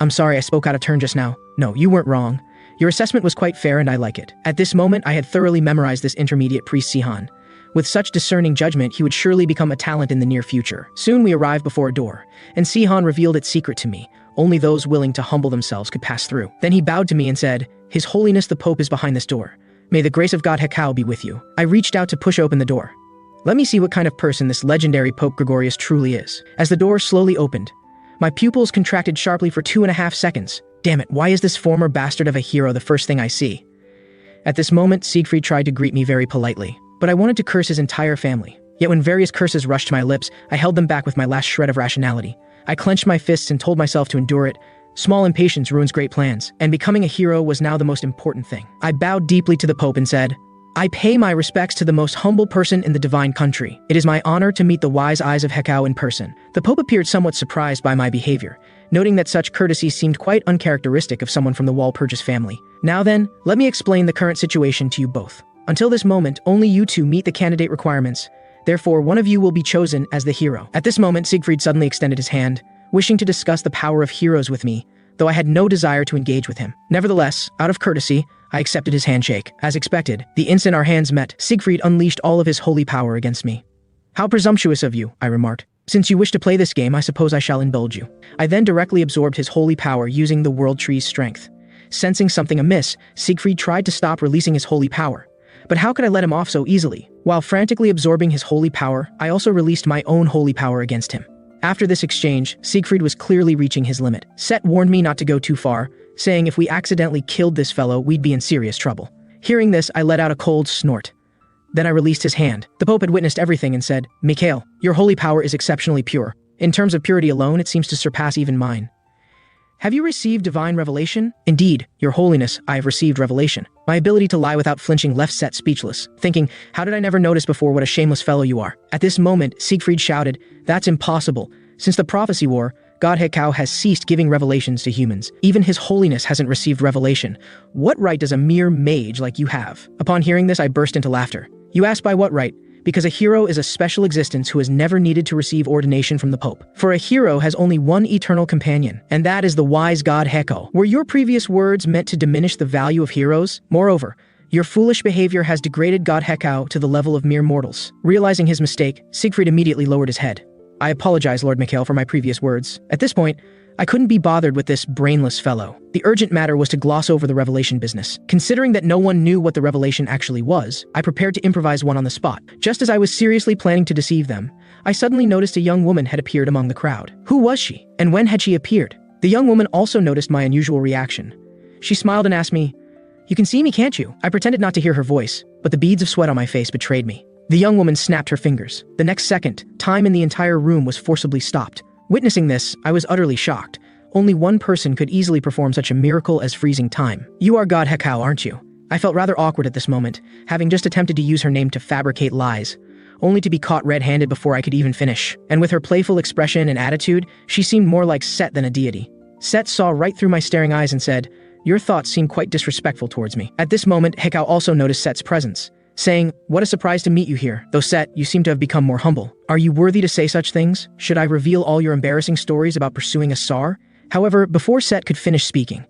I'm sorry I spoke out of turn just now. No, you weren't wrong. Your assessment was quite fair and I like it. At this moment, I had thoroughly memorized this intermediate priest Sihan. With such discerning judgment, he would surely become a talent in the near future. Soon we arrived before a door, and Sihan revealed its secret to me. Only those willing to humble themselves could pass through. Then he bowed to me and said, His Holiness the Pope is behind this door. May the grace of God Hekau be with you. I reached out to push open the door. Let me see what kind of person this legendary Pope Gregorius truly is. As the door slowly opened, my pupils contracted sharply for 2.5 seconds. Damn it, why is this former bastard of a hero the first thing I see? At this moment, Siegfried tried to greet me very politely, but I wanted to curse his entire family. Yet when various curses rushed to my lips, I held them back with my last shred of rationality. I clenched my fists and told myself to endure it. Small impatience ruins great plans, and becoming a hero was now the most important thing. I bowed deeply to the Pope and said, I pay my respects to the most humble person in the divine country. It is my honor to meet the wise eyes of Hekau in person. The Pope appeared somewhat surprised by my behavior, noting that such courtesy seemed quite uncharacteristic of someone from the Walpurgis family. Now then, let me explain the current situation to you both. Until this moment, only you two meet the candidate requirements. Therefore, one of you will be chosen as the hero. At this moment, Siegfried suddenly extended his hand, wishing to discuss the power of heroes with me, though I had no desire to engage with him. Nevertheless, out of courtesy, I accepted his handshake. As expected, the instant our hands met, Siegfried unleashed all of his holy power against me. How presumptuous of you, I remarked. Since you wish to play this game, I suppose I shall indulge you. I then directly absorbed his holy power using the world tree's strength. Sensing something amiss, Siegfried tried to stop releasing his holy power. But how could I let him off so easily? While frantically absorbing his holy power, I also released my own holy power against him. After this exchange, Siegfried was clearly reaching his limit. Set warned me not to go too far, saying if we accidentally killed this fellow, we'd be in serious trouble. Hearing this, I let out a cold snort. Then I released his hand. The Pope had witnessed everything and said, Mikhail, your holy power is exceptionally pure. In terms of purity alone, it seems to surpass even mine. Have you received divine revelation? Indeed, your holiness, I have received revelation. My ability to lie without flinching left set speechless, thinking, how did I never notice before what a shameless fellow you are? At this moment, Siegfried shouted, that's impossible. Since the prophecy war, God Hekau has ceased giving revelations to humans. Even his holiness hasn't received revelation. What right does a mere mage like you have? Upon hearing this, I burst into laughter. You ask by what right? Because a hero is a special existence who has never needed to receive ordination from the Pope. For a hero has only one eternal companion, and that is the wise god Hekau. Were your previous words meant to diminish the value of heroes? Moreover, your foolish behavior has degraded God Hekau to the level of mere mortals. Realizing his mistake, Siegfried immediately lowered his head. I apologize, Lord Mikhail, for my previous words. At this point, I couldn't be bothered with this brainless fellow. The urgent matter was to gloss over the revelation business. Considering that no one knew what the revelation actually was, I prepared to improvise one on the spot. Just as I was seriously planning to deceive them, I suddenly noticed a young woman had appeared among the crowd. Who was she? And when had she appeared? The young woman also noticed my unusual reaction. She smiled and asked me, "You can see me, can't you?" I pretended not to hear her voice, but the beads of sweat on my face betrayed me. The young woman snapped her fingers. The next second, time in the entire room was forcibly stopped. Witnessing this, I was utterly shocked. Only one person could easily perform such a miracle as freezing time. You are God Hekau, aren't you? I felt rather awkward at this moment, having just attempted to use her name to fabricate lies, only to be caught red-handed before I could even finish. And with her playful expression and attitude, she seemed more like Set than a deity. Set saw right through my staring eyes and said, "Your thoughts seem quite disrespectful towards me." At this moment, Hekau also noticed Set's presence, saying, "What a surprise to meet you here. Though Set, you seem to have become more humble. Are you worthy to say such things? Should I reveal all your embarrassing stories about pursuing a Tsar?" However, before Set could finish speaking,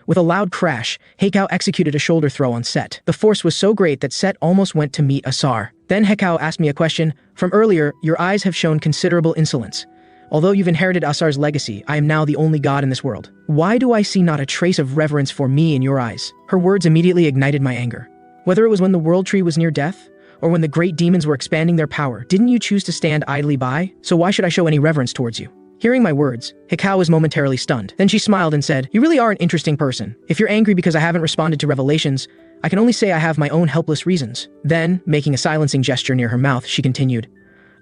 with a loud crash, Hekau executed a shoulder throw on Set. The force was so great that Set almost went to meet a Tsar. Then Hekau asked me a question. "From earlier, your eyes have shown considerable insolence. Although you've inherited Asar's legacy, I am now the only god in this world. Why do I see not a trace of reverence for me in your eyes?" Her words immediately ignited my anger. Whether it was when the world tree was near death, or when the great demons were expanding their power, didn't you choose to stand idly by? So why should I show any reverence towards you? Hearing my words, Hekau was momentarily stunned. Then she smiled and said, "You really are an interesting person. If you're angry because I haven't responded to revelations, I can only say I have my own helpless reasons." Then, making a silencing gesture near her mouth, she continued,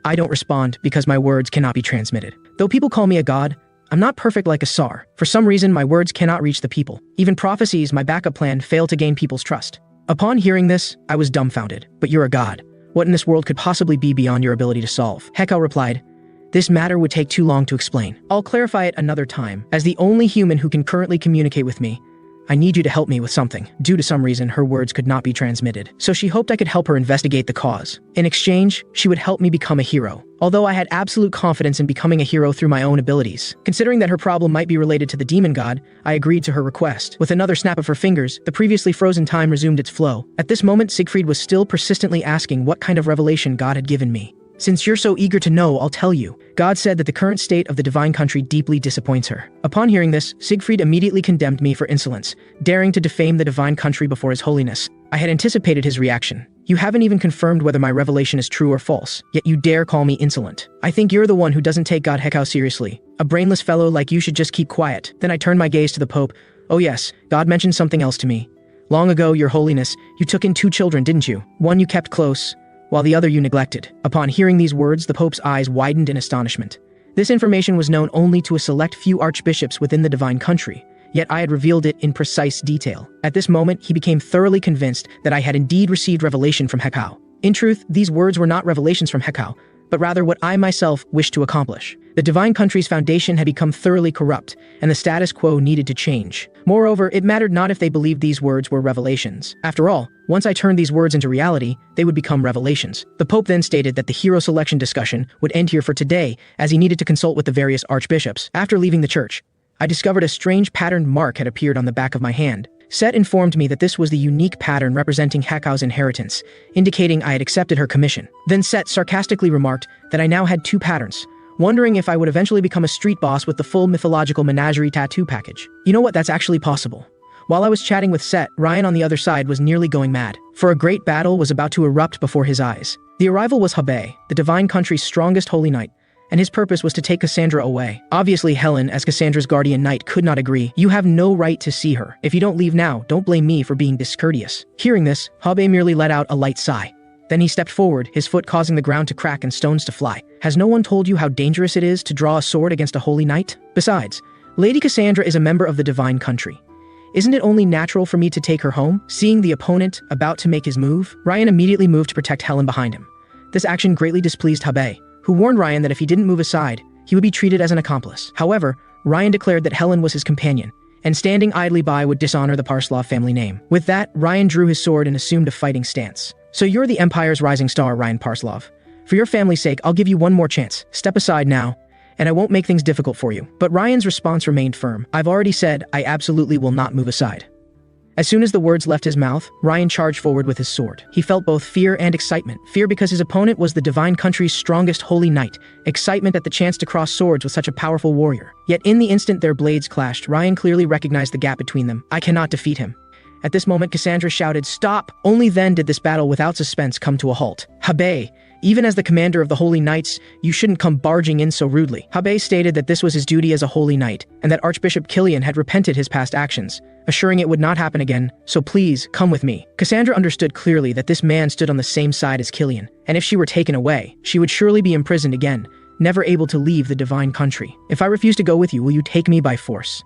"I don't respond because my words cannot be transmitted. Though people call me a god, I'm not perfect like a Tsar. For some reason, my words cannot reach the people. Even prophecies, my backup plan, fail to gain people's trust." Upon hearing this, I was dumbfounded. "But you're a god. What in this world could possibly be beyond your ability to solve?" Hekau replied, "This matter would take too long to explain. I'll clarify it another time. As the only human who can currently communicate with me, I need you to help me with something." Due to some reason, her words could not be transmitted, so she hoped I could help her investigate the cause. In exchange, she would help me become a hero. Although I had absolute confidence in becoming a hero through my own abilities, considering that her problem might be related to the demon god, I agreed to her request. With another snap of her fingers, the previously frozen time resumed its flow. At this moment, Siegfried was still persistently asking what kind of revelation God had given me. "Since you're so eager to know, I'll tell you. God said that the current state of the divine country deeply disappoints her." Upon hearing this, Siegfried immediately condemned me for insolence, daring to defame the divine country before his holiness. I had anticipated his reaction. "You haven't even confirmed whether my revelation is true or false, yet you dare call me insolent. I think you're the one who doesn't take God Hekau seriously. A brainless fellow like you should just keep quiet." Then I turned my gaze to the Pope. "Oh yes, God mentioned something else to me. Long ago, your holiness, you took in 2 children, didn't you? One you kept close, while the other you neglected." Upon hearing these words, the Pope's eyes widened in astonishment. This information was known only to a select few archbishops within the divine country, yet I had revealed it in precise detail. At this moment, he became thoroughly convinced that I had indeed received revelation from Hekau. In truth, these words were not revelations from Hekau, but rather what I myself wished to accomplish. The divine country's foundation had become thoroughly corrupt, and the status quo needed to change. Moreover, it mattered not if they believed these words were revelations. After all, once I turned these words into reality, they would become revelations. The Pope then stated that the hero selection discussion would end here for today, as he needed to consult with the various archbishops. After leaving the church, I discovered a strange patterned mark had appeared on the back of my hand. Set informed me that this was the unique pattern representing Hekau's inheritance, indicating I had accepted her commission. Then Set sarcastically remarked that I now had 2 patterns, wondering if I would eventually become a street boss with the full mythological menagerie tattoo package. You know what, that's actually possible. While I was chatting with Set, Ryan on the other side was nearly going mad, for a great battle was about to erupt before his eyes. The arrival was Habe, the divine country's strongest holy knight, and his purpose was to take Cassandra away. Obviously, Helen, as Cassandra's guardian knight, could not agree. "You have no right to see her. If you don't leave now, don't blame me for being discourteous." Hearing this, Habe merely let out a light sigh. Then he stepped forward, his foot causing the ground to crack and stones to fly. "Has no one told you how dangerous it is to draw a sword against a holy knight? Besides, Lady Cassandra is a member of the divine country. Isn't it only natural for me to take her home?" Seeing the opponent about to make his move, Ryan immediately moved to protect Helen behind him. This action greatly displeased Habe, who warned Ryan that if he didn't move aside, he would be treated as an accomplice. However, Ryan declared that Helen was his companion, and standing idly by would dishonor the Parslov family name. With that, Ryan drew his sword and assumed a fighting stance. "So you're the Empire's rising star, Ryan Parslov. For your family's sake, I'll give you one more chance. Step aside now, and I won't make things difficult for you." But Ryan's response remained firm. "I've already said I absolutely will not move aside." As soon as the words left his mouth, Ryan charged forward with his sword. He felt both fear and excitement. Fear because his opponent was the divine country's strongest holy knight. Excitement at the chance to cross swords with such a powerful warrior. Yet in the instant their blades clashed, Ryan clearly recognized the gap between them. I cannot defeat him. At this moment, Cassandra shouted, "Stop!" Only then did this battle without suspense come to a halt. Habe, even as the commander of the Holy Knights, you shouldn't come barging in so rudely. Habe stated that this was his duty as a Holy Knight, and that Archbishop Killian had repented his past actions, assuring it would not happen again, so please, come with me. Cassandra understood clearly that this man stood on the same side as Killian, and if she were taken away, she would surely be imprisoned again, never able to leave the divine country. If I refuse to go with you, will you take me by force?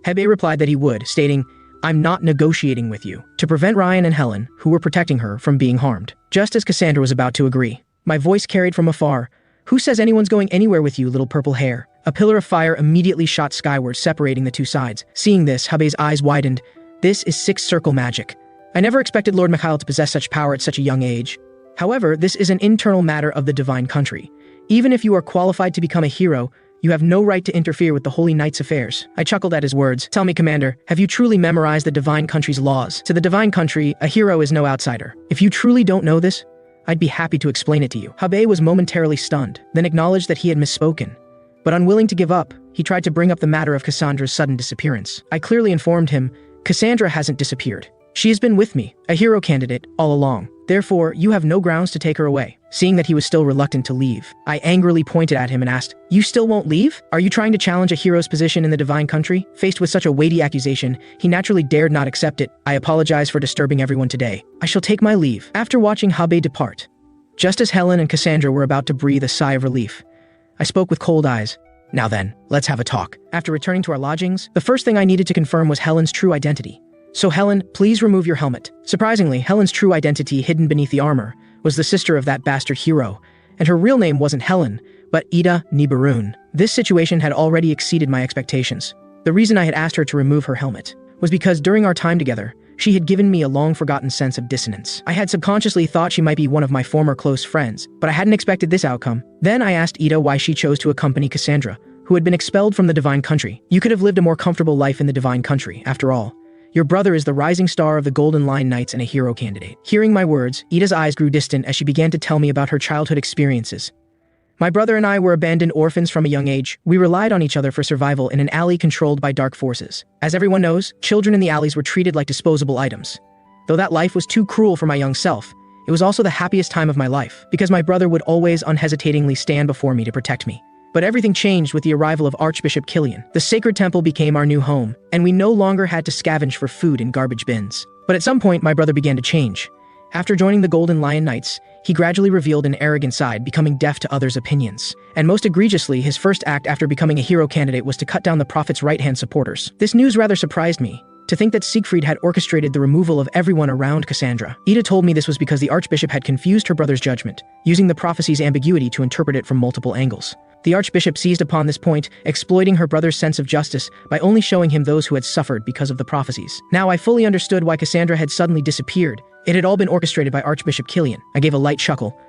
Hebe replied that he would, stating, I'm not negotiating with you, to prevent Ryan and Helen, who were protecting her, from being harmed. Just as Cassandra was about to agree, my voice carried from afar, who says anyone's going anywhere with you, little purple hair? A pillar of fire immediately shot skyward, separating the two sides. Seeing this, Habe's eyes widened. This is six-circle magic. I never expected Lord Mikhail to possess such power at such a young age. However, this is an internal matter of the divine country. Even if you are qualified to become a hero, you have no right to interfere with the Holy Knight's affairs. I chuckled at his words. Tell me, Commander, have you truly memorized the divine country's laws? To the divine country, a hero is no outsider. If you truly don't know this, I'd be happy to explain it to you. Habe was momentarily stunned, then acknowledged that he had misspoken. But unwilling to give up, he tried to bring up the matter of Cassandra's sudden disappearance. I clearly informed him, Cassandra hasn't disappeared. She has been with me, a hero candidate, all along. Therefore, you have no grounds to take her away. Seeing that he was still reluctant to leave, I angrily pointed at him and asked, You still won't leave? Are you trying to challenge a hero's position in the divine country? Faced with such a weighty accusation, he naturally dared not accept it. I apologize for disturbing everyone today. I shall take my leave. After watching Habe depart, just as Helen and Cassandra were about to breathe a sigh of relief, I spoke with cold eyes. Now then, let's have a talk. After returning to our lodgings, the first thing I needed to confirm was Helen's true identity. So Helen, please remove your helmet. Surprisingly, Helen's true identity, hidden beneath the armor, was the sister of that bastard hero, and her real name wasn't Helen, but Ida Nibaroon. This situation had already exceeded my expectations. The reason I had asked her to remove her helmet was because during our time together, she had given me a long-forgotten sense of dissonance. I had subconsciously thought she might be one of my former close friends, but I hadn't expected this outcome. Then I asked Ida why she chose to accompany Cassandra, who had been expelled from the divine country. You could have lived a more comfortable life in the divine country, after all. Your brother is the rising star of the Golden Lion Knights and a hero candidate. Hearing my words, Ida's eyes grew distant as she began to tell me about her childhood experiences. My brother and I were abandoned orphans from a young age. We relied on each other for survival in an alley controlled by dark forces. As everyone knows, children in the alleys were treated like disposable items. Though that life was too cruel for my young self, it was also the happiest time of my life, because my brother would always unhesitatingly stand before me to protect me. But everything changed with the arrival of Archbishop Killian. The sacred temple became our new home, and we no longer had to scavenge for food in garbage bins. But at some point, my brother began to change. After joining the Golden Lion Knights, he gradually revealed an arrogant side, becoming deaf to others' opinions. And most egregiously, his first act after becoming a hero candidate was to cut down the Prophet's right-hand supporters. This news rather surprised me, to think that Siegfried had orchestrated the removal of everyone around Cassandra. Ida told me this was because the Archbishop had confused her brother's judgment, using the prophecy's ambiguity to interpret it from multiple angles. The Archbishop seized upon this point, exploiting her brother's sense of justice by only showing him those who had suffered because of the prophecies. Now I fully understood why Cassandra had suddenly disappeared. It had all been orchestrated by Archbishop Killian. I gave a light chuckle.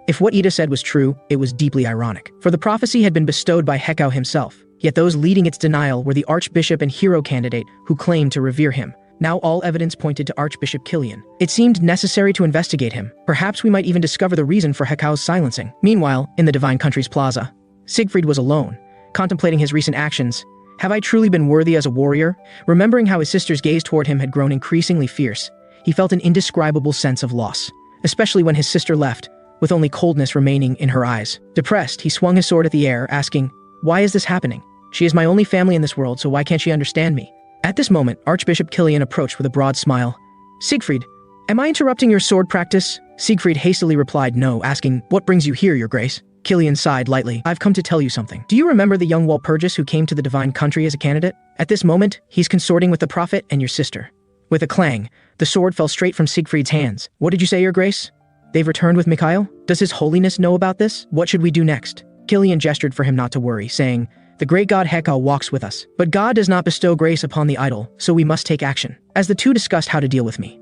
If what Ida said was true, it was deeply ironic. For the prophecy had been bestowed by Hekau himself, yet those leading its denial were the Archbishop and hero candidate who claimed to revere him. Now all evidence pointed to Archbishop Killian. It seemed necessary to investigate him. Perhaps we might even discover the reason for Hekau's silencing. Meanwhile, in the Divine Country's plaza, Siegfried was alone, contemplating his recent actions. Have I truly been worthy as a warrior? Remembering how his sister's gaze toward him had grown increasingly fierce, he felt an indescribable sense of loss, especially when his sister left, with only coldness remaining in her eyes. Depressed, he swung his sword at the air, asking, Why is this happening? She is my only family in this world, so why can't she understand me? At this moment, Archbishop Killian approached with a broad smile. Siegfried, am I interrupting your sword practice? Siegfried hastily replied no, asking, What brings you here, your grace? Killian sighed lightly. I've come to tell you something. Do you remember the young Walpurgis who came to the divine country as a candidate? At this moment, he's consorting with the Prophet and your sister. With a clang, the sword fell straight from Siegfried's hands. What did you say, your grace? They've returned with Mikhail? Does his holiness know about this? What should we do next? Killian gestured for him not to worry, saying, The great god Hekau walks with us, but God does not bestow grace upon the idle, so we must take action. As the two discussed how to deal with me,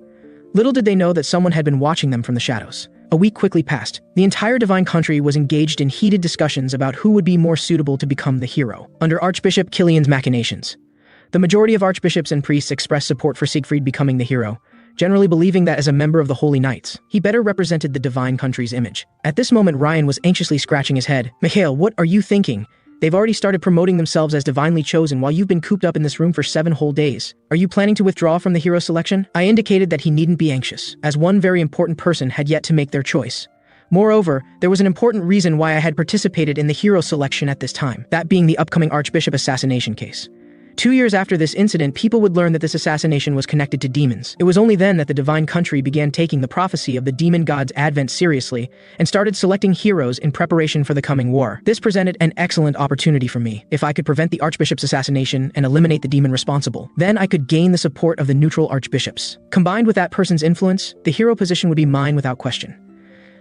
little did they know that someone had been watching them from the shadows. A week quickly passed. The entire divine country was engaged in heated discussions about who would be more suitable to become the hero. Under Archbishop Killian's machinations, The majority of archbishops and priests expressed support for Siegfried becoming the hero, generally believing that as a member of the Holy Knights, he better represented the divine country's image. At this moment, Ryan was anxiously scratching his head. Mikhail, what are you thinking? They've already started promoting themselves as divinely chosen while you've been cooped up in this room for 7 whole days. Are you planning to withdraw from the hero selection? I indicated that he needn't be anxious, as one very important person had yet to make their choice. Moreover, there was an important reason why I had participated in the hero selection at this time, that being the upcoming archbishop assassination case. 2 years after this incident, people would learn that this assassination was connected to demons. It was only then that the divine country began taking the prophecy of the demon god's advent seriously and started selecting heroes in preparation for the coming war. This presented an excellent opportunity for me. If I could prevent the archbishop's assassination and eliminate the demon responsible, then I could gain the support of the neutral archbishops. Combined with that person's influence, the hero position would be mine without question.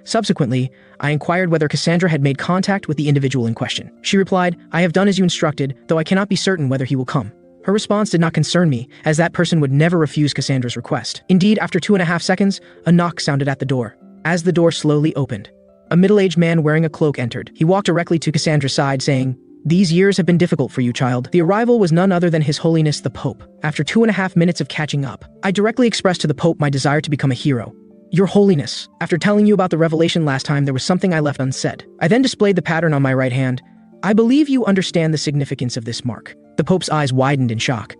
Subsequently, I inquired whether Cassandra had made contact with the individual in question. She replied, "I have done as you instructed, though I cannot be certain whether he will come." Her response did not concern me, as that person would never refuse Cassandra's request. Indeed, after 2.5 seconds, a knock sounded at the door. As the door slowly opened, a middle-aged man wearing a cloak entered. He walked directly to Cassandra's side, saying, "These years have been difficult for you, child." The arrival was none other than His Holiness the Pope. After 2.5 minutes of catching up, I directly expressed to the Pope my desire to become a hero. "Your Holiness, after telling you about the revelation last time, there was something I left unsaid." I then displayed the pattern on my right hand. "I believe you understand the significance of this mark." The Pope's eyes widened in shock.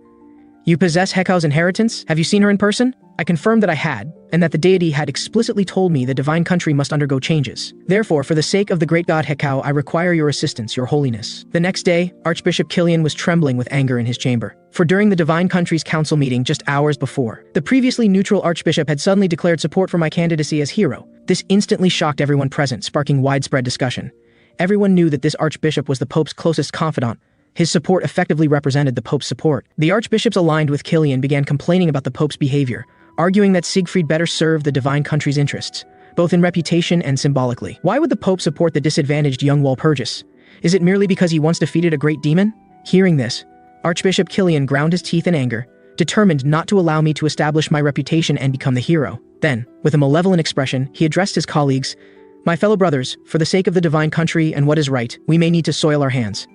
"You possess Hekau's inheritance? Have you seen her in person?" I confirmed that I had, and that the deity had explicitly told me the divine country must undergo changes. Therefore, for the sake of the great god Hekau, I require your assistance, your holiness. The next day, Archbishop Kilian was trembling with anger in his chamber. For during the divine country's council meeting just hours before, the previously neutral archbishop had suddenly declared support for my candidacy as hero. This instantly shocked everyone present, sparking widespread discussion. Everyone knew that this archbishop was the Pope's closest confidant. His support effectively represented the Pope's support. The archbishops aligned with Kilian began complaining about the Pope's behavior, arguing that Siegfried better served the divine country's interests, both in reputation and symbolically. Why would the Pope support the disadvantaged young Walpurgis? Is it merely because he once defeated a great demon? Hearing this, Archbishop Kilian ground his teeth in anger, determined not to allow me to establish my reputation and become the hero. Then, with a malevolent expression, he addressed his colleagues, "My fellow brothers, for the sake of the divine country and what is right, we may need to soil our hands."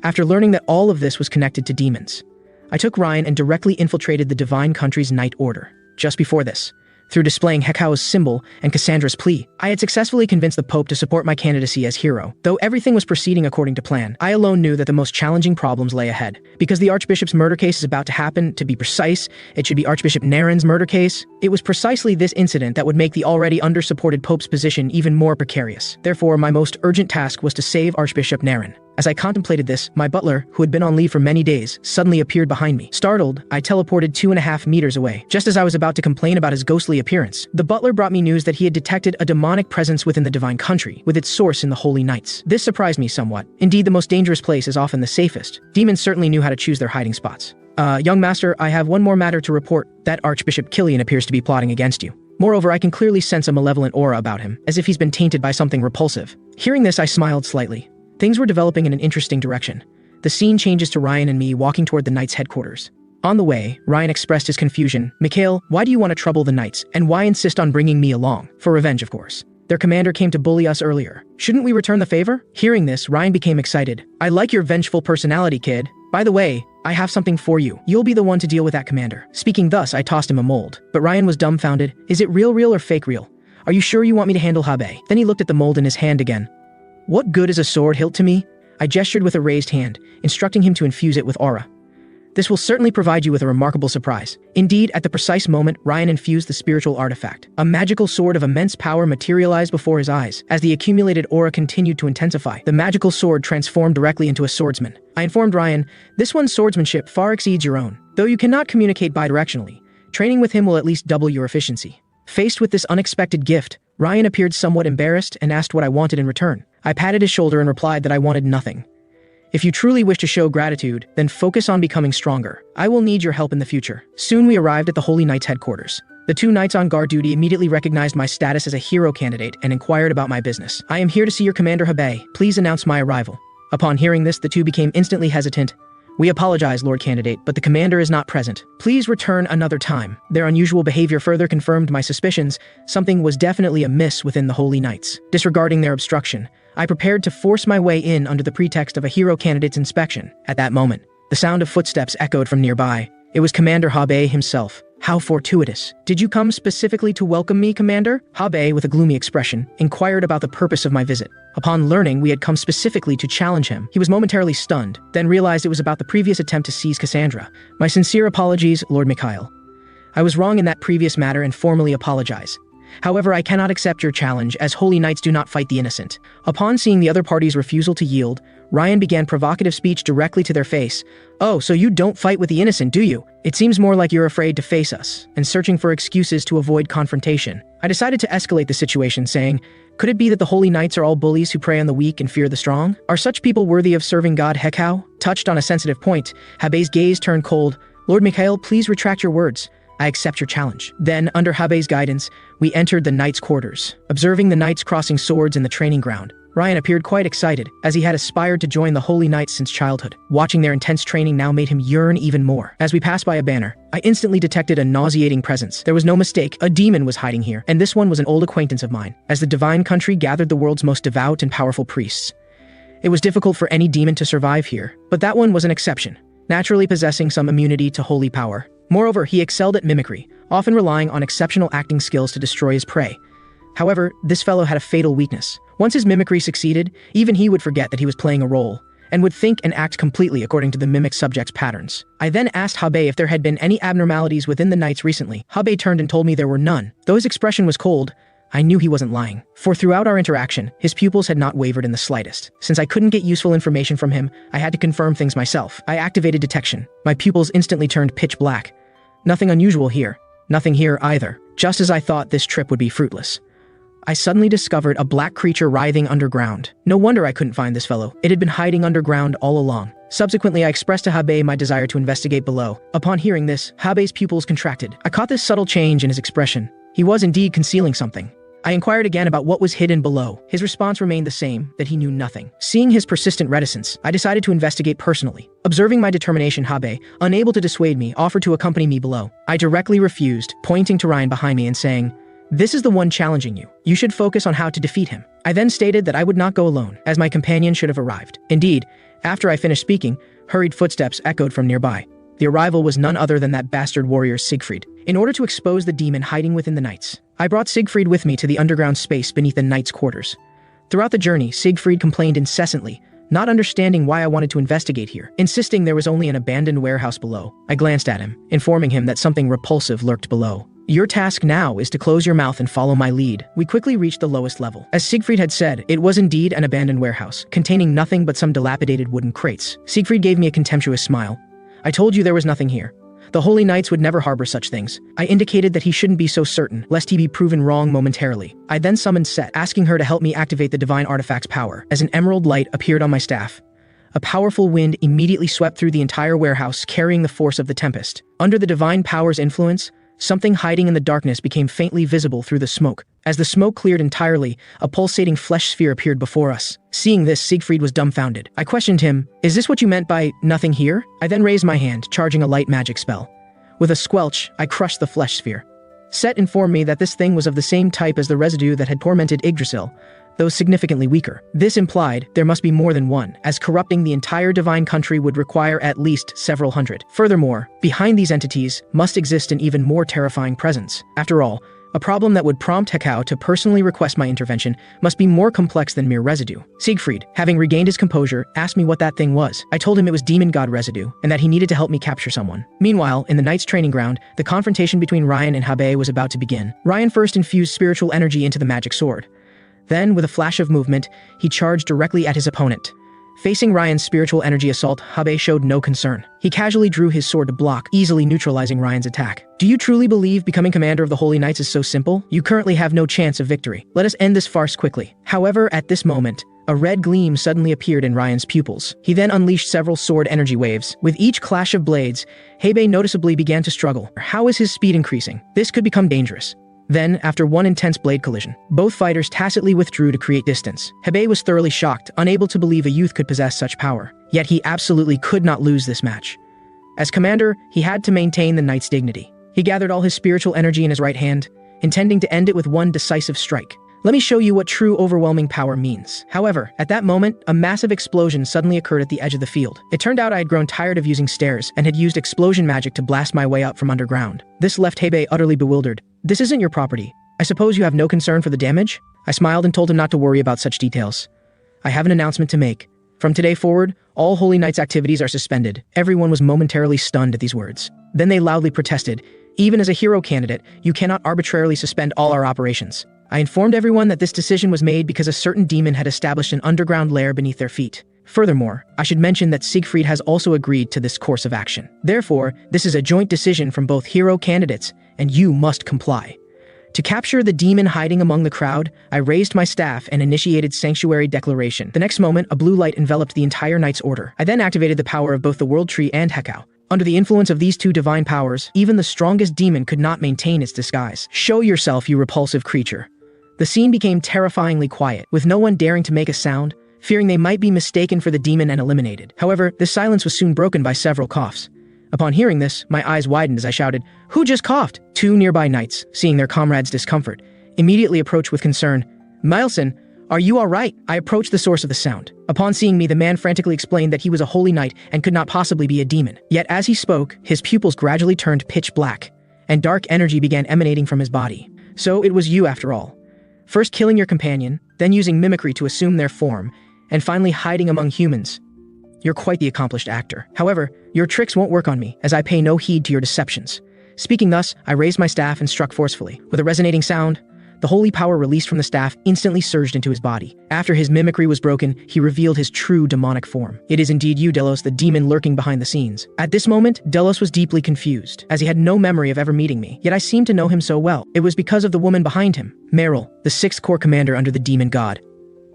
After learning that all of this was connected to demons, I took Ryan and directly infiltrated the divine country's Knight Order. Just before this, through displaying Hekau's symbol and Cassandra's plea, I had successfully convinced the Pope to support my candidacy as hero. Though everything was proceeding according to plan, I alone knew that the most challenging problems lay ahead. Because the Archbishop's murder case is about to happen, to be precise, it should be Archbishop Naren's murder case. It was precisely this incident that would make the already under-supported Pope's position even more precarious. Therefore, my most urgent task was to save Archbishop Naren. As I contemplated this, my butler, who had been on leave for many days, suddenly appeared behind me. Startled, I teleported 2.5 meters away. Just as I was about to complain about his ghostly appearance, the butler brought me news that he had detected a demonic presence within the divine country, with its source in the Holy Knights. This surprised me somewhat. Indeed, the most dangerous place is often the safest. Demons certainly knew how to choose their hiding spots. Young master, I have one more matter to report. That Archbishop Kilian appears to be plotting against you. Moreover, I can clearly sense a malevolent aura about him, as if he's been tainted by something repulsive. Hearing this, I smiled slightly. Things were developing in an interesting direction. The scene changes to Ryan and me walking toward the Knights' headquarters. On the way, Ryan expressed his confusion. "Mikhail, why do you want to trouble the Knights, and why insist on bringing me along? For revenge, of course. Their commander came to bully us earlier. Shouldn't we return the favor?" Hearing this, Ryan became excited. "I like your vengeful personality, kid. By the way, I have something for you. You'll be the one to deal with that commander." Speaking thus, I tossed him a mold. But Ryan was dumbfounded. "Is it real or fake real? Are you sure you want me to handle Habe?" Then he looked at the mold in his hand again. "What good is a sword hilt to me?" I gestured with a raised hand, instructing him to infuse it with aura. "This will certainly provide you with a remarkable surprise." Indeed, at the precise moment, Ryan infused the spiritual artifact. A magical sword of immense power materialized before his eyes. As the accumulated aura continued to intensify, the magical sword transformed directly into a swordsman. I informed Ryan, "This one's swordsmanship far exceeds your own. Though you cannot communicate bidirectionally, training with him will at least double your efficiency." Faced with this unexpected gift, Ryan appeared somewhat embarrassed and asked what I wanted in return. I patted his shoulder and replied that I wanted nothing. "If you truly wish to show gratitude, then focus on becoming stronger. I will need your help in the future." Soon we arrived at the Holy Knights' headquarters. The 2 knights on guard duty immediately recognized my status as a hero candidate and inquired about my business. "I am here to see your commander Habe. Please announce my arrival." Upon hearing this, the 2 became instantly hesitant. "We apologize, Lord Candidate, but the commander is not present. Please return another time." Their unusual behavior further confirmed my suspicions. Something was definitely amiss within the Holy Knights. Disregarding their obstruction, I prepared to force my way in under the pretext of a hero candidate's inspection. At that moment, The sound of footsteps echoed from nearby. It was Commander Habe himself. How fortuitous. Did you come specifically to welcome me, Commander? Habe, with a gloomy expression, inquired about the purpose of my visit. Upon learning we had come specifically to challenge him, he was momentarily stunned, then realized it was about the previous attempt to seize Cassandra. My sincere apologies, Lord Mikhail. I was wrong in that previous matter and formally apologize. However, I cannot accept your challenge, as holy knights do not fight the innocent. Upon seeing the other party's refusal to yield, Ryan began provocative speech directly to their face. Oh, so you don't fight with the innocent, do you? It seems more like you're afraid to face us, and searching for excuses to avoid confrontation. I decided to escalate the situation, saying, could it be that the holy knights are all bullies who prey on the weak and fear the strong? Are such people worthy of serving God Hekau? Touched on a sensitive point, Habe's gaze turned cold. Lord Mikhail, please retract your words. I accept your challenge. Then, under Habe's guidance, we entered the knights' quarters. Observing the knights crossing swords in the training ground, Ryan appeared quite excited, as he had aspired to join the holy knights since childhood. Watching their intense training now made him yearn even more. As we passed by a banner, I instantly detected a nauseating presence. There was no mistake, a demon was hiding here, and this one was an old acquaintance of mine. As the divine country gathered the world's most devout and powerful priests, it was difficult for any demon to survive here, but that one was an exception, naturally possessing some immunity to holy power. Moreover, he excelled at mimicry, often relying on exceptional acting skills to destroy his prey. However, this fellow had a fatal weakness. Once his mimicry succeeded, even he would forget that he was playing a role, and would think and act completely according to the mimic subject's patterns. I then asked Habe if there had been any abnormalities within the knights recently. Habe turned and told me there were none. Though his expression was cold, I knew he wasn't lying. For throughout our interaction, his pupils had not wavered in the slightest. Since I couldn't get useful information from him, I had to confirm things myself. I activated detection. My pupils instantly turned pitch black. Nothing unusual here. Nothing here either. Just as I thought this trip would be fruitless, I suddenly discovered a black creature writhing underground. No wonder I couldn't find this fellow. It had been hiding underground all along. Subsequently, I expressed to Habe my desire to investigate below. Upon hearing this, Habe's pupils contracted. I caught this subtle change in his expression. He was indeed concealing something. I inquired again about what was hidden below. His response remained the same, that he knew nothing. Seeing his persistent reticence, I decided to investigate personally. Observing my determination, Habe, unable to dissuade me, offered to accompany me below. I directly refused, pointing to Ryan behind me and saying, this is the one challenging you. You should focus on how to defeat him. I then stated that I would not go alone, as my companion should have arrived. Indeed, after I finished speaking, hurried footsteps echoed from nearby. The arrival was none other than that bastard warrior Siegfried. In order to expose the demon hiding within the knights, I brought Siegfried with me to the underground space beneath the knights' quarters. Throughout the journey, Siegfried complained incessantly, not understanding why I wanted to investigate here, insisting there was only an abandoned warehouse below. I glanced at him, informing him that something repulsive lurked below. Your task now is to close your mouth and follow my lead. We quickly reached the lowest level. As Siegfried had said, it was indeed an abandoned warehouse, containing nothing but some dilapidated wooden crates. Siegfried gave me a contemptuous smile. I told you there was nothing here. The holy knights would never harbor such things. I indicated that he shouldn't be so certain, lest he be proven wrong momentarily. I then summoned Set, asking her to help me activate the divine artifact's power. As an emerald light appeared on my staff, a powerful wind immediately swept through the entire warehouse, carrying the force of the tempest. Under the divine power's influence, something hiding in the darkness became faintly visible through the smoke. As the smoke cleared entirely, a pulsating flesh sphere appeared before us. Seeing this, Siegfried was dumbfounded. I questioned him, is this what you meant by nothing here? I then raised my hand, charging a light magic spell. With a squelch, I crushed the flesh sphere. Set informed me that this thing was of the same type as the residue that had tormented Yggdrasil, though significantly weaker. This implied there must be more than one, as corrupting the entire divine country would require at least several hundred. Furthermore, behind these entities must exist an even more terrifying presence. After all, a problem that would prompt Hekau to personally request my intervention must be more complex than mere residue. Siegfried, having regained his composure, asked me what that thing was. I told him it was demon god residue, and that he needed to help me capture someone. Meanwhile, in the knight's training ground, the confrontation between Ryan and Habe was about to begin. Ryan first infused spiritual energy into the magic sword. Then, with a flash of movement, he charged directly at his opponent. Facing Ryan's spiritual energy assault, Habe showed no concern. He casually drew his sword to block, easily neutralizing Ryan's attack. Do you truly believe becoming commander of the Holy Knights is so simple? You currently have no chance of victory. Let us end this farce quickly. However, at this moment, a red gleam suddenly appeared in Ryan's pupils. He then unleashed several sword energy waves. With each clash of blades, Habe noticeably began to struggle. How is his speed increasing? This could become dangerous. Then, after one intense blade collision, both fighters tacitly withdrew to create distance. Habe was thoroughly shocked, unable to believe a youth could possess such power. Yet he absolutely could not lose this match. As commander, he had to maintain the knight's dignity. He gathered all his spiritual energy in his right hand, intending to end it with one decisive strike. Let me show you what true overwhelming power means. However, at that moment, a massive explosion suddenly occurred at the edge of the field. It turned out I had grown tired of using stairs and had used explosion magic to blast my way up from underground. This left Hebei utterly bewildered. This isn't your property. I suppose you have no concern for the damage? I smiled and told him not to worry about such details. I have an announcement to make. From today forward, all Holy Knights activities are suspended. Everyone was momentarily stunned at these words. Then they loudly protested. Even as a hero candidate, you cannot arbitrarily suspend all our operations. I informed everyone that this decision was made because a certain demon had established an underground lair beneath their feet. Furthermore, I should mention that Siegfried has also agreed to this course of action. Therefore, this is a joint decision from both hero candidates, and you must comply. To capture the demon hiding among the crowd, I raised my staff and initiated Sanctuary Declaration. The next moment, a blue light enveloped the entire Knight's Order. I then activated the power of both the World Tree and Hekau. Under the influence of these two divine powers, even the strongest demon could not maintain its disguise. Show yourself, you repulsive creature. The scene became terrifyingly quiet, with no one daring to make a sound, fearing they might be mistaken for the demon and eliminated. However, this silence was soon broken by several coughs. Upon hearing this, my eyes widened as I shouted, "Who just coughed?" Two nearby knights, seeing their comrade's discomfort, immediately approached with concern. "Milson, are you all right?" I approached the source of the sound. Upon seeing me, the man frantically explained that he was a holy knight and could not possibly be a demon. Yet as he spoke, his pupils gradually turned pitch black, and dark energy began emanating from his body. So it was you after all. First killing your companion, then using mimicry to assume their form, and finally hiding among humans. You're quite the accomplished actor. However, your tricks won't work on me, as I pay no heed to your deceptions. Speaking thus, I raised my staff and struck forcefully. With a resonating sound, the holy power released from the staff instantly surged into his body. After his mimicry was broken, he revealed his true demonic form. It is indeed you, Delos, the demon lurking behind the scenes. At this moment, Delos was deeply confused, as he had no memory of ever meeting me, yet I seemed to know him so well. It was because of the woman behind him, Meryl, the 6th Corps commander under the demon god.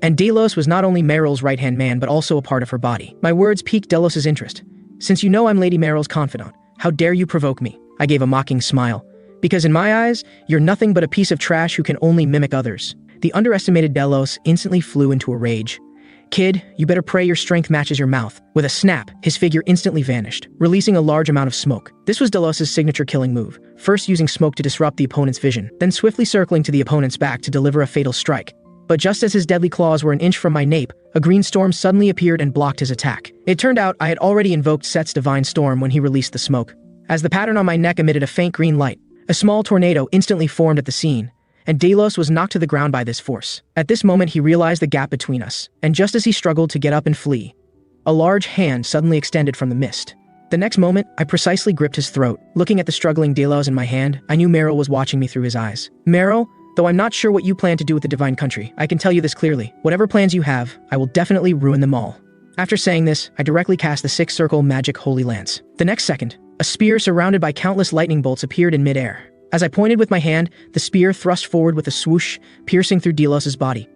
And Delos was not only Meryl's right-hand man, but also a part of her body. My words piqued Delos's interest. "Since you know I'm Lady Meryl's confidant, how dare you provoke me?" I gave a mocking smile. "Because in my eyes, you're nothing but a piece of trash who can only mimic others." The underestimated Delos instantly flew into a rage. "Kid, you better pray your strength matches your mouth." With a snap, his figure instantly vanished, releasing a large amount of smoke. This was Delos's signature killing move, first using smoke to disrupt the opponent's vision, then swiftly circling to the opponent's back to deliver a fatal strike. But just as his deadly claws were an inch from my nape, a green storm suddenly appeared and blocked his attack. It turned out I had already invoked Set's divine storm when he released the smoke. As the pattern on my neck emitted a faint green light, a small tornado instantly formed at the scene, and Delos was knocked to the ground by this force. At this moment, he realized the gap between us, and just as he struggled to get up and flee, a large hand suddenly extended from the mist. The next moment, I precisely gripped his throat. Looking at the struggling Delos in my hand, I knew Meryl was watching me through his eyes. "Meryl, though I'm not sure what you plan to do with the divine country, I can tell you this clearly. Whatever plans you have, I will definitely ruin them all." After saying this, I directly cast the 6-circle magic holy lance. The next second, a spear surrounded by countless lightning bolts appeared in midair. As I pointed with my hand, the spear thrust forward with a swoosh, piercing through Delos's body.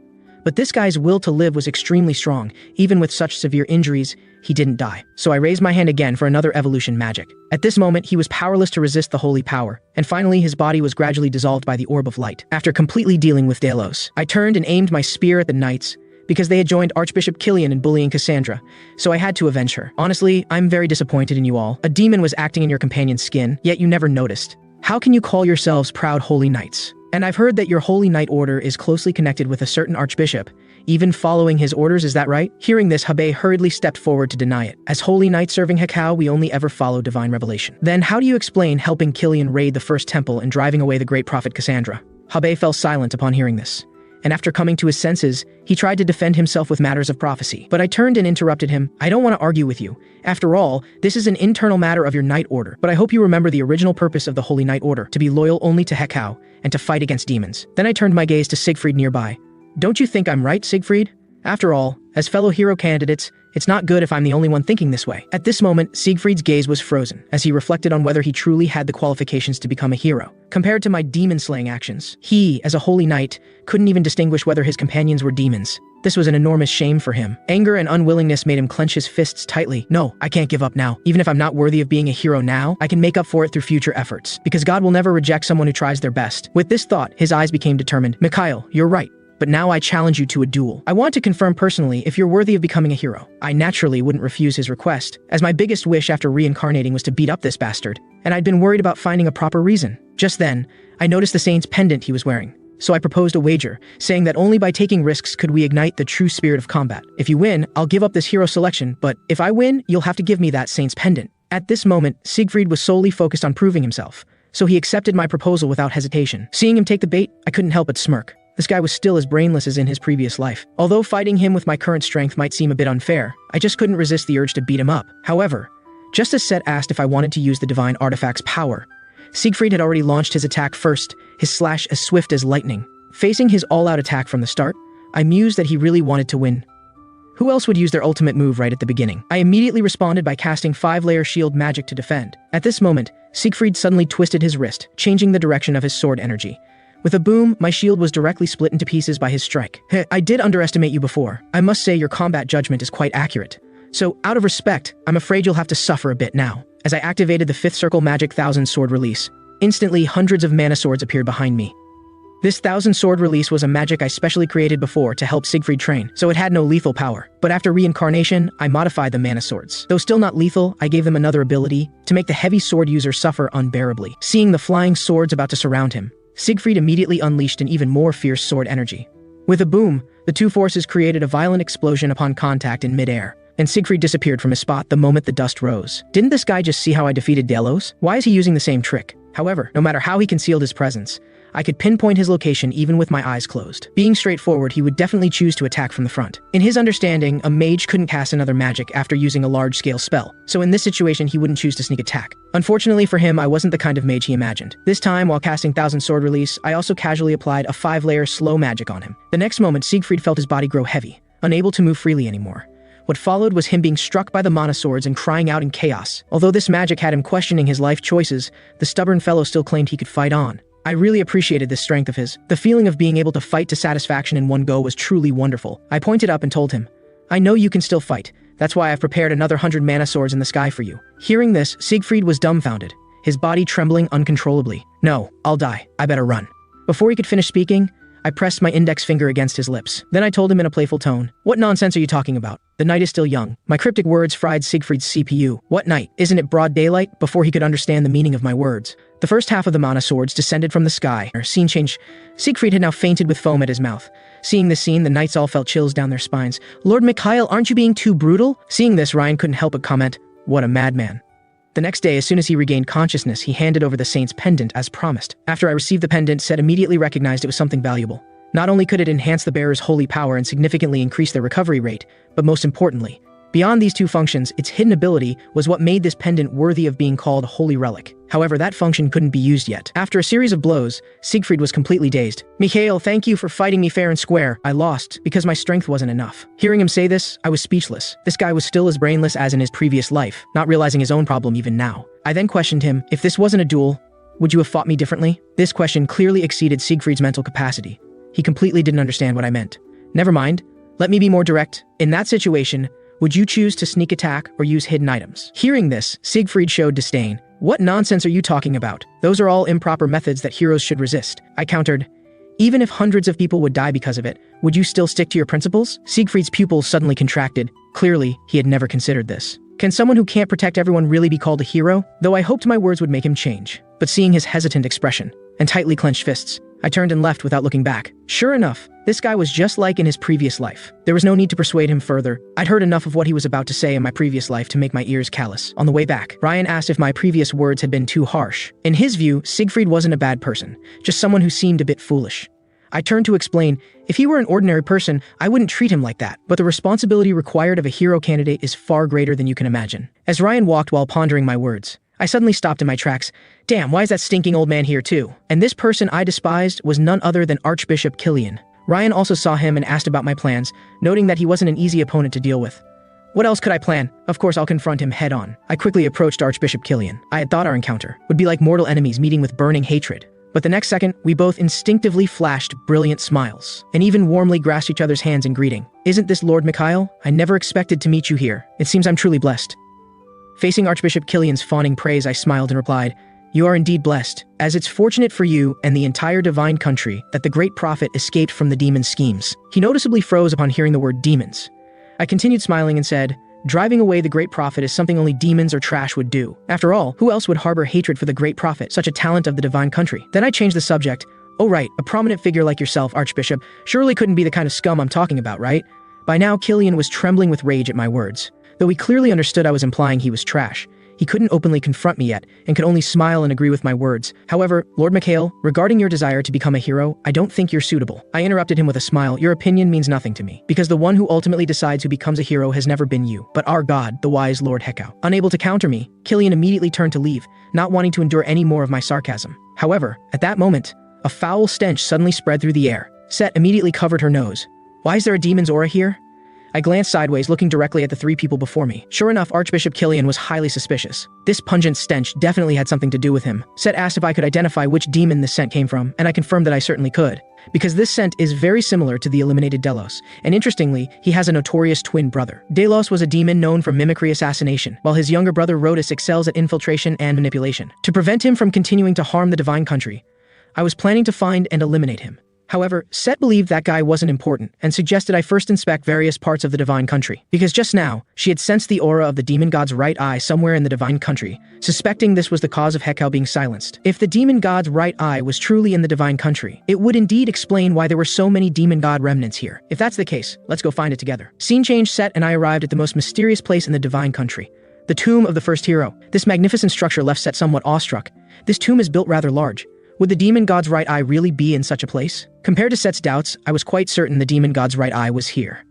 But this guy's will to live was extremely strong. Even with such severe injuries, he didn't die. So I raised my hand again for another evolution magic. At this moment, he was powerless to resist the holy power, and finally his body was gradually dissolved by the orb of light. After completely dealing with Delos, I turned and aimed my spear at the knights, because they had joined Archbishop Killian in bullying Cassandra, so I had to avenge her. Honestly, I'm very disappointed in you all. A demon was acting in your companion's skin, yet you never noticed. How can you call yourselves proud holy knights? And I've heard that your holy knight order is closely connected with a certain archbishop, even following his orders, is that right? Hearing this, Hebei hurriedly stepped forward to deny it. As holy knight serving Hekau, we only ever follow divine revelation. Then how do you explain helping Killian raid the first temple and driving away the great prophet Cassandra? Hebei fell silent upon hearing this, and after coming to his senses, he tried to defend himself with matters of prophecy. But I turned and interrupted him. "I don't want to argue with you. After all, this is an internal matter of your knight order. But I hope you remember the original purpose of the Holy Knight Order, to be loyal only to Hekau, and to fight against demons." Then I turned my gaze to Siegfried nearby. "Don't you think I'm right, Siegfried? After all, as fellow hero candidates, it's not good if I'm the only one thinking this way." At this moment, Siegfried's gaze was frozen, as he reflected on whether he truly had the qualifications to become a hero. Compared to my demon-slaying actions, he, as a holy knight, couldn't even distinguish whether his companions were demons. This was an enormous shame for him. Anger and unwillingness made him clench his fists tightly. "No, I can't give up now. Even if I'm not worthy of being a hero now, I can make up for it through future efforts. Because God will never reject someone who tries their best." With this thought, his eyes became determined. "Mikhail, you're right. But now I challenge you to a duel. I want to confirm personally if you're worthy of becoming a hero." I naturally wouldn't refuse his request, as my biggest wish after reincarnating was to beat up this bastard, and I'd been worried about finding a proper reason. Just then, I noticed the saint's pendant he was wearing. so I proposed a wager, saying that only by taking risks could we ignite the true spirit of combat. If you win, I'll give up this hero selection, but if I win, you'll have to give me that saint's pendant. At this moment, Siegfried was solely focused on proving himself, so he accepted my proposal without hesitation. Seeing him take the bait, I couldn't help but smirk. This guy was still as brainless as in his previous life. Although fighting him with my current strength might seem a bit unfair, I just couldn't resist the urge to beat him up. However, just as Set asked if I wanted to use the divine artifact's power, Siegfried had already launched his attack first, his slash as swift as lightning. Facing his all-out attack from the start, I mused that he really wanted to win. Who else would use their ultimate move right at the beginning? I immediately responded by casting 5-layer shield magic to defend. At this moment, Siegfried suddenly twisted his wrist, changing the direction of his sword energy. With a boom, my shield was directly split into pieces by his strike. I did underestimate you before. I must say your combat judgment is quite accurate. So, out of respect, I'm afraid you'll have to suffer a bit now. As I activated the 5th circle magic 1000 sword release, instantly hundreds of mana swords appeared behind me. This 1000 sword release was a magic I specially created before to help Siegfried train, so it had no lethal power. But after reincarnation, I modified the mana swords. Though still not lethal, I gave them another ability to make the heavy sword user suffer unbearably. Seeing the flying swords about to surround him, Siegfried immediately unleashed an even more fierce sword energy. With a boom, the two forces created a violent explosion upon contact in midair, and Siegfried disappeared from his spot the moment the dust rose. Didn't this guy just see how I defeated Delos? Why is he using the same trick? However, no matter how he concealed his presence, I could pinpoint his location even with my eyes closed. Being straightforward, he would definitely choose to attack from the front. In his understanding, a mage couldn't cast another magic after using a large-scale spell, so in this situation he wouldn't choose to sneak attack. Unfortunately for him, I wasn't the kind of mage he imagined. This time, while casting 1000 sword release, I also casually applied a 5-layer slow magic on him. The next moment, Siegfried felt his body grow heavy, unable to move freely anymore. What followed was him being struck by the mana swords and crying out in chaos. Although this magic had him questioning his life choices, the stubborn fellow still claimed he could fight on. I really appreciated this strength of his. The feeling of being able to fight to satisfaction in one go was truly wonderful. I pointed up and told him, I know you can still fight. That's why I've prepared another 100 mana swords in the sky for you. Hearing this, Siegfried was dumbfounded, his body trembling uncontrollably. No, I'll die. I better run. Before he could finish speaking, I pressed my index finger against his lips. Then I told him in a playful tone, what nonsense are you talking about? The night is still young. My cryptic words fried Siegfried's CPU. What night? Isn't it broad daylight? Before he could understand the meaning of my words, the first half of the mana swords descended from the sky. Scene change. Siegfried had now fainted with foam at his mouth. Seeing this scene, the knights all felt chills down their spines. Lord Mikhail, aren't you being too brutal? Seeing this, Ryan couldn't help but comment, what a madman. The next day, as soon as he regained consciousness, he handed over the saint's pendant as promised. After I received the pendant, Set immediately recognized it was something valuable. Not only could it enhance the bearer's holy power and significantly increase their recovery rate, but most importantly, beyond these two functions, its hidden ability was what made this pendant worthy of being called a holy relic. However, that function couldn't be used yet. After a series of blows, Siegfried was completely dazed. Mikhail, thank you for fighting me fair and square. I lost because my strength wasn't enough. Hearing him say this, I was speechless. This guy was still as brainless as in his previous life, not realizing his own problem even now. I then questioned him, if this wasn't a duel, would you have fought me differently? This question clearly exceeded Siegfried's mental capacity. He completely didn't understand what I meant. Never mind. Let me be more direct. In that situation, would you choose to sneak attack or use hidden items? Hearing this, Siegfried showed disdain. What nonsense are you talking about? Those are all improper methods that heroes should resist. I countered, even if hundreds of people would die because of it, would you still stick to your principles? Siegfried's pupils suddenly contracted. Clearly, he had never considered this. Can someone who can't protect everyone really be called a hero? Though I hoped my words would make him change. But seeing his hesitant expression and tightly clenched fists, I turned and left without looking back. Sure enough, this guy was just like in his previous life. There was no need to persuade him further. I'd heard enough of what he was about to say in my previous life to make my ears callous. On the way back, Ryan asked if my previous words had been too harsh. In his view, Siegfried wasn't a bad person, just someone who seemed a bit foolish. I turned to explain, if he were an ordinary person, I wouldn't treat him like that, but the responsibility required of a hero candidate is far greater than you can imagine. As Ryan walked while pondering my words, I suddenly stopped in my tracks. Damn, why is that stinking old man here too? And this person I despised was none other than Archbishop Killian. Ryan also saw him and asked about my plans, noting that he wasn't an easy opponent to deal with. What else could I plan? Of course I'll confront him head on. I quickly approached Archbishop Killian. I had thought our encounter would be like mortal enemies meeting with burning hatred. But the next second, we both instinctively flashed brilliant smiles, and even warmly grasped each other's hands in greeting. Isn't this Lord Mikhail? I never expected to meet you here. It seems I'm truly blessed. Facing Archbishop Killian's fawning praise, I smiled and replied, you are indeed blessed, as it's fortunate for you and the entire divine country that the great prophet escaped from the demon's schemes. He noticeably froze upon hearing the word demons. I continued smiling and said, driving away the great prophet is something only demons or trash would do. After all, who else would harbor hatred for the great prophet, such a talent of the divine country? Then I changed the subject. Oh right, a prominent figure like yourself, Archbishop, surely couldn't be the kind of scum I'm talking about, right? By now, Killian was trembling with rage at my words. Though he clearly understood I was implying he was trash, he couldn't openly confront me yet, and could only smile and agree with my words. However, Lord Mikhail, regarding your desire to become a hero, I don't think you're suitable. I interrupted him with a smile. Your opinion means nothing to me, because the one who ultimately decides who becomes a hero has never been you, but our god, the wise Lord Hekau. Unable to counter me, Killian immediately turned to leave, not wanting to endure any more of my sarcasm. However, at that moment, a foul stench suddenly spread through the air. Set immediately covered her nose. Why is there a demon's aura here? I glanced sideways, looking directly at the three people before me. Sure enough, Archbishop Killian was highly suspicious. This pungent stench definitely had something to do with him. Set asked if I could identify which demon this scent came from, and I confirmed that I certainly could. Because this scent is very similar to the eliminated Delos, and interestingly, he has a notorious twin brother. Delos was a demon known for mimicry assassination, while his younger brother Rhodus excels at infiltration and manipulation. To prevent him from continuing to harm the Divine Country, I was planning to find and eliminate him. However, Set believed that guy wasn't important and suggested I first inspect various parts of the Divine Country, because just now, she had sensed the aura of the demon god's right eye somewhere in the Divine Country, suspecting this was the cause of Hekau being silenced. If the demon god's right eye was truly in the Divine Country, it would indeed explain why there were so many demon god remnants here. If that's the case, let's go find it together. Scene change. Set and I arrived at the most mysterious place in the Divine Country, the tomb of the first hero. This magnificent structure left Set somewhat awestruck. This tomb is built rather large. Would the demon god's right eye really be in such a place? Compared to Set's doubts, I was quite certain the demon god's right eye was here.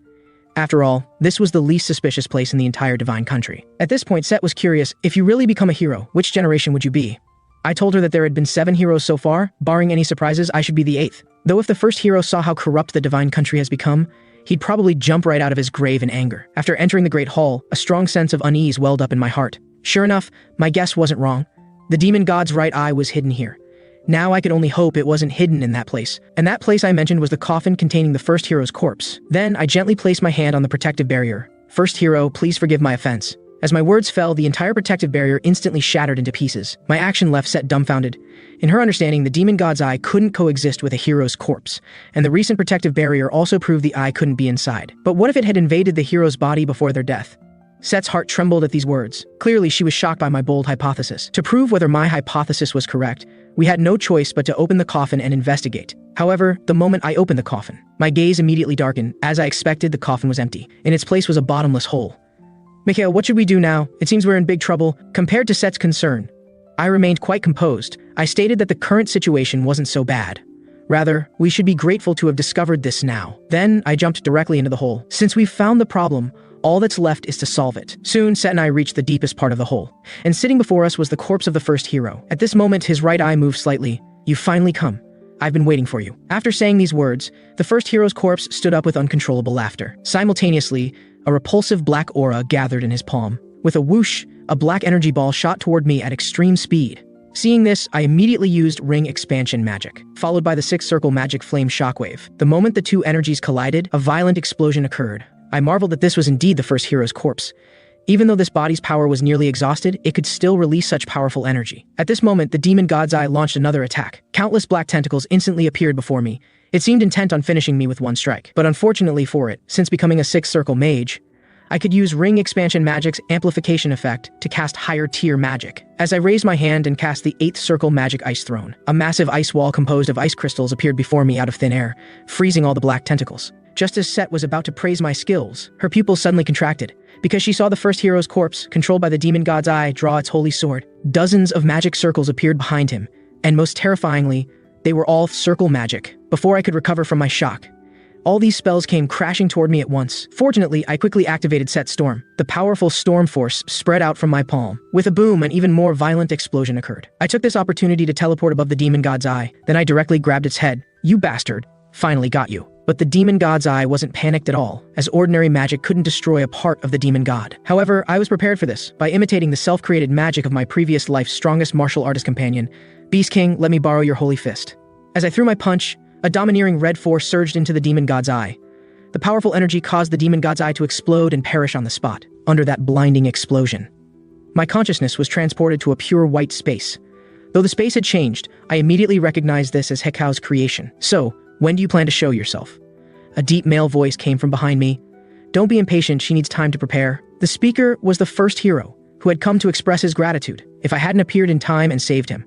After all, this was the least suspicious place in the entire Divine Country. At this point, Set was curious, if you really become a hero, which generation would you be? I told her that there had been 7 heroes so far. Barring any surprises, I should be the 8th. Though if the first hero saw how corrupt the Divine Country has become, he'd probably jump right out of his grave in anger. After entering the Great Hall, a strong sense of unease welled up in my heart. Sure enough, my guess wasn't wrong. The demon god's right eye was hidden here. Now I could only hope it wasn't hidden in that place. And that place I mentioned was the coffin containing the first hero's corpse. Then I gently placed my hand on the protective barrier. First hero, please forgive my offense. As my words fell, the entire protective barrier instantly shattered into pieces. My action left Set dumbfounded. In her understanding, the demon god's eye couldn't coexist with a hero's corpse, and the recent protective barrier also proved the eye couldn't be inside. But what if it had invaded the hero's body before their death? Set's heart trembled at these words. Clearly, she was shocked by my bold hypothesis. To prove whether my hypothesis was correct, we had no choice but to open the coffin and investigate. However, the moment I opened the coffin, my gaze immediately darkened. As I expected, the coffin was empty. In its place was a bottomless hole. Mikhail, what should we do now? It seems we're in big trouble. Compared to Set's concern, I remained quite composed. I stated that the current situation wasn't so bad. Rather, we should be grateful to have discovered this now. Then, I jumped directly into the hole. Since we've found the problem, all that's left is to solve it. Soon, Set and I reached the deepest part of the hole, and sitting before us was the corpse of the first hero. At this moment, his right eye moved slightly. You've finally come. I've been waiting for you. After saying these words, the first hero's corpse stood up with uncontrollable laughter. Simultaneously, a repulsive black aura gathered in his palm. With a whoosh, a black energy ball shot toward me at extreme speed. Seeing this, I immediately used ring expansion magic, followed by the 6-circle magic flame shockwave. The moment the two energies collided, a violent explosion occurred. I marveled that this was indeed the first hero's corpse. Even though this body's power was nearly exhausted, it could still release such powerful energy. At this moment, the demon god's eye launched another attack. Countless black tentacles instantly appeared before me. It seemed intent on finishing me with one strike. But unfortunately for it, since becoming a 6-circle mage, I could use ring expansion magic's amplification effect to cast higher tier magic. As I raised my hand and cast the 8th circle magic ice throne, a massive ice wall composed of ice crystals appeared before me out of thin air, freezing all the black tentacles. Just as Set was about to praise my skills, her pupils suddenly contracted, because she saw the first hero's corpse, controlled by the demon god's eye, draw its holy sword. Dozens of magic circles appeared behind him, and most terrifyingly, they were all circle magic. Before I could recover from my shock, all these spells came crashing toward me at once. Fortunately, I quickly activated Set Storm. The powerful storm force spread out from my palm. With a boom, an even more violent explosion occurred. I took this opportunity to teleport above the demon god's eye, then I directly grabbed its head. You bastard. Finally got you. But the demon god's eye wasn't panicked at all, as ordinary magic couldn't destroy a part of the demon god. However, I was prepared for this, by imitating the self-created magic of my previous life's strongest martial artist companion. Beast King, let me borrow your holy fist. As I threw my punch, a domineering red force surged into the demon god's eye. The powerful energy caused the demon god's eye to explode and perish on the spot. Under that blinding explosion, my consciousness was transported to a pure white space. Though the space had changed, I immediately recognized this as Hekau's creation. So, when do you plan to show yourself? A deep male voice came from behind me. Don't be impatient, she needs time to prepare. The speaker was the first hero, who had come to express his gratitude. If I hadn't appeared in time and saved him,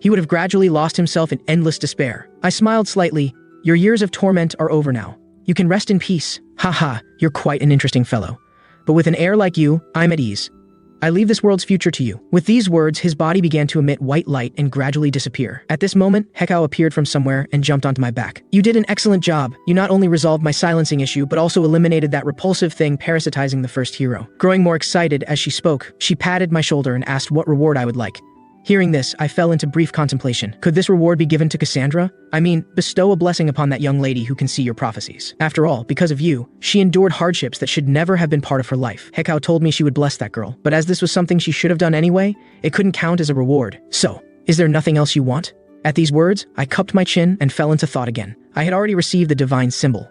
he would have gradually lost himself in endless despair. I smiled slightly. Your years of torment are over now. You can rest in peace. Haha, you're quite an interesting fellow. But with an air like you, I'm at ease. I leave this world's future to you. With these words, his body began to emit white light and gradually disappear. At this moment, Hekau appeared from somewhere and jumped onto my back. You did an excellent job. You not only resolved my silencing issue, but also eliminated that repulsive thing parasitizing the first hero. Growing more excited as she spoke, she patted my shoulder and asked what reward I would like. Hearing this, I fell into brief contemplation. Could this reward be given to Cassandra? I mean, bestow a blessing upon that young lady who can see your prophecies. After all, because of you, she endured hardships that should never have been part of her life. Hekau told me she would bless that girl, but as this was something she should have done anyway, it couldn't count as a reward. So, is there nothing else you want? At these words, I cupped my chin and fell into thought again. I had already received the divine symbol.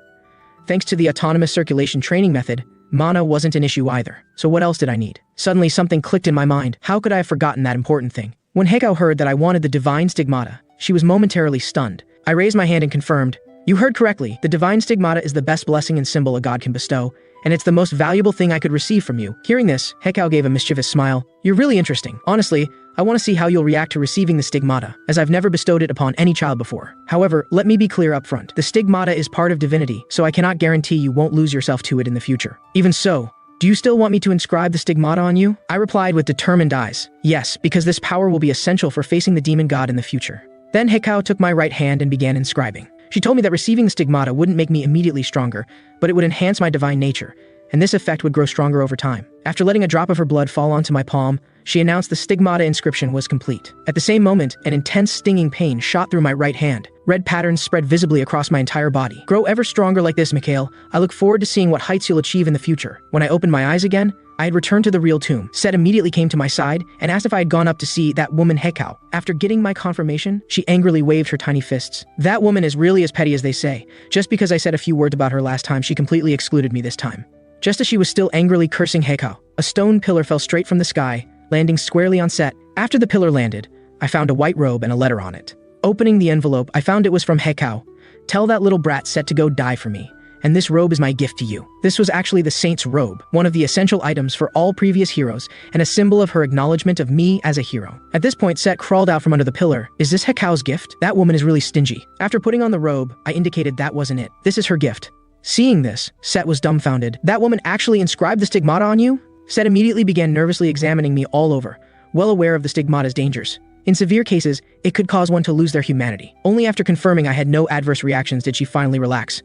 Thanks to the autonomous circulation training method, mana wasn't an issue either. So what else did I need? Suddenly something clicked in my mind. How could I have forgotten that important thing? When Hekau heard that I wanted the divine stigmata, she was momentarily stunned. I raised my hand and confirmed, you heard correctly, the divine stigmata is the best blessing and symbol a god can bestow, and it's the most valuable thing I could receive from you. Hearing this, Hekau gave a mischievous smile. You're really interesting. Honestly, I want to see how you'll react to receiving the stigmata, as I've never bestowed it upon any child before. However, let me be clear up front. The stigmata is part of divinity, so I cannot guarantee you won't lose yourself to it in the future. Even so, do you still want me to inscribe the stigmata on you? I replied with determined eyes. Yes, because this power will be essential for facing the demon god in the future. Then Hekau took my right hand and began inscribing. She told me that receiving the stigmata wouldn't make me immediately stronger, but it would enhance my divine nature, and this effect would grow stronger over time. After letting a drop of her blood fall onto my palm, she announced the stigmata inscription was complete. At the same moment, an intense stinging pain shot through my right hand. Red patterns spread visibly across my entire body. Grow ever stronger like this, Mikhail. I look forward to seeing what heights you'll achieve in the future. When I opened my eyes again, I had returned to the real tomb. Set immediately came to my side and asked if I had gone up to see that woman Hekau. After getting my confirmation, she angrily waved her tiny fists. That woman is really as petty as they say. Just because I said a few words about her last time, she completely excluded me this time. Just as she was still angrily cursing Hekau, a stone pillar fell straight from the sky, landing squarely on Set. After the pillar landed, I found a white robe and a letter on it. Opening the envelope, I found it was from Hekau. Tell that little brat Set to go die for me, and this robe is my gift to you. This was actually the saint's robe, one of the essential items for all previous heroes, and a symbol of her acknowledgement of me as a hero. At this point, Set crawled out from under the pillar. Is this Hekau's gift? That woman is really stingy. After putting on the robe, I indicated that wasn't it. This is her gift. Seeing this, Set was dumbfounded. That woman actually inscribed the stigmata on you? Set immediately began nervously examining me all over, well aware of the stigmata's dangers. In severe cases, it could cause one to lose their humanity. Only after confirming I had no adverse reactions did she finally relax.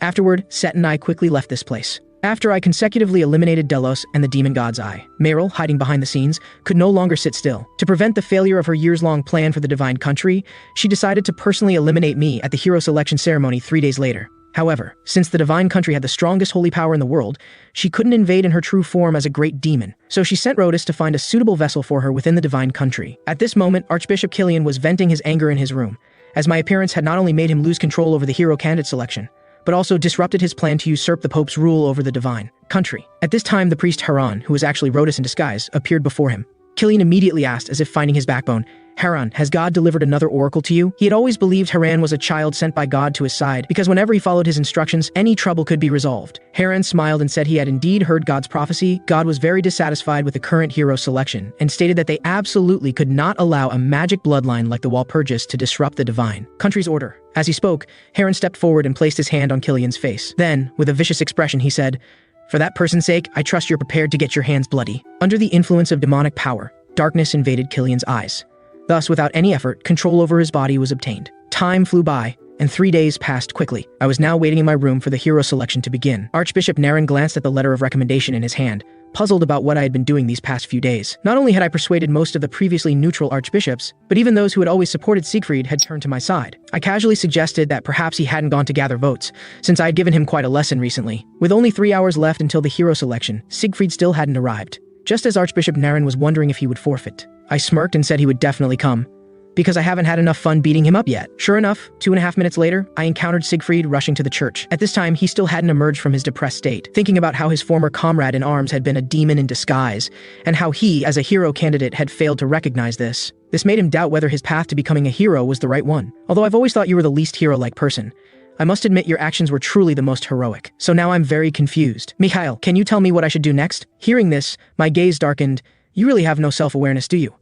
Afterward, Set and I quickly left this place. After I consecutively eliminated Delos and the demon god's eye, Meryl, hiding behind the scenes, could no longer sit still. To prevent the failure of her years-long plan for the divine country, she decided to personally eliminate me at the hero selection ceremony 3 days later. However, since the divine country had the strongest holy power in the world, she couldn't invade in her true form as a great demon. So she sent Rhodus to find a suitable vessel for her within the divine country. At this moment, Archbishop Killian was venting his anger in his room, as my appearance had not only made him lose control over the hero candidate selection, but also disrupted his plan to usurp the Pope's rule over the divine country. At this time, the priest Haran, who was actually Rhodus in disguise, appeared before him. Killian immediately asked, as if finding his backbone, Haran, has God delivered another oracle to you? He had always believed Haran was a child sent by God to his side, because whenever he followed his instructions, any trouble could be resolved. Haran smiled and said he had indeed heard God's prophecy. God was very dissatisfied with the current hero selection, and stated that they absolutely could not allow a magic bloodline like the Walpurgis to disrupt the divine country's order. As he spoke, Haran stepped forward and placed his hand on Killian's face. Then, with a vicious expression, he said, For that person's sake, I trust you're prepared to get your hands bloody. Under the influence of demonic power, darkness invaded Killian's eyes. Thus, without any effort, control over his body was obtained. Time flew by, and 3 days passed quickly. I was now waiting in my room for the hero selection to begin. Archbishop Naren glanced at the letter of recommendation in his hand, puzzled about what I had been doing these past few days. Not only had I persuaded most of the previously neutral archbishops, but even those who had always supported Siegfried had turned to my side. I casually suggested that perhaps he hadn't gone to gather votes, since I had given him quite a lesson recently. With only 3 hours left until the hero selection, Siegfried still hadn't arrived. Just as Archbishop Naren was wondering if he would forfeit, I smirked and said he would definitely come, because I haven't had enough fun beating him up yet. Sure enough, 2.5 minutes later, I encountered Siegfried rushing to the church. At this time, he still hadn't emerged from his depressed state, thinking about how his former comrade in arms had been a demon in disguise, and how he, as a hero candidate, had failed to recognize this. This made him doubt whether his path to becoming a hero was the right one. Although I've always thought you were the least hero-like person, I must admit your actions were truly the most heroic. So now I'm very confused. Mikhail, can you tell me what I should do next? Hearing this, my gaze darkened. You really have no self-awareness, do you?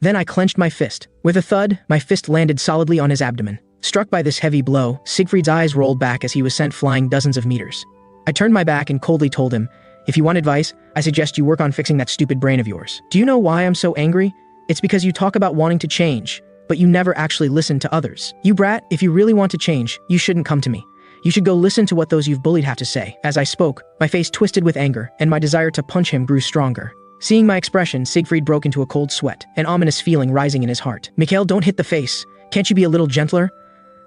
Then I clenched my fist. With a thud, my fist landed solidly on his abdomen. Struck by this heavy blow, Siegfried's eyes rolled back as he was sent flying dozens of meters. I turned my back and coldly told him, "If you want advice, I suggest you work on fixing that stupid brain of yours. Do you know why I'm so angry? It's because you talk about wanting to change, but you never actually listen to others. You brat, if you really want to change, you shouldn't come to me. You should go listen to what those you've bullied have to say." As I spoke, my face twisted with anger, and my desire to punch him grew stronger. Seeing my expression, Siegfried broke into a cold sweat, an ominous feeling rising in his heart. "Mikhail, don't hit the face. Can't you be a little gentler?"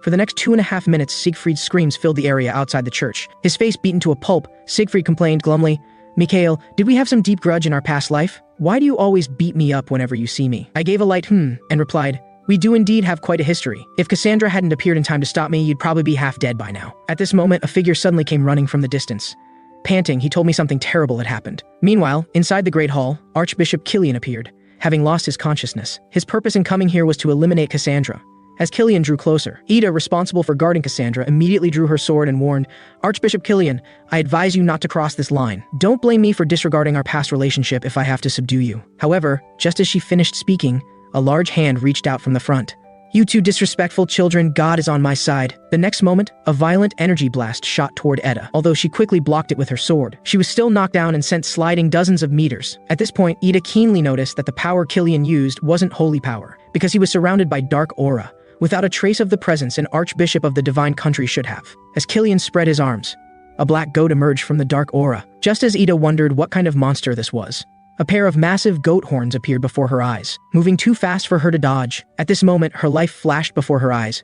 For the next 2.5 minutes, Siegfried's screams filled the area outside the church. His face beaten to a pulp, Siegfried complained glumly, "Mikhail, did we have some deep grudge in our past life? Why do you always beat me up whenever you see me?" I gave a light and replied, "We do indeed have quite a history. If Cassandra hadn't appeared in time to stop me, you'd probably be half dead by now." At this moment, a figure suddenly came running from the distance. Panting, he told me something terrible had happened. Meanwhile, inside the Great Hall, Archbishop Killian appeared, having lost his consciousness. His purpose in coming here was to eliminate Cassandra. As Killian drew closer, Ida, responsible for guarding Cassandra, immediately drew her sword and warned, "Archbishop Killian, I advise you not to cross this line. Don't blame me for disregarding our past relationship if I have to subdue you." However, just as she finished speaking, a large hand reached out from the front. "You two disrespectful children, God is on my side." The next moment, a violent energy blast shot toward Ida. Although she quickly blocked it with her sword, she was still knocked down and sent sliding dozens of meters. At this point, Ida keenly noticed that the power Killian used wasn't holy power, because he was surrounded by dark aura, without a trace of the presence an archbishop of the divine country should have. As Killian spread his arms, a black goat emerged from the dark aura. Just as Ida wondered what kind of monster this was, a pair of massive goat horns appeared before her eyes, moving too fast for her to dodge. At this moment, her life flashed before her eyes.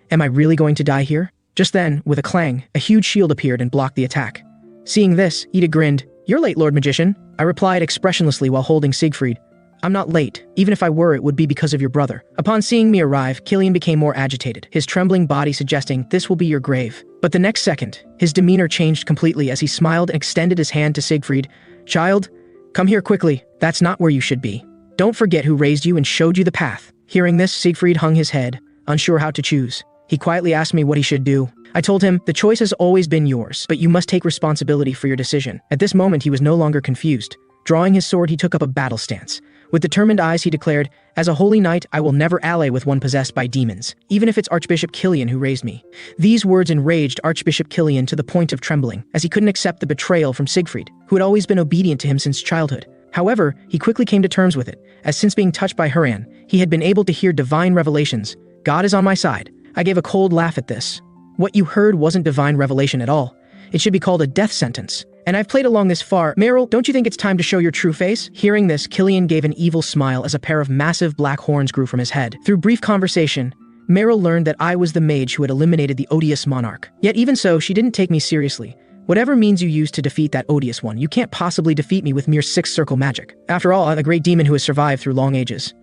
Am I really going to die here? Just then, with a clang, a huge shield appeared and blocked the attack. Seeing this, Ida grinned. "You're late, Lord Magician," I replied expressionlessly while holding Siegfried. "I'm not late. Even if I were, it would be because of your brother." Upon seeing me arrive, Killian became more agitated, his trembling body suggesting, "This will be your grave." But the next second, his demeanor changed completely as he smiled and extended his hand to Siegfried. "Child, come here quickly. That's not where you should be. Don't forget who raised you and showed you the path." Hearing this, Siegfried hung his head, unsure how to choose. He quietly asked me what he should do. I told him, "The choice has always been yours, but you must take responsibility for your decision." At this moment, he was no longer confused. Drawing his sword, he took up a battle stance. With determined eyes, he declared, "As a holy knight, I will never ally with one possessed by demons, even if it's Archbishop Killian who raised me." These words enraged Archbishop Killian to the point of trembling, as he couldn't accept the betrayal from Siegfried, who had always been obedient to him since childhood. However, he quickly came to terms with it, as since being touched by Haran, he had been able to hear divine revelations. "God is on my side." I gave a cold laugh at this. What you heard wasn't divine revelation at all. It should be called a death sentence. And I've played along this far. Meryl, don't you think it's time to show your true face? Hearing this, Killian gave an evil smile as a pair of massive black horns grew from his head. Through brief conversation, Meryl learned that I was the mage who had eliminated the odious monarch. Yet even so, she didn't take me seriously. "Whatever means you use to defeat that odious one, you can't possibly defeat me with mere six-circle magic. After all, I'm a great demon who has survived through long ages."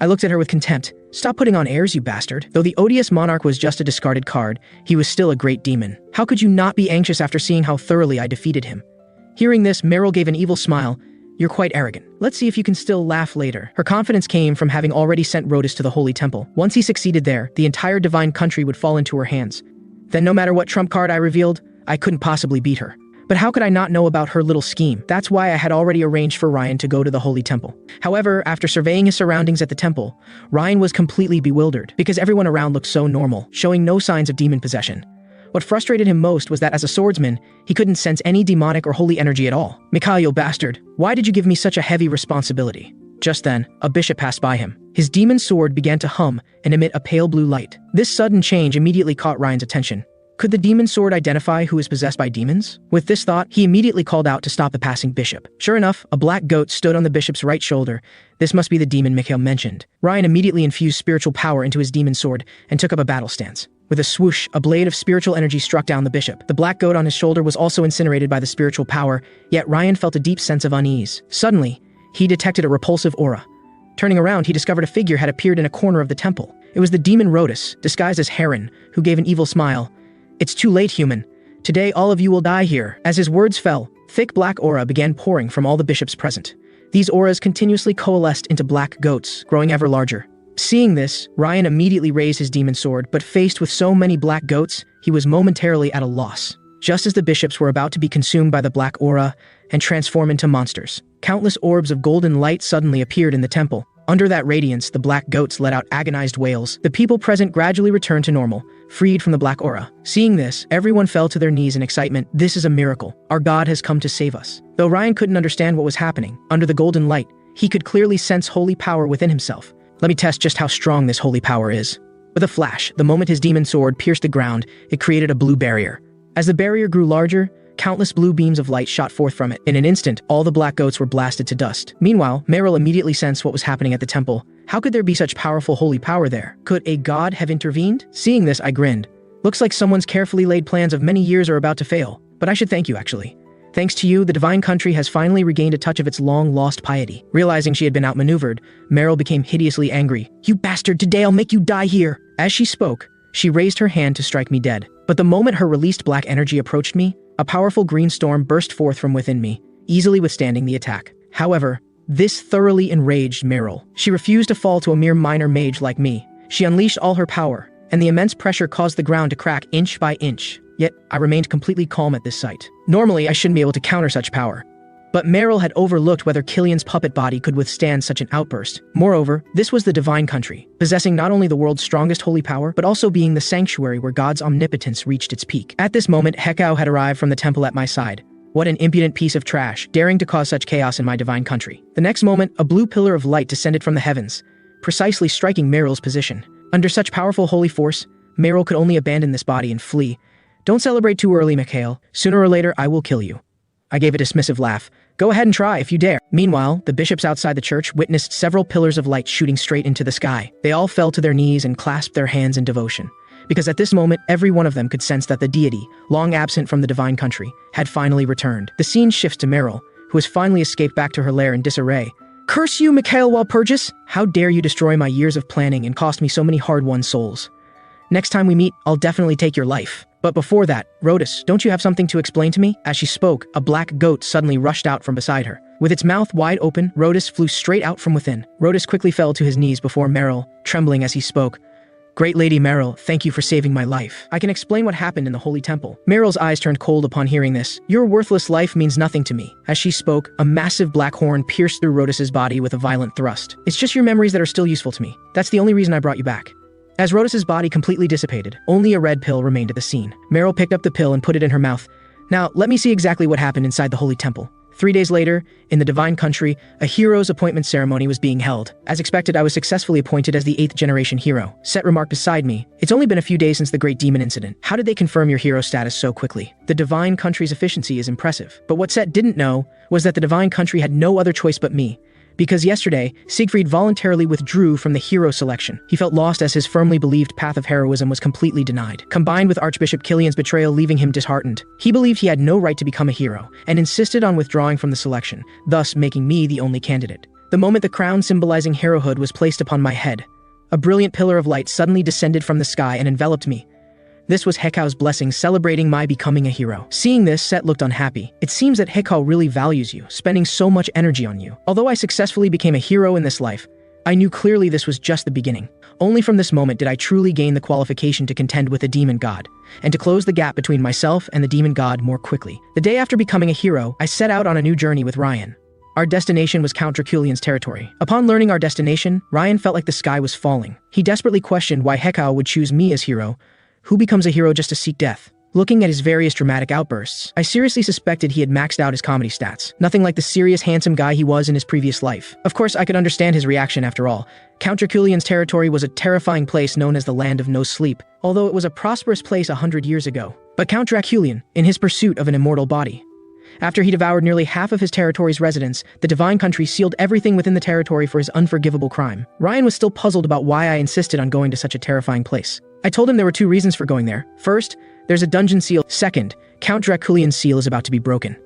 I looked at her with contempt. "Stop putting on airs, you bastard. Though the odious monarch was just a discarded card, he was still a great demon. How could you not be anxious after seeing how thoroughly I defeated him?" Hearing this, Meryl gave an evil smile. "You're quite arrogant. Let's see if you can still laugh later." Her confidence came from having already sent Rhodus to the Holy Temple. Once he succeeded there, the entire divine country would fall into her hands. Then no matter what trump card I revealed, I couldn't possibly beat her. But how could I not know about her little scheme? That's why I had already arranged for Ryan to go to the Holy Temple. However, after surveying his surroundings at the temple, Ryan was completely bewildered, because everyone around looked so normal, showing no signs of demon possession. What frustrated him most was that as a swordsman, he couldn't sense any demonic or holy energy at all. "Mikhail, bastard, why did you give me such a heavy responsibility?" Just then, a bishop passed by him. His demon sword began to hum and emit a pale blue light. This sudden change immediately caught Ryan's attention. Could the demon sword identify who is possessed by demons? With this thought, he immediately called out to stop the passing bishop. Sure enough, a black goat stood on the bishop's right shoulder. This must be the demon Mikhail mentioned. Ryan immediately infused spiritual power into his demon sword and took up a battle stance. With a swoosh, a blade of spiritual energy struck down the bishop. The black goat on his shoulder was also incinerated by the spiritual power, yet Ryan felt a deep sense of unease. Suddenly, he detected a repulsive aura. Turning around, he discovered a figure had appeared in a corner of the temple. It was the demon Rhodus, disguised as Haran, who gave an evil smile. "It's too late, human. Today all of you will die here." As his words fell, thick black aura began pouring from all the bishops present. These auras continuously coalesced into black goats, growing ever larger. Seeing this, Ryan immediately raised his demon sword, but faced with so many black goats, he was momentarily at a loss. Just as the bishops were about to be consumed by the black aura and transform into monsters, countless orbs of golden light suddenly appeared in the temple. Under that radiance, the black goats let out agonized wails. The people present gradually returned to normal, freed from the black aura. Seeing this, everyone fell to their knees in excitement. This is a miracle. Our God has come to save us. Though Ryan couldn't understand what was happening, under the golden light, he could clearly sense holy power within himself. Let me test just how strong this holy power is. With a flash, the moment his demon sword pierced the ground, it created a blue barrier. As the barrier grew larger, countless blue beams of light shot forth from it. In an instant, all the black goats were blasted to dust. Meanwhile, Meryl immediately sensed what was happening at the temple. How could there be such powerful holy power there? Could a god have intervened? Seeing this, I grinned. Looks like someone's carefully laid plans of many years are about to fail. But I should thank you, actually. Thanks to you, the divine country has finally regained a touch of its long-lost piety. Realizing she had been outmaneuvered, Meryl became hideously angry. You bastard, today I'll make you die here! As she spoke, she raised her hand to strike me dead. But the moment her released black energy approached me, a powerful green storm burst forth from within me, easily withstanding the attack. However, this thoroughly enraged Meryl. She refused to fall to a mere minor mage like me. She unleashed all her power, and the immense pressure caused the ground to crack inch by inch. Yet, I remained completely calm at this sight. Normally, I shouldn't be able to counter such power. But Meryl had overlooked whether Killian's puppet body could withstand such an outburst. Moreover, this was the divine country, possessing not only the world's strongest holy power, but also being the sanctuary where God's omnipotence reached its peak. At this moment, Hekau had arrived from the temple at my side. What an impudent piece of trash, daring to cause such chaos in my divine country. The next moment, a blue pillar of light descended from the heavens, precisely striking Meryl's position. Under such powerful holy force, Meryl could only abandon this body and flee. Don't celebrate too early, Mikhail. Sooner or later, I will kill you. I gave a dismissive laugh. Go ahead and try if you dare. Meanwhile, the bishops outside the church witnessed several pillars of light shooting straight into the sky. They all fell to their knees and clasped their hands in devotion. Because at this moment, every one of them could sense that the deity, long absent from the divine country, had finally returned. The scene shifts to Meryl, who has finally escaped back to her lair in disarray. Curse you, Mikhail Walpurgis! How dare you destroy my years of planning and cost me so many hard-won souls? Next time we meet, I'll definitely take your life. But before that, Rhodas, don't you have something to explain to me? As she spoke, a black goat suddenly rushed out from beside her. With its mouth wide open, Rhodas flew straight out from within. Rhodas quickly fell to his knees before Meryl, trembling as he spoke. Great Lady Meryl, thank you for saving my life. I can explain what happened in the holy temple. Meryl's eyes turned cold upon hearing this. Your worthless life means nothing to me. As she spoke, a massive black horn pierced through Rhodas's body with a violent thrust. It's just your memories that are still useful to me. That's the only reason I brought you back. As Rhodas's body completely dissipated, only a red pill remained at the scene. Meryl picked up the pill and put it in her mouth. Now, let me see exactly what happened inside the holy temple. 3 days later, in the divine country, a hero's appointment ceremony was being held. As expected, I was successfully appointed as the 8th generation hero. Set remarked beside me, it's only been a few days since the great demon incident. How did they confirm your hero status so quickly? The divine country's efficiency is impressive. But what Set didn't know was that the divine country had no other choice but me. Because yesterday, Siegfried voluntarily withdrew from the hero selection. He felt lost as his firmly believed path of heroism was completely denied, combined with Archbishop Killian's betrayal leaving him disheartened. He believed he had no right to become a hero, and insisted on withdrawing from the selection, thus making me the only candidate. The moment the crown symbolizing herohood was placed upon my head, a brilliant pillar of light suddenly descended from the sky and enveloped me. This was Hekau's blessing celebrating my becoming a hero. Seeing this, Set looked unhappy. It seems that Hekau really values you, spending so much energy on you. Although I successfully became a hero in this life, I knew clearly this was just the beginning. Only from this moment did I truly gain the qualification to contend with the demon god, and to close the gap between myself and the demon god more quickly. The day after becoming a hero, I set out on a new journey with Ryan. Our destination was Count Draculian's territory. Upon learning our destination, Ryan felt like the sky was falling. He desperately questioned why Hekau would choose me as hero. Who becomes a hero just to seek death? Looking at his various dramatic outbursts, I seriously suspected he had maxed out his comedy stats. Nothing like the serious, handsome guy he was in his previous life. Of course, I could understand his reaction after all. Count Draculian's territory was a terrifying place known as the Land of No Sleep, although it was a prosperous place 100 years ago. But Count Draculian, in his pursuit of an immortal body, after he devoured nearly half of his territory's residents, the divine country sealed everything within the territory for his unforgivable crime. Ryan was still puzzled about why I insisted on going to such a terrifying place. I told him there were 2 reasons for going there. First, there's a dungeon seal. Second, Count Draculian's seal is about to be broken.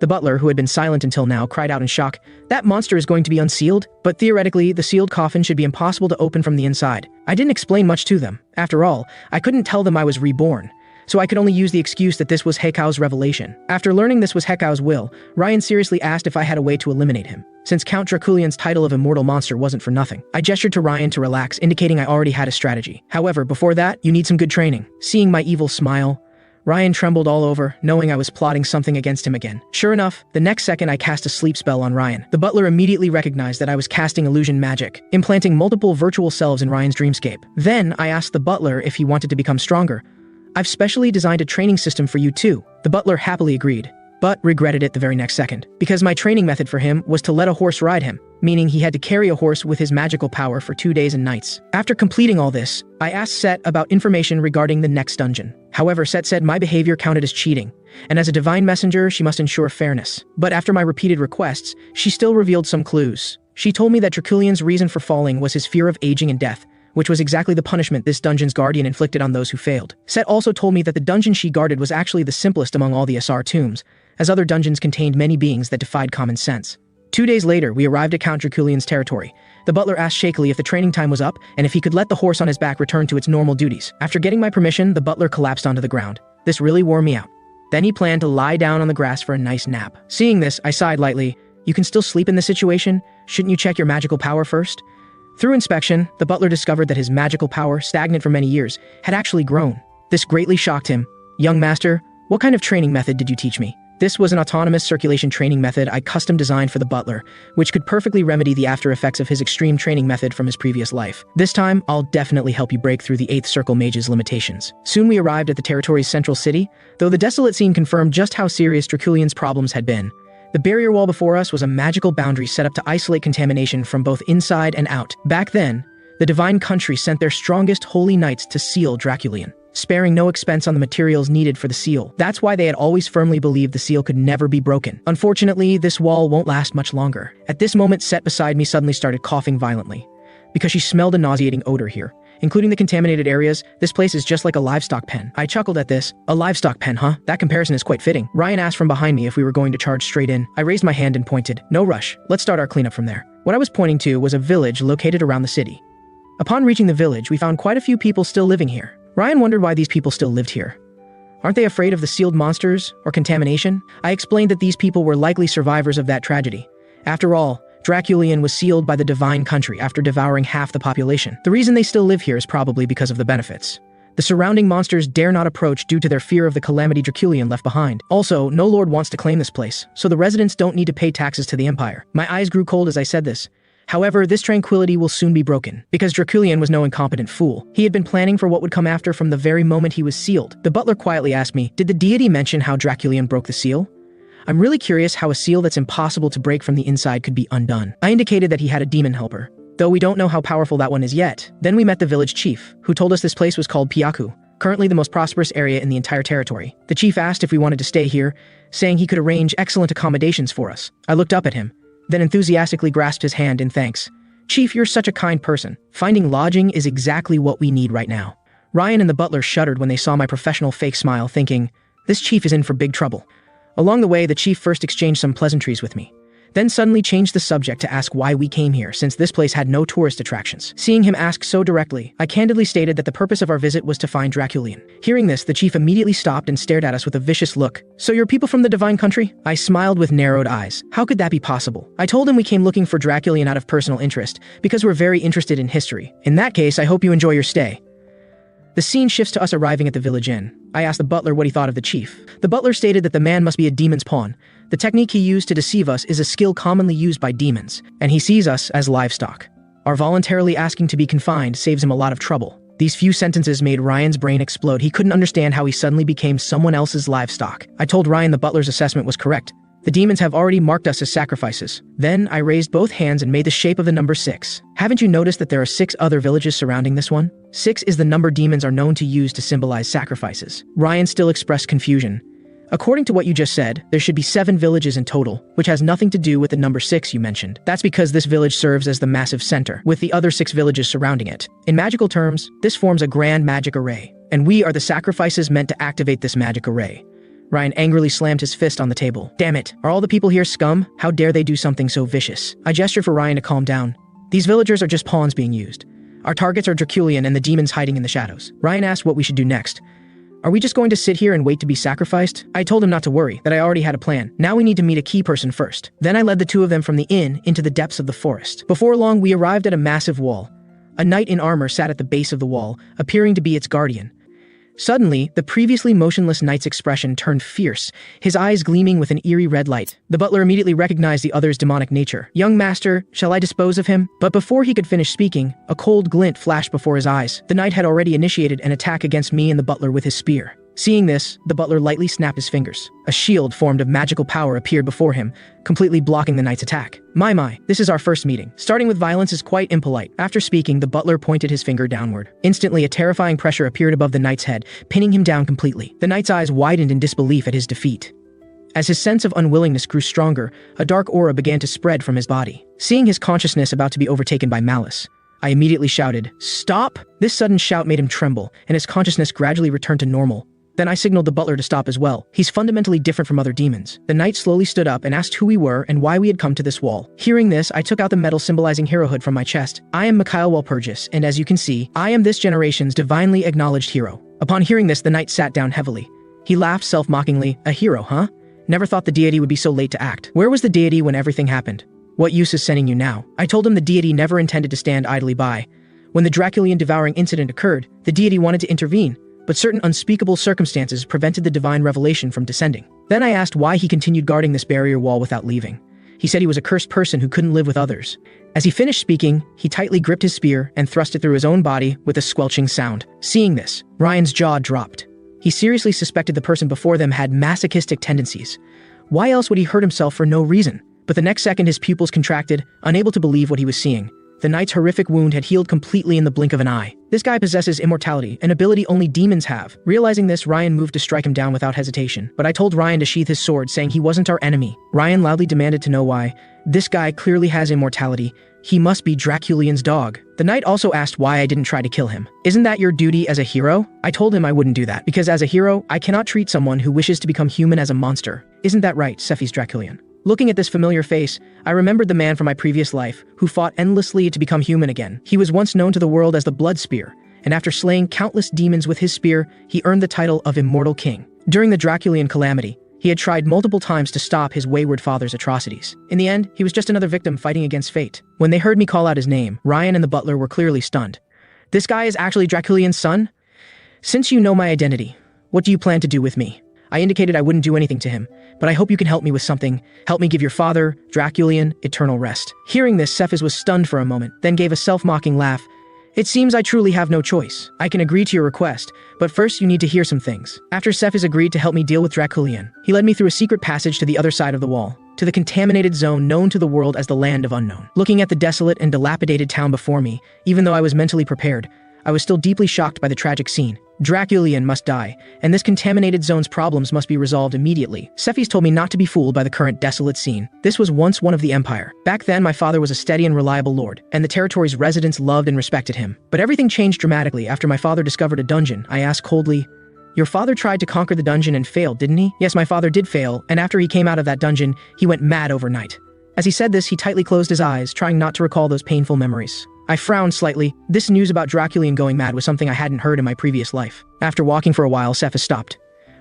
The butler, who had been silent until now, cried out in shock, "That monster is going to be unsealed?" But theoretically, the sealed coffin should be impossible to open from the inside. I didn't explain much to them. After all, I couldn't tell them I was reborn, so I could only use the excuse that this was Hekau's revelation. After learning this was Hekau's will, Ryan seriously asked if I had a way to eliminate him, since Count Draculian's title of immortal monster wasn't for nothing. I gestured to Ryan to relax, indicating I already had a strategy. However, before that, you need some good training. Seeing my evil smile, Ryan trembled all over, knowing I was plotting something against him again. Sure enough, the next second I cast a sleep spell on Ryan. The butler immediately recognized that I was casting illusion magic, implanting multiple virtual selves in Ryan's dreamscape. Then I asked the butler if he wanted to become stronger. I've specially designed a training system for you too. The butler happily agreed, but regretted it the very next second, because my training method for him was to let a horse ride him, meaning he had to carry a horse with his magical power for 2 days and nights. After completing all this, I asked Set about information regarding the next dungeon. However, Set said my behavior counted as cheating, and as a divine messenger, she must ensure fairness. But after my repeated requests, she still revealed some clues. She told me that Draculian's reason for falling was his fear of aging and death, which was exactly the punishment this dungeon's guardian inflicted on those who failed. Set also told me that the dungeon she guarded was actually the simplest among all the SR tombs, as other dungeons contained many beings that defied common sense. 2 days later, we arrived at Count Draculian's territory. The butler asked shakily if the training time was up and if he could let the horse on his back return to its normal duties. After getting my permission, the butler collapsed onto the ground. This really wore me out. Then he planned to lie down on the grass for a nice nap. Seeing this, I sighed lightly. You can still sleep in this situation? Shouldn't you check your magical power first? Through inspection, the butler discovered that his magical power, stagnant for many years, had actually grown. This greatly shocked him. Young master, what kind of training method did you teach me? This was an autonomous circulation training method I custom designed for the butler, which could perfectly remedy the after effects of his extreme training method from his previous life. This time, I'll definitely help you break through the 8th Circle Mage's limitations. Soon we arrived at the territory's central city, though the desolate scene confirmed just how serious Draculian's problems had been. The barrier wall before us was a magical boundary set up to isolate contamination from both inside and out. Back then, the Divine Country sent their strongest holy knights to seal Draculian, sparing no expense on the materials needed for the seal. That's why they had always firmly believed the seal could never be broken. Unfortunately, this wall won't last much longer. At this moment, Set beside me suddenly started coughing violently, because she smelled a nauseating odor here. Including the contaminated areas, this place is just like a livestock pen. I chuckled at this. A livestock pen, huh? That comparison is quite fitting. Ryan asked from behind me if we were going to charge straight in. I raised my hand and pointed. No rush. Let's start our cleanup from there. What I was pointing to was a village located around the city. Upon reaching the village, we found quite a few people still living here. Ryan wondered why these people still lived here. Aren't they afraid of the sealed monsters or contamination? I explained that these people were likely survivors of that tragedy. After all, Draculian was sealed by the Divine Country after devouring half the population. The reason they still live here is probably because of the benefits. The surrounding monsters dare not approach due to their fear of the calamity Draculian left behind. Also, no lord wants to claim this place, so the residents don't need to pay taxes to the Empire. My eyes grew cold as I said this. However, this tranquility will soon be broken, because Draculian was no incompetent fool. He had been planning for what would come after from the very moment he was sealed. The butler quietly asked me, did the deity mention how Draculian broke the seal? I'm really curious how a seal that's impossible to break from the inside could be undone. I indicated that he had a demon helper, though we don't know how powerful that one is yet. Then we met the village chief, who told us this place was called Piaku, currently the most prosperous area in the entire territory. The chief asked if we wanted to stay here, saying he could arrange excellent accommodations for us. I looked up at him, then enthusiastically grasped his hand in thanks. Chief, you're such a kind person. Finding lodging is exactly what we need right now. Ryan and the butler shuddered when they saw my professional fake smile, thinking, this chief is in for big trouble. Along the way, the chief first exchanged some pleasantries with me, then suddenly changed the subject to ask why we came here, since this place had no tourist attractions. Seeing him ask so directly, I candidly stated that the purpose of our visit was to find Draculian. Hearing this, the chief immediately stopped and stared at us with a vicious look. So you're people from the Divine Country? I smiled with narrowed eyes. How could that be possible? I told him we came looking for Draculian out of personal interest, because we're very interested in history. In that case, I hope you enjoy your stay. The scene shifts to us arriving at the village inn. I asked the butler what he thought of the chief. The butler stated that the man must be a demon's pawn. The technique he used to deceive us is a skill commonly used by demons, and he sees us as livestock. Our voluntarily asking to be confined saves him a lot of trouble. These few sentences made Ryan's brain explode. He couldn't understand how he suddenly became someone else's livestock. I told Ryan the butler's assessment was correct. The demons have already marked us as sacrifices. Then I raised both hands and made the shape of the number 6. Haven't you noticed that there are 6 other villages surrounding this one? 6 is the number demons are known to use to symbolize sacrifices. Ryan still expressed confusion. According to what you just said, there should be 7 villages in total, which has nothing to do with the number 6 you mentioned. That's because this village serves as the massive center, with the other 6 villages surrounding it. In magical terms, this forms a grand magic array, and we are the sacrifices meant to activate this magic array. Ryan angrily slammed his fist on the table. Damn it, are all the people here scum? How dare they do something so vicious? I gestured for Ryan to calm down. These villagers are just pawns being used. Our targets are Draculian and the demons hiding in the shadows. Ryan asked what we should do next. Are we just going to sit here and wait to be sacrificed? I told him not to worry, that I already had a plan. Now we need to meet a key person first. Then I led the 2 of them from the inn into the depths of the forest. Before long, we arrived at a massive wall. A knight in armor sat at the base of the wall, appearing to be its guardian. Suddenly, the previously motionless knight's expression turned fierce, his eyes gleaming with an eerie red light. The butler immediately recognized the other's demonic nature. "Young master, shall I dispose of him?" But before he could finish speaking, a cold glint flashed before his eyes. The knight had already initiated an attack against me and the butler with his spear. Seeing this, the butler lightly snapped his fingers. A shield formed of magical power appeared before him, completely blocking the knight's attack. My, this is our first meeting. Starting with violence is quite impolite. After speaking, the butler pointed his finger downward. Instantly, a terrifying pressure appeared above the knight's head, pinning him down completely. The knight's eyes widened in disbelief at his defeat. As his sense of unwillingness grew stronger, a dark aura began to spread from his body. Seeing his consciousness about to be overtaken by malice, I immediately shouted, "Stop!" This sudden shout made him tremble, and his consciousness gradually returned to normal. Then I signaled the butler to stop as well. He's fundamentally different from other demons. The knight slowly stood up and asked who we were and why we had come to this wall. Hearing this, I took out the medal symbolizing herohood from my chest. "I am Mikhail Walpurgis, and as you can see, I am this generation's divinely acknowledged hero." Upon hearing this, the knight sat down heavily. He laughed self-mockingly. "A hero, huh? Never thought the deity would be so late to act. Where was the deity when everything happened? What use is sending you now?" I told him the deity never intended to stand idly by. When the Draculian devouring incident occurred, the deity wanted to intervene, but certain unspeakable circumstances prevented the divine revelation from descending. Then I asked why he continued guarding this barrier wall without leaving. He said he was a cursed person who couldn't live with others. As he finished speaking, he tightly gripped his spear and thrust it through his own body with a squelching sound. Seeing this, Ryan's jaw dropped. He seriously suspected the person before them had masochistic tendencies. Why else would he hurt himself for no reason? But the next second his pupils contracted, unable to believe what he was seeing. The knight's horrific wound had healed completely in the blink of an eye. This guy possesses immortality, an ability only demons have. Realizing this, Ryan moved to strike him down without hesitation. But I told Ryan to sheath his sword, saying he wasn't our enemy. Ryan loudly demanded to know why. This guy clearly has immortality. He must be Draculian's dog. The knight also asked why I didn't try to kill him. "Isn't that your duty as a hero?" I told him I wouldn't do that, because as a hero, I cannot treat someone who wishes to become human as a monster. "Isn't that right, Cephes Draculian?" Looking at this familiar face, I remembered the man from my previous life, who fought endlessly to become human again. He was once known to the world as the Blood Spear, and after slaying countless demons with his spear, he earned the title of Immortal King. During the Draculian calamity, he had tried multiple times to stop his wayward father's atrocities. In the end, he was just another victim fighting against fate. When they heard me call out his name, Ryan and the butler were clearly stunned. "This guy is actually Draculian's son? Since you know my identity, what do you plan to do with me?" I indicated I wouldn't do anything to him, but I hope you can help me with something. Help me give your father, Draculian, eternal rest. Hearing this, Cephes was stunned for a moment, then gave a self-mocking laugh. "It seems I truly have no choice. I can agree to your request, but first you need to hear some things." After Cephes agreed to help me deal with Draculian, he led me through a secret passage to the other side of the wall, to the contaminated zone known to the world as the Land of Unknown. Looking at the desolate and dilapidated town before me, even though I was mentally prepared, I was still deeply shocked by the tragic scene. Draculian must die, and this contaminated zone's problems must be resolved immediately. Cephes told me not to be fooled by the current desolate scene. This was once one of the Empire. Back then, my father was a steady and reliable lord, and the territory's residents loved and respected him. But everything changed dramatically after my father discovered a dungeon. I asked coldly, "Your father tried to conquer the dungeon and failed, didn't he?" "Yes, my father did fail, and after he came out of that dungeon, he went mad overnight." As he said this, he tightly closed his eyes, trying not to recall those painful memories. I frowned slightly. This news about Draculian going mad was something I hadn't heard in my previous life. After walking for a while, Cephes stopped.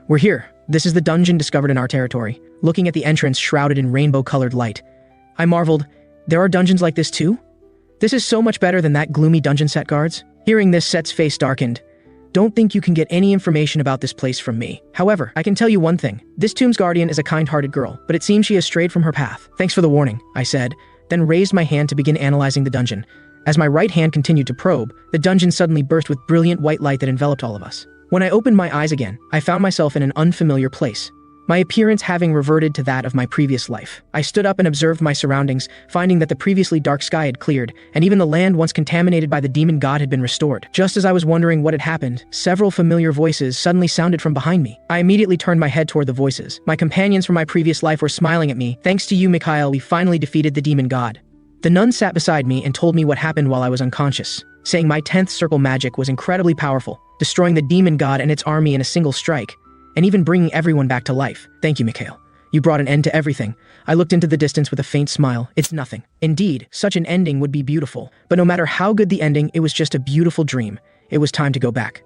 "We're here. This is the dungeon discovered in our territory." Looking at the entrance shrouded in rainbow-colored light, I marveled, "There are dungeons like this too? This is so much better than that gloomy dungeon Set guards." Hearing this, Set's face darkened. "Don't think you can get any information about this place from me. However, I can tell you one thing. This tomb's guardian is a kind-hearted girl, but it seems she has strayed from her path." "Thanks for the warning," I said, then raised my hand to begin analyzing the dungeon. As my right hand continued to probe, the dungeon suddenly burst with brilliant white light that enveloped all of us. When I opened my eyes again, I found myself in an unfamiliar place, my appearance having reverted to that of my previous life. I stood up and observed my surroundings, finding that the previously dark sky had cleared, and even the land once contaminated by the demon god had been restored. Just as I was wondering what had happened, several familiar voices suddenly sounded from behind me. I immediately turned my head toward the voices. My companions from my previous life were smiling at me. "Thanks to you, Mikhail, we finally defeated the demon god." The nun sat beside me and told me what happened while I was unconscious, saying my 10th circle magic was incredibly powerful, destroying the demon god and its army in a single strike, and even bringing everyone back to life. "Thank you, Mikhail. You brought an end to everything." I looked into the distance with a faint smile. "It's nothing." Indeed, such an ending would be beautiful. But no matter how good the ending, it was just a beautiful dream. It was time to go back.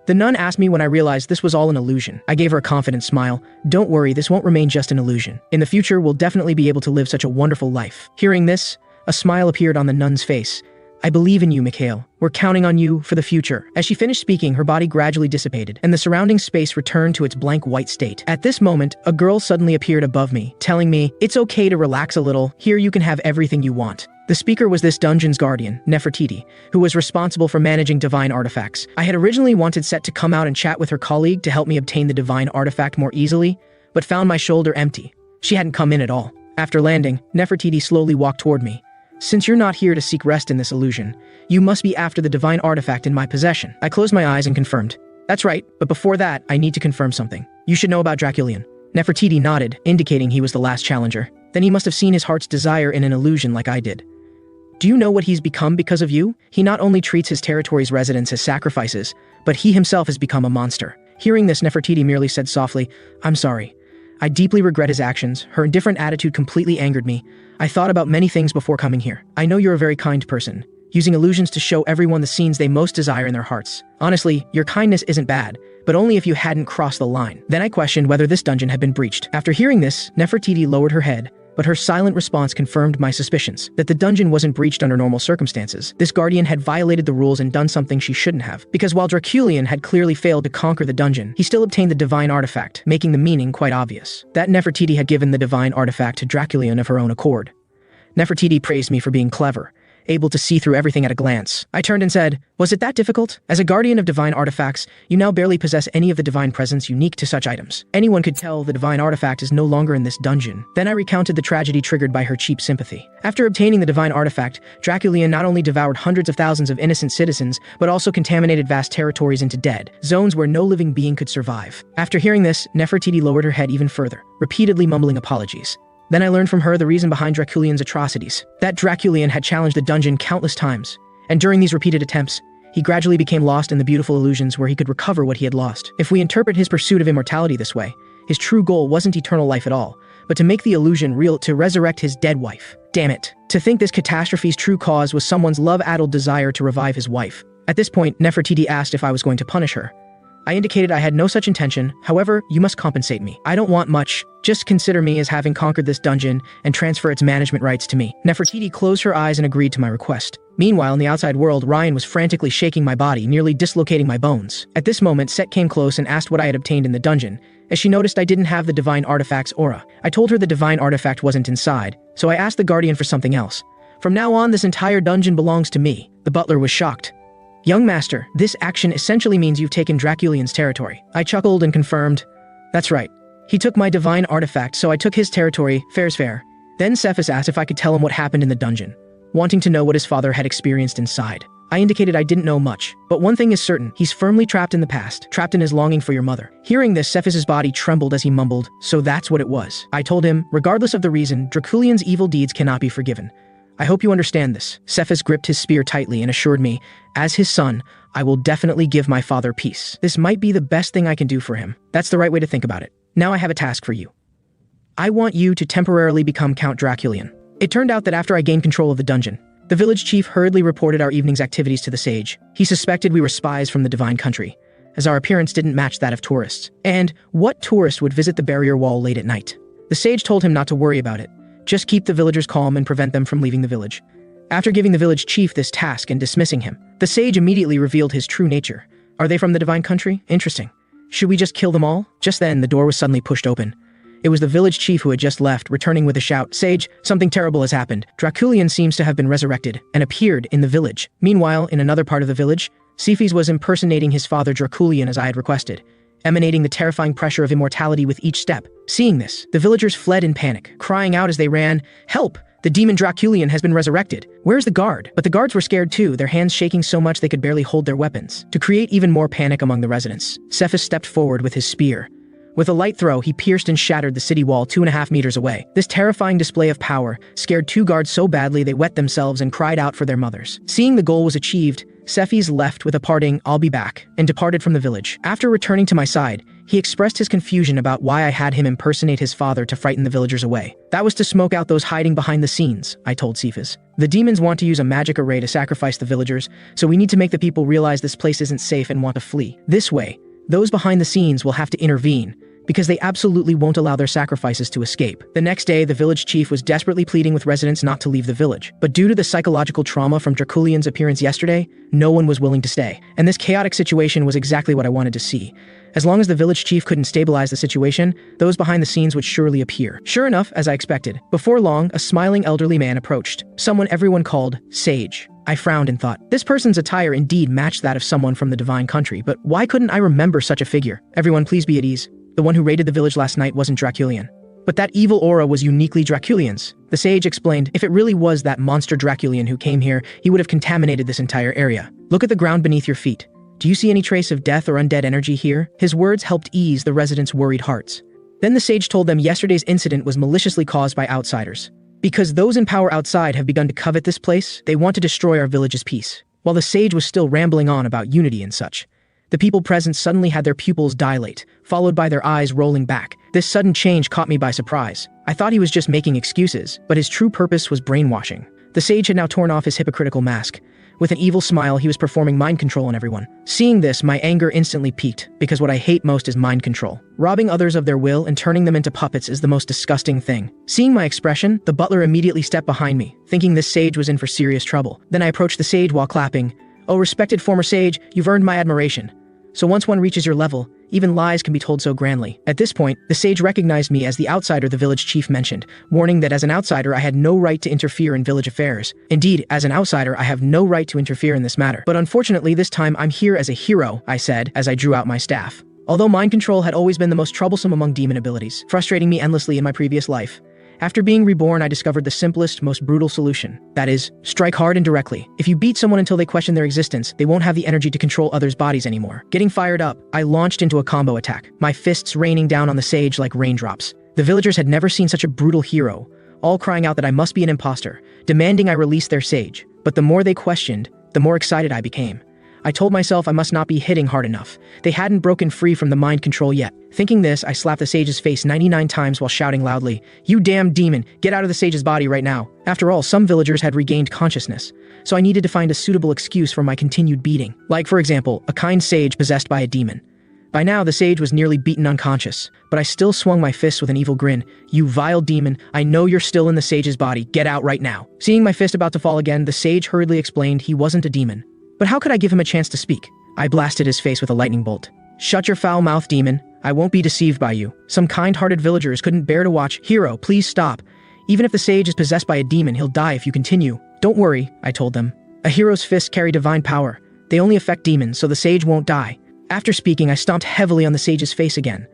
The nun asked me when I realized this was all an illusion. I gave her a confident smile. "Don't worry, this won't remain just an illusion. In the future, we'll definitely be able to live such a wonderful life." Hearing this, a smile appeared on the nun's face. I believe in you, Mikhail. We're counting on you for the future. As she finished speaking, her body gradually dissipated, and the surrounding space returned to its blank white state. At this moment, a girl suddenly appeared above me, telling me, "It's okay to relax a little. Here you can have everything you want." The speaker was this dungeon's guardian, Nefertiti, who was responsible for managing divine artifacts. I had originally wanted Set to come out and chat with her colleague to help me obtain the divine artifact more easily, but found my shoulder empty. She hadn't come in at all. After landing, Nefertiti slowly walked toward me. "Since you're not here to seek rest in this illusion, you must be after the divine artifact in my possession." I closed my eyes and confirmed. "That's right, but before that, I need to confirm something. You should know about Draculian." Nefertiti nodded, indicating he was the last challenger. Then he must have seen his heart's desire in an illusion like I did. "Do you know what he's become because of you? He not only treats his territory's residents as sacrifices, but he himself has become a monster." Hearing this, Nefertiti merely said softly, "I'm sorry. I deeply regret his actions. Her indifferent attitude completely angered me. I thought about many things before coming here. I know you're a very kind person, using illusions to show everyone the scenes they most desire in their hearts. Honestly, your kindness isn't bad, but only if you hadn't crossed the line." Then I questioned whether this dungeon had been breached. After hearing this, Nefertiti lowered her head, but her silent response confirmed my suspicions that the dungeon wasn't breached under normal circumstances. This guardian had violated the rules and done something she shouldn't have, because while Draculian had clearly failed to conquer the dungeon, he still obtained the divine artifact, making the meaning quite obvious. That Nefertiti had given the divine artifact to Draculian of her own accord. Nefertiti praised me for being clever, able to see through everything at a glance. I turned and said, "Was it that difficult? As a guardian of divine artifacts, you now barely possess any of the divine presence unique to such items. Anyone could tell the divine artifact is no longer in this dungeon." Then I recounted the tragedy triggered by her cheap sympathy. After obtaining the divine artifact, Draculian not only devoured hundreds of thousands of innocent citizens, but also contaminated vast territories into dead zones where no living being could survive. After hearing this, Nefertiti lowered her head even further, repeatedly mumbling apologies. Then I learned from her the reason behind Draculian's atrocities. That Draculian had challenged the dungeon countless times, and during these repeated attempts, he gradually became lost in the beautiful illusions where he could recover what he had lost. If we interpret his pursuit of immortality this way, his true goal wasn't eternal life at all, but to make the illusion real, to resurrect his dead wife. Damn it. To think this catastrophe's true cause was someone's love-addled desire to revive his wife. At this point, Nefertiti asked if I was going to punish her. I indicated I had no such intention. However, you must compensate me. I don't want much. Just consider me as having conquered this dungeon and transfer its management rights to me. Nefertiti closed her eyes and agreed to my request. Meanwhile, in the outside world, Ryan was frantically shaking my body, nearly dislocating my bones. At this moment, Set came close and asked what I had obtained in the dungeon, as she noticed I didn't have the divine artifact's aura. I told her the divine artifact wasn't inside, so I asked the guardian for something else. "From now on, this entire dungeon belongs to me." The butler was shocked. "Young master, this action essentially means you've taken Draculian's territory." I chuckled and confirmed, "That's right. He took my divine artifact, so I took his territory. Fair's fair." Then Cephas asked if I could tell him what happened in the dungeon, wanting to know what his father had experienced inside. I indicated I didn't know much, but one thing is certain: he's firmly trapped in the past, trapped in his longing for your mother. Hearing this, Cephas's body trembled as he mumbled, "So that's what it was." I told him, regardless of the reason, Draculian's evil deeds cannot be forgiven. I hope you understand this. Cephas gripped his spear tightly and assured me, as his son, I will definitely give my father peace. This might be the best thing I can do for him. That's the right way to think about it. Now I have a task for you. I want you to temporarily become Count Draculian. It turned out that after I gained control of the dungeon, the village chief hurriedly reported our evening's activities to the sage. He suspected we were spies from the divine country, as our appearance didn't match that of tourists. And what tourist would visit the barrier wall late at night? The sage told him not to worry about it. Just keep the villagers calm and prevent them from leaving the village. After giving the village chief this task and dismissing him, the sage immediately revealed his true nature. Are they from the divine country? Interesting. Should we just kill them all? Just then, the door was suddenly pushed open. It was the village chief who had just left, returning with a shout, "Sage, something terrible has happened. Draculian seems to have been resurrected and appeared in the village." Meanwhile, in another part of the village, Cephas was impersonating his father Draculian as I had requested, emanating the terrifying pressure of immortality with each step. Seeing this, the villagers fled in panic, crying out as they ran, "Help! The demon Draculian has been resurrected. Where's the guard?" But the guards were scared too, their hands shaking so much they could barely hold their weapons. To create even more panic among the residents, Cephas stepped forward with his spear. With a light throw, he pierced and shattered the city wall 2.5 meters away. This terrifying display of power scared 2 guards so badly they wet themselves and cried out for their mothers. Seeing the goal was achieved, Cephas left with a parting, "I'll be back," and departed from the village. After returning to my side, he expressed his confusion about why I had him impersonate his father to frighten the villagers away. "That was to smoke out those hiding behind the scenes," I told Cephas. "The demons want to use a magic array to sacrifice the villagers, so we need to make the people realize this place isn't safe and want to flee. This way, those behind the scenes will have to intervene, because they absolutely won't allow their sacrifices to escape. The next day, the village chief was desperately pleading with residents not to leave the village. But due to the psychological trauma from Draculian's appearance yesterday, no one was willing to stay. And this chaotic situation was exactly what I wanted to see. As long as the village chief couldn't stabilize the situation, those behind the scenes would surely appear. Sure enough, as I expected, before long, a smiling elderly man approached, someone everyone called Sage. I frowned and thought, this person's attire indeed matched that of someone from the divine country, but why couldn't I remember such a figure? Everyone, please be at ease. The one who raided the village last night wasn't Draculian. But that evil aura was uniquely Draculian's. The sage explained, if it really was that monster Draculian who came here, he would have contaminated this entire area. Look at the ground beneath your feet. Do you see any trace of death or undead energy here? His words helped ease the residents' worried hearts. Then the sage told them yesterday's incident was maliciously caused by outsiders. Because those in power outside have begun to covet this place, they want to destroy our village's peace. While the sage was still rambling on about unity and such, the people present suddenly had their pupils dilate, followed by their eyes rolling back. This sudden change caught me by surprise. I thought he was just making excuses, but his true purpose was brainwashing. The sage had now torn off his hypocritical mask. With an evil smile, he was performing mind control on everyone. Seeing this, my anger instantly peaked, because what I hate most is mind control. Robbing others of their will and turning them into puppets is the most disgusting thing. Seeing my expression, the butler immediately stepped behind me, thinking this sage was in for serious trouble. Then I approached the sage while clapping. Oh, respected former sage, you've earned my admiration. So once one reaches your level, even lies can be told so grandly. At this point, the sage recognized me as the outsider the village chief mentioned, warning that as an outsider I had no right to interfere in village affairs. Indeed, as an outsider I have no right to interfere in this matter. But unfortunately this time I'm here as a hero, I said, as I drew out my staff. Although mind control had always been the most troublesome among demon abilities, frustrating me endlessly in my previous life, after being reborn, I discovered the simplest, most brutal solution. That is, strike hard and directly. If you beat someone until they question their existence, they won't have the energy to control others' bodies anymore. Getting fired up, I launched into a combo attack, my fists raining down on the sage like raindrops. The villagers had never seen such a brutal hero, all crying out that I must be an imposter, demanding I release their sage. But the more they questioned, the more excited I became. I told myself I must not be hitting hard enough. They hadn't broken free from the mind control yet. Thinking this, I slapped the sage's face 99 times while shouting loudly, "You damn demon, get out of the sage's body right now." After all, some villagers had regained consciousness, so I needed to find a suitable excuse for my continued beating. Like, for example, a kind sage possessed by a demon. By now, the sage was nearly beaten unconscious, but I still swung my fist with an evil grin. "You vile demon, I know you're still in the sage's body, get out right now." Seeing my fist about to fall again, the sage hurriedly explained he wasn't a demon. But how could I give him a chance to speak? I blasted his face with a lightning bolt. "Shut your foul mouth, demon. I won't be deceived by you." Some kind-hearted villagers couldn't bear to watch. "Hero, please stop. Even if the sage is possessed by a demon, he'll die if you continue." "Don't worry," I told them. "A hero's fists carry divine power. They only affect demons, so the sage won't die." After speaking, I stomped heavily on the sage's face again.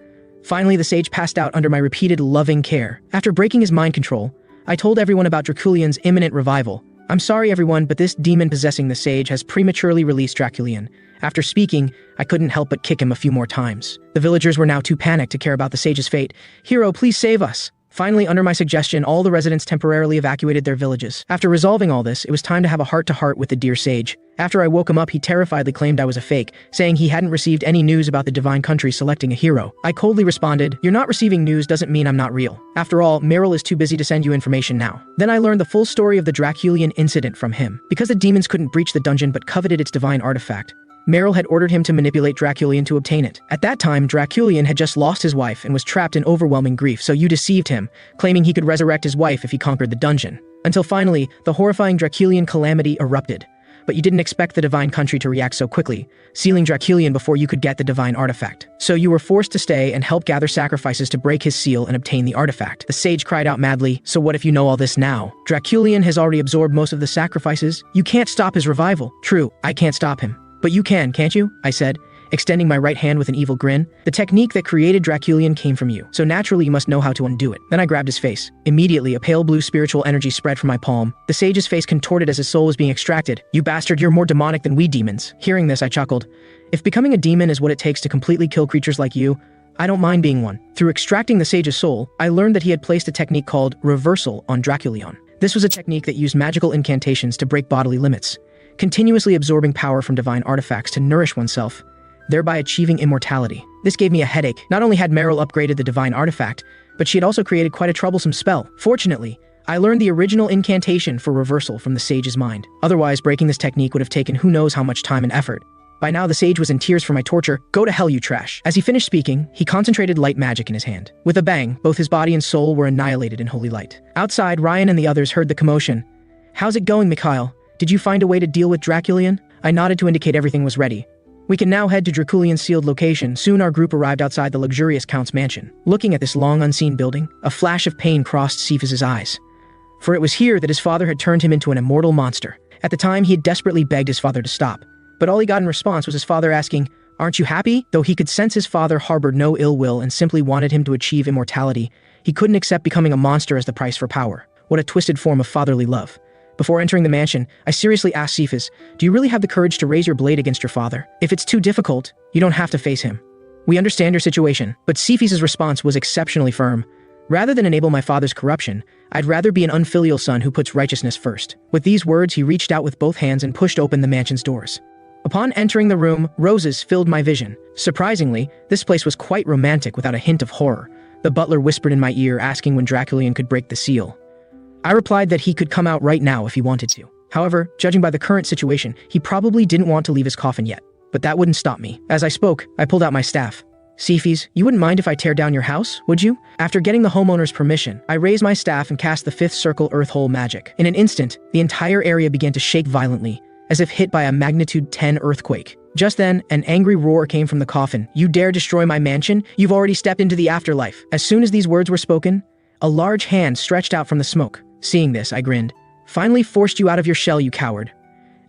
Finally, the sage passed out under my repeated loving care. After breaking his mind control, I told everyone about Draculian's imminent revival. "I'm sorry everyone, but this demon possessing the sage has prematurely released Draculian." After speaking, I couldn't help but kick him a few more times. The villagers were now too panicked to care about the sage's fate. "Hero, please save us." Finally, under my suggestion, all the residents temporarily evacuated their villages. After resolving all this, it was time to have a heart-to-heart with the dear sage. After I woke him up, he terrifiedly claimed I was a fake, saying he hadn't received any news about the divine country selecting a hero. I coldly responded, "You're not receiving news doesn't mean I'm not real. After all, Meryl is too busy to send you information now." Then I learned the full story of the Draculian incident from him. Because the demons couldn't breach the dungeon but coveted its divine artifact, Meryl had ordered him to manipulate Draculian to obtain it. At that time, Draculian had just lost his wife and was trapped in overwhelming grief, so you deceived him, claiming he could resurrect his wife if he conquered the dungeon. Until finally, the horrifying Draculian calamity erupted. But you didn't expect the divine country to react so quickly, sealing Draculian before you could get the divine artifact. So you were forced to stay and help gather sacrifices to break his seal and obtain the artifact. The sage cried out madly, "So what if you know all this now? Draculian has already absorbed most of the sacrifices. You can't stop his revival." "True, I can't stop him. But you can, can't you?" I said, extending my right hand with an evil grin. "The technique that created Draculian came from you, so naturally you must know how to undo it." Then I grabbed his face. Immediately, a pale blue spiritual energy spread from my palm. The sage's face contorted as his soul was being extracted. "You bastard, you're more demonic than we demons." Hearing this, I chuckled. If becoming a demon is what it takes to completely kill creatures like you, I don't mind being one. Through extracting the sage's soul, I learned that he had placed a technique called reversal on Draculian. This was a technique that used magical incantations to break bodily limits, continuously absorbing power from divine artifacts to nourish oneself, thereby achieving immortality. This gave me a headache. Not only had Meryl upgraded the divine artifact, but she had also created quite a troublesome spell. Fortunately, I learned the original incantation for reversal from the sage's mind. Otherwise, breaking this technique would have taken who knows how much time and effort. By now the sage was in tears for my torture. "Go to hell, you trash." As he finished speaking, he concentrated light magic in his hand. With a bang, both his body and soul were annihilated in holy light. Outside, Ryan and the others heard the commotion. "How's it going, Mikhail? Did you find a way to deal with Draculian?" I nodded to indicate everything was ready. "We can now head to Draculian's sealed location." Soon our group arrived outside the luxurious Count's mansion. Looking at this long unseen building, a flash of pain crossed Cephas's eyes. For it was here that his father had turned him into an immortal monster. At the time, he had desperately begged his father to stop. But all he got in response was his father asking, "Aren't you happy?" Though he could sense his father harbored no ill will and simply wanted him to achieve immortality, he couldn't accept becoming a monster as the price for power. What a twisted form of fatherly love. Before entering the mansion, I seriously asked Cephas, "Do you really have the courage to raise your blade against your father? If it's too difficult, you don't have to face him. We understand your situation." But Cephas's response was exceptionally firm. "Rather than enable my father's corruption, I'd rather be an unfilial son who puts righteousness first." With these words, he reached out with both hands and pushed open the mansion's doors. Upon entering the room, roses filled my vision. Surprisingly, this place was quite romantic without a hint of horror. The butler whispered in my ear, asking when Draculian could break the seal. I replied that he could come out right now if he wanted to. However, judging by the current situation, he probably didn't want to leave his coffin yet. But that wouldn't stop me. As I spoke, I pulled out my staff. "Cephas, you wouldn't mind if I tear down your house, would you?" After getting the homeowner's permission, I raised my staff and cast the 5th circle earth hole magic. In an instant, the entire area began to shake violently, as if hit by a magnitude 10 earthquake. Just then, an angry roar came from the coffin. "You dare destroy my mansion? You've already stepped into the afterlife." As soon as these words were spoken, a large hand stretched out from the smoke. Seeing this, I grinned. "Finally forced you out of your shell, you coward."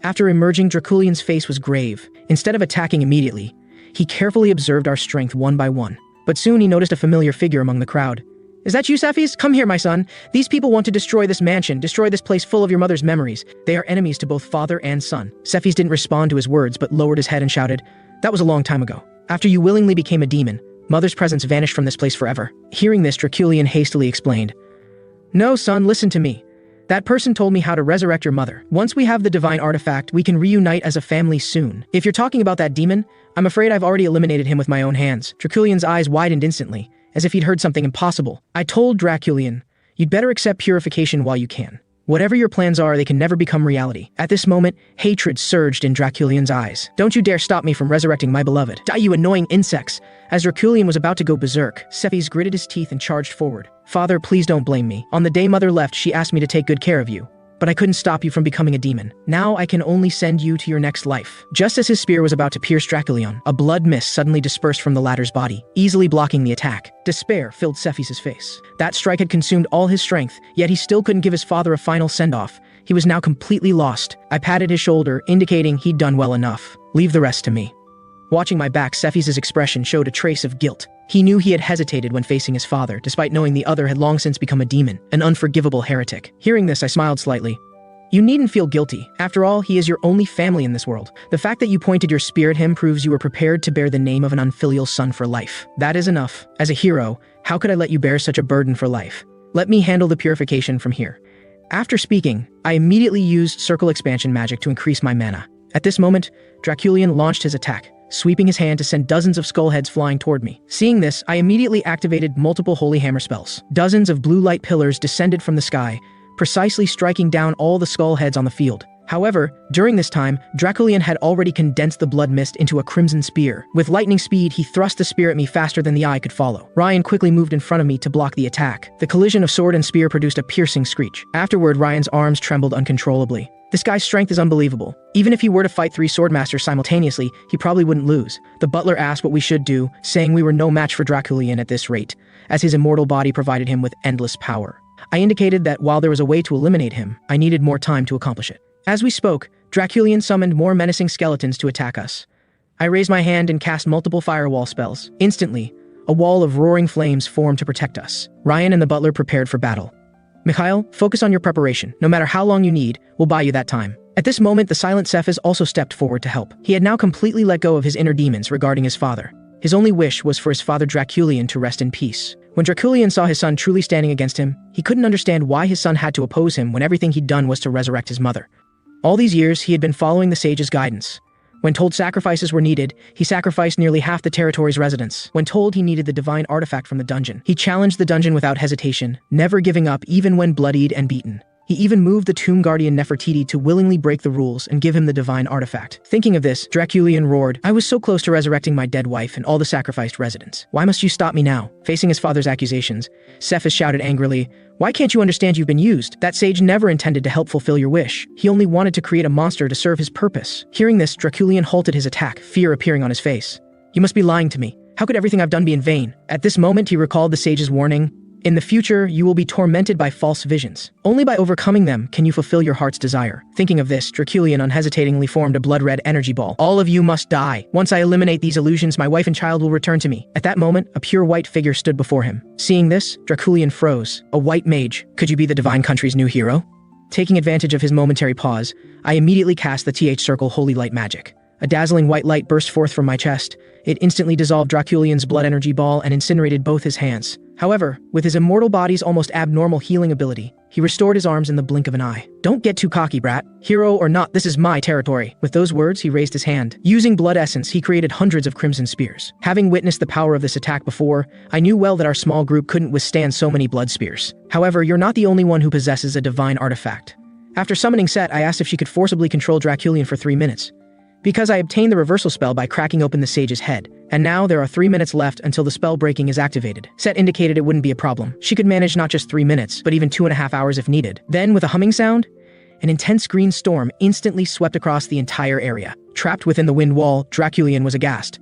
After emerging, Draculian's face was grave. Instead of attacking immediately, he carefully observed our strength one by one. But soon he noticed a familiar figure among the crowd. "Is that you, Cephas? Come here, my son. These people want to destroy this mansion, destroy this place full of your mother's memories. They are enemies to both father and son." Cephas didn't respond to his words, but lowered his head and shouted, "That was a long time ago. After you willingly became a demon, Mother's presence vanished from this place forever." Hearing this, Draculian hastily explained, "No, son, listen to me. That person told me how to resurrect your mother. Once we have the divine artifact, we can reunite as a family soon. If you're talking about that demon, I'm afraid I've already eliminated him with my own hands." Draculian's eyes widened instantly, as if he'd heard something impossible. I told Draculian, "You'd better accept purification while you can. Whatever your plans are, they can never become reality." At this moment, hatred surged in Draculian's eyes. "Don't you dare stop me from resurrecting my beloved. Die, you annoying insects." As Draculian was about to go berserk, Cephas gritted his teeth and charged forward. "Father, please don't blame me. On the day Mother left, she asked me to take good care of you. But I couldn't stop you from becoming a demon. Now I can only send you to your next life." Just as his spear was about to pierce Draculian, a blood mist suddenly dispersed from the latter's body, easily blocking the attack. Despair filled Cephas's face. That strike had consumed all his strength, yet he still couldn't give his father a final send-off. He was now completely lost. I patted his shoulder, indicating he'd done well enough. "Leave the rest to me." Watching my back, Cephas's expression showed a trace of guilt. He knew he had hesitated when facing his father, despite knowing the other had long since become a demon, an unforgivable heretic. Hearing this, I smiled slightly. "You needn't feel guilty. After all, he is your only family in this world. The fact that you pointed your spear at him proves you were prepared to bear the name of an unfilial son for life. That is enough. As a hero, how could I let you bear such a burden for life? Let me handle the purification from here." After speaking, I immediately used circle expansion magic to increase my mana. At this moment, Draculian launched his attack, sweeping his hand to send dozens of skull heads flying toward me. Seeing this, I immediately activated multiple holy hammer spells. Dozens of blue light pillars descended from the sky, precisely striking down all the skull heads on the field. However, during this time, Draculian had already condensed the blood mist into a crimson spear. With lightning speed, he thrust the spear at me faster than the eye could follow. Ryan quickly moved in front of me to block the attack. The collision of sword and spear produced a piercing screech. Afterward, Ryan's arms trembled uncontrollably. This guy's strength is unbelievable. Even if he were to fight 3 swordmasters simultaneously, he probably wouldn't lose. The butler asked what we should do, saying we were no match for Draculian at this rate, as his immortal body provided him with endless power. I indicated that while there was a way to eliminate him, I needed more time to accomplish it. As we spoke, Draculian summoned more menacing skeletons to attack us. I raised my hand and cast multiple firewall spells. Instantly, a wall of roaring flames formed to protect us. Ryan and the butler prepared for battle. "Mikhail, focus on your preparation. No matter how long you need, we'll buy you that time." At this moment, the silent Cephas also stepped forward to help. He had now completely let go of his inner demons regarding his father. His only wish was for his father Draculian to rest in peace. When Draculian saw his son truly standing against him, he couldn't understand why his son had to oppose him when everything he'd done was to resurrect his mother. All these years, he had been following the sage's guidance. When told sacrifices were needed, he sacrificed nearly half the territory's residents. When told he needed the divine artifact from the dungeon, he challenged the dungeon without hesitation, never giving up even when bloodied and beaten. He even moved the tomb guardian Nefertiti to willingly break the rules and give him the divine artifact. Thinking of this, Draculian roared, "I was so close to resurrecting my dead wife and all the sacrificed residents. Why must you stop me now?" Facing his father's accusations, Cephas shouted angrily, "Why can't you understand you've been used? That sage never intended to help fulfill your wish. He only wanted to create a monster to serve his purpose." Hearing this, Draculian halted his attack, fear appearing on his face. "You must be lying to me. How could everything I've done be in vain?" At this moment, he recalled the sage's warning. "In the future, you will be tormented by false visions. Only by overcoming them can you fulfill your heart's desire." Thinking of this, Draculian unhesitatingly formed a blood-red energy ball. "All of you must die. Once I eliminate these illusions, my wife and child will return to me." At that moment, a pure white figure stood before him. Seeing this, Draculian froze. "A white mage. Could you be the divine country's new hero?" Taking advantage of his momentary pause, I immediately cast the TH Circle Holy Light Magic. A dazzling white light burst forth from my chest. It instantly dissolved Draculian's blood energy ball and incinerated both his hands. However, with his immortal body's almost abnormal healing ability, he restored his arms in the blink of an eye. "Don't get too cocky, brat. Hero or not, this is my territory." With those words, he raised his hand. Using blood essence, he created hundreds of crimson spears. Having witnessed the power of this attack before, I knew well that our small group couldn't withstand so many blood spears. However, you're not the only one who possesses a divine artifact. After summoning Set, I asked if she could forcibly control Draculian for 3 minutes. Because I obtained the reversal spell by cracking open the sage's head, and now there are 3 minutes left until the spell breaking is activated. Set indicated it wouldn't be a problem. She could manage not just 3 minutes, but even 2.5 hours if needed. Then, with a humming sound, an intense green storm instantly swept across the entire area. Trapped within the wind wall, Draculian was aghast.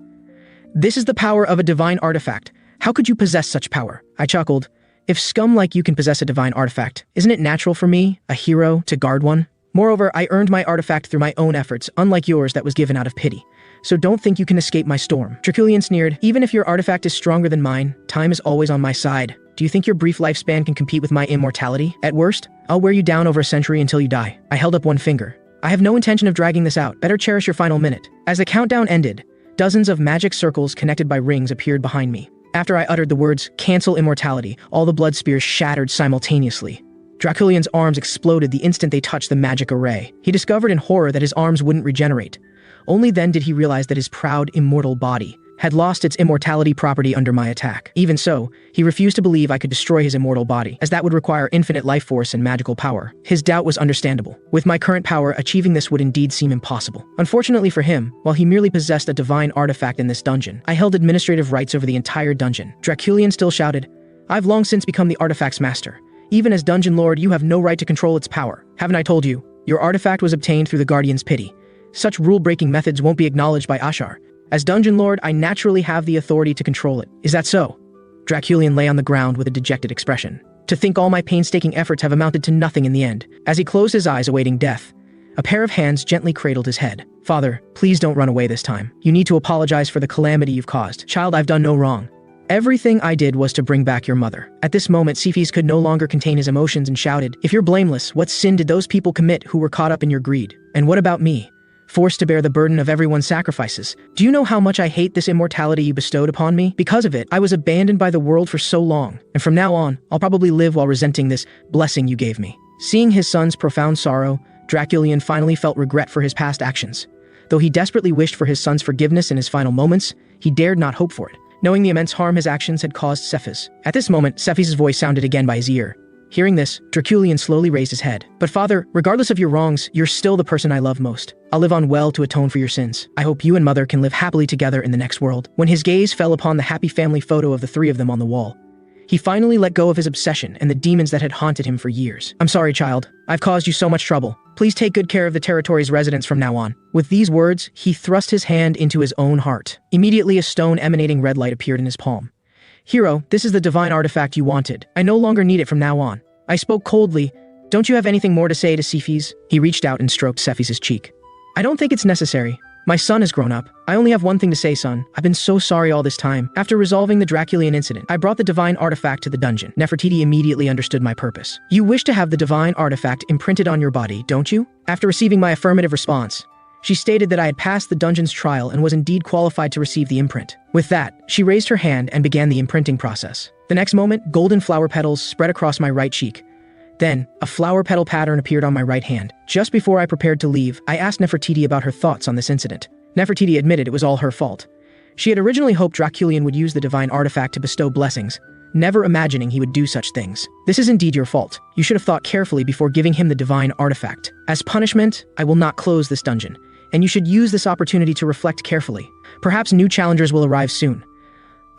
"This is the power of a divine artifact. How could you possess such power?" I chuckled. "If scum like you can possess a divine artifact, isn't it natural for me, a hero, to guard one? Moreover, I earned my artifact through my own efforts, unlike yours that was given out of pity. So don't think you can escape my storm." Draculian sneered, "Even if your artifact is stronger than mine, time is always on my side. Do you think your brief lifespan can compete with my immortality? At worst, I'll wear you down over a century until you die." I held up one finger. "I have no intention of dragging this out. Better cherish your final minute." As the countdown ended, dozens of magic circles connected by rings appeared behind me. After I uttered the words, "Cancel immortality," all the blood spears shattered simultaneously. Draculian's arms exploded the instant they touched the magic array. He discovered in horror that his arms wouldn't regenerate. Only then did he realize that his proud, immortal body had lost its immortality property under my attack. Even so, he refused to believe I could destroy his immortal body, as that would require infinite life force and magical power. His doubt was understandable. With my current power, achieving this would indeed seem impossible. Unfortunately for him, while he merely possessed a divine artifact in this dungeon, I held administrative rights over the entire dungeon. Draculian still shouted, "I've long since become the artifact's master. Even as Dungeon Lord, you have no right to control its power. Haven't I told you? Your artifact was obtained through the Guardian's pity. Such rule-breaking methods won't be acknowledged by Ashar. As Dungeon Lord, I naturally have the authority to control it. Is that so?" Draculian lay on the ground with a dejected expression. To think all my painstaking efforts have amounted to nothing in the end. As he closed his eyes awaiting death, a pair of hands gently cradled his head. "Father, please don't run away this time. You need to apologize for the calamity you've caused. Child, I've done no wrong. Everything I did was to bring back your mother." At this moment, Cephas could no longer contain his emotions and shouted, "If you're blameless, what sin did those people commit who were caught up in your greed? And what about me? Forced to bear the burden of everyone's sacrifices. Do you know how much I hate this immortality you bestowed upon me? Because of it, I was abandoned by the world for so long, and from now on, I'll probably live while resenting this blessing you gave me." Seeing his son's profound sorrow, Draculian finally felt regret for his past actions. Though he desperately wished for his son's forgiveness in his final moments, he dared not hope for it, knowing the immense harm his actions had caused Cephas. At this moment, Cephas' voice sounded again by his ear. Hearing this, Draculian slowly raised his head. "But father, regardless of your wrongs, you're still the person I love most. I'll live on well to atone for your sins. I hope you and mother can live happily together in the next world." When his gaze fell upon the happy family photo of the three of them on the wall, he finally let go of his obsession and the demons that had haunted him for years. "I'm sorry, child. I've caused you so much trouble. Please take good care of the territory's residents from now on." With these words, he thrust his hand into his own heart. Immediately, a stone emanating red light appeared in his palm. "Hero, this is the divine artifact you wanted. I no longer need it from now on." I spoke coldly. "Don't you have anything more to say to Cephas?" He reached out and stroked Cephas' cheek. "I don't think it's necessary. My son has grown up. I only have one thing to say, son. I've been so sorry all this time. After resolving the Draculian incident, I brought the divine artifact to the dungeon." Nefertiti immediately understood my purpose. "You wish to have the divine artifact imprinted on your body, don't you?" After receiving my affirmative response, she stated that I had passed the dungeon's trial and was indeed qualified to receive the imprint. With that, she raised her hand and began the imprinting process. The next moment, golden flower petals spread across my right cheek. Then, a flower petal pattern appeared on my right hand. Just before I prepared to leave, I asked Nefertiti about her thoughts on this incident. Nefertiti admitted it was all her fault. She had originally hoped Draculian would use the divine artifact to bestow blessings, never imagining he would do such things. This is indeed your fault. You should have thought carefully before giving him the divine artifact. As punishment, I will not close this dungeon, and you should use this opportunity to reflect carefully. Perhaps new challengers will arrive soon.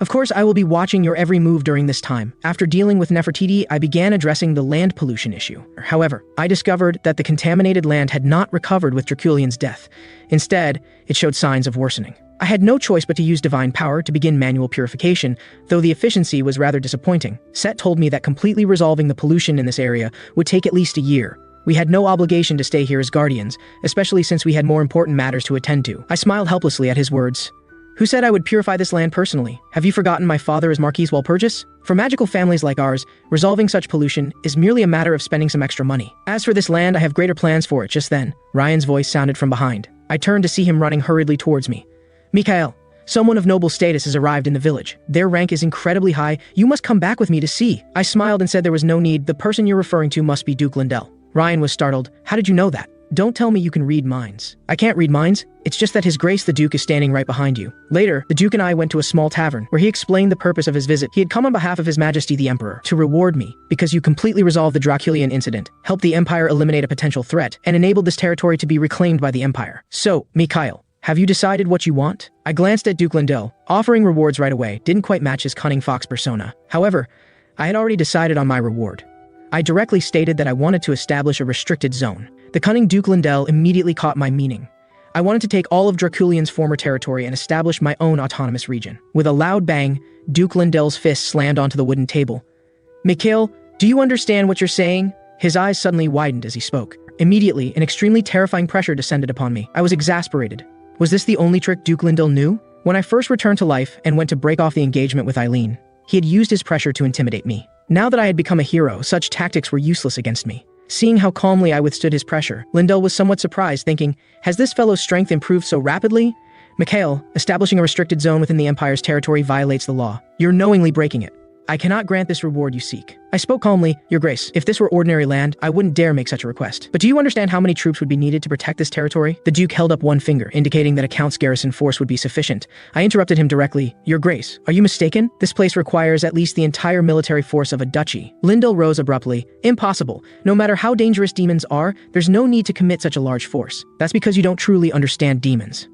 Of course, I will be watching your every move during this time. After dealing with Nefertiti, I began addressing the land pollution issue. However, I discovered that the contaminated land had not recovered with Draculian's death. Instead, it showed signs of worsening. I had no choice but to use divine power to begin manual purification, though the efficiency was rather disappointing. Set told me that completely resolving the pollution in this area would take at least a year. We had no obligation to stay here as guardians, especially since we had more important matters to attend to. I smiled helplessly at his words. Who said I would purify this land personally? Have you forgotten my father is Marquis Walpurgis? For magical families like ours, resolving such pollution is merely a matter of spending some extra money. As for this land, I have greater plans for it. Just then, Ryan's voice sounded from behind. I turned to see him running hurriedly towards me. Mikhail, someone of noble status has arrived in the village. Their rank is incredibly high. You must come back with me to see. I smiled and said there was no need. The person you're referring to must be Duke Lindell. Ryan was startled. How did you know that? Don't tell me you can read minds. I can't read minds. It's just that His Grace the Duke is standing right behind you. Later, the Duke and I went to a small tavern where he explained the purpose of his visit. He had come on behalf of His Majesty the Emperor to reward me because you completely resolved the Draculian incident, helped the Empire eliminate a potential threat, and enabled this territory to be reclaimed by the Empire. So, Mikhail, have you decided what you want? I glanced at Duke Lindell. Offering rewards right away didn't quite match his cunning fox persona. However, I had already decided on my reward. I directly stated that I wanted to establish a restricted zone. The cunning Duke Lindell immediately caught my meaning. I wanted to take all of Draculian's former territory and establish my own autonomous region. With a loud bang, Duke Lindell's fist slammed onto the wooden table. Mikhail, do you understand what you're saying? His eyes suddenly widened as he spoke. Immediately, an extremely terrifying pressure descended upon me. I was exasperated. Was this the only trick Duke Lindell knew? When I first returned to life and went to break off the engagement with Eileen, he had used his pressure to intimidate me. Now that I had become a hero, such tactics were useless against me. Seeing how calmly I withstood his pressure, Lindell was somewhat surprised, thinking, has this fellow's strength improved so rapidly? Mikhail, establishing a restricted zone within the Empire's territory violates the law. You're knowingly breaking it. I cannot grant this reward you seek. I spoke calmly. Your Grace, if this were ordinary land, I wouldn't dare make such a request. But do you understand how many troops would be needed to protect this territory? The Duke held up one finger, indicating that a count's garrison force would be sufficient. I interrupted him directly. Your Grace, are you mistaken? This place requires at least the entire military force of a duchy. Lindell rose abruptly. Impossible. No matter how dangerous demons are, there's no need to commit such a large force. That's because you don't truly understand demons.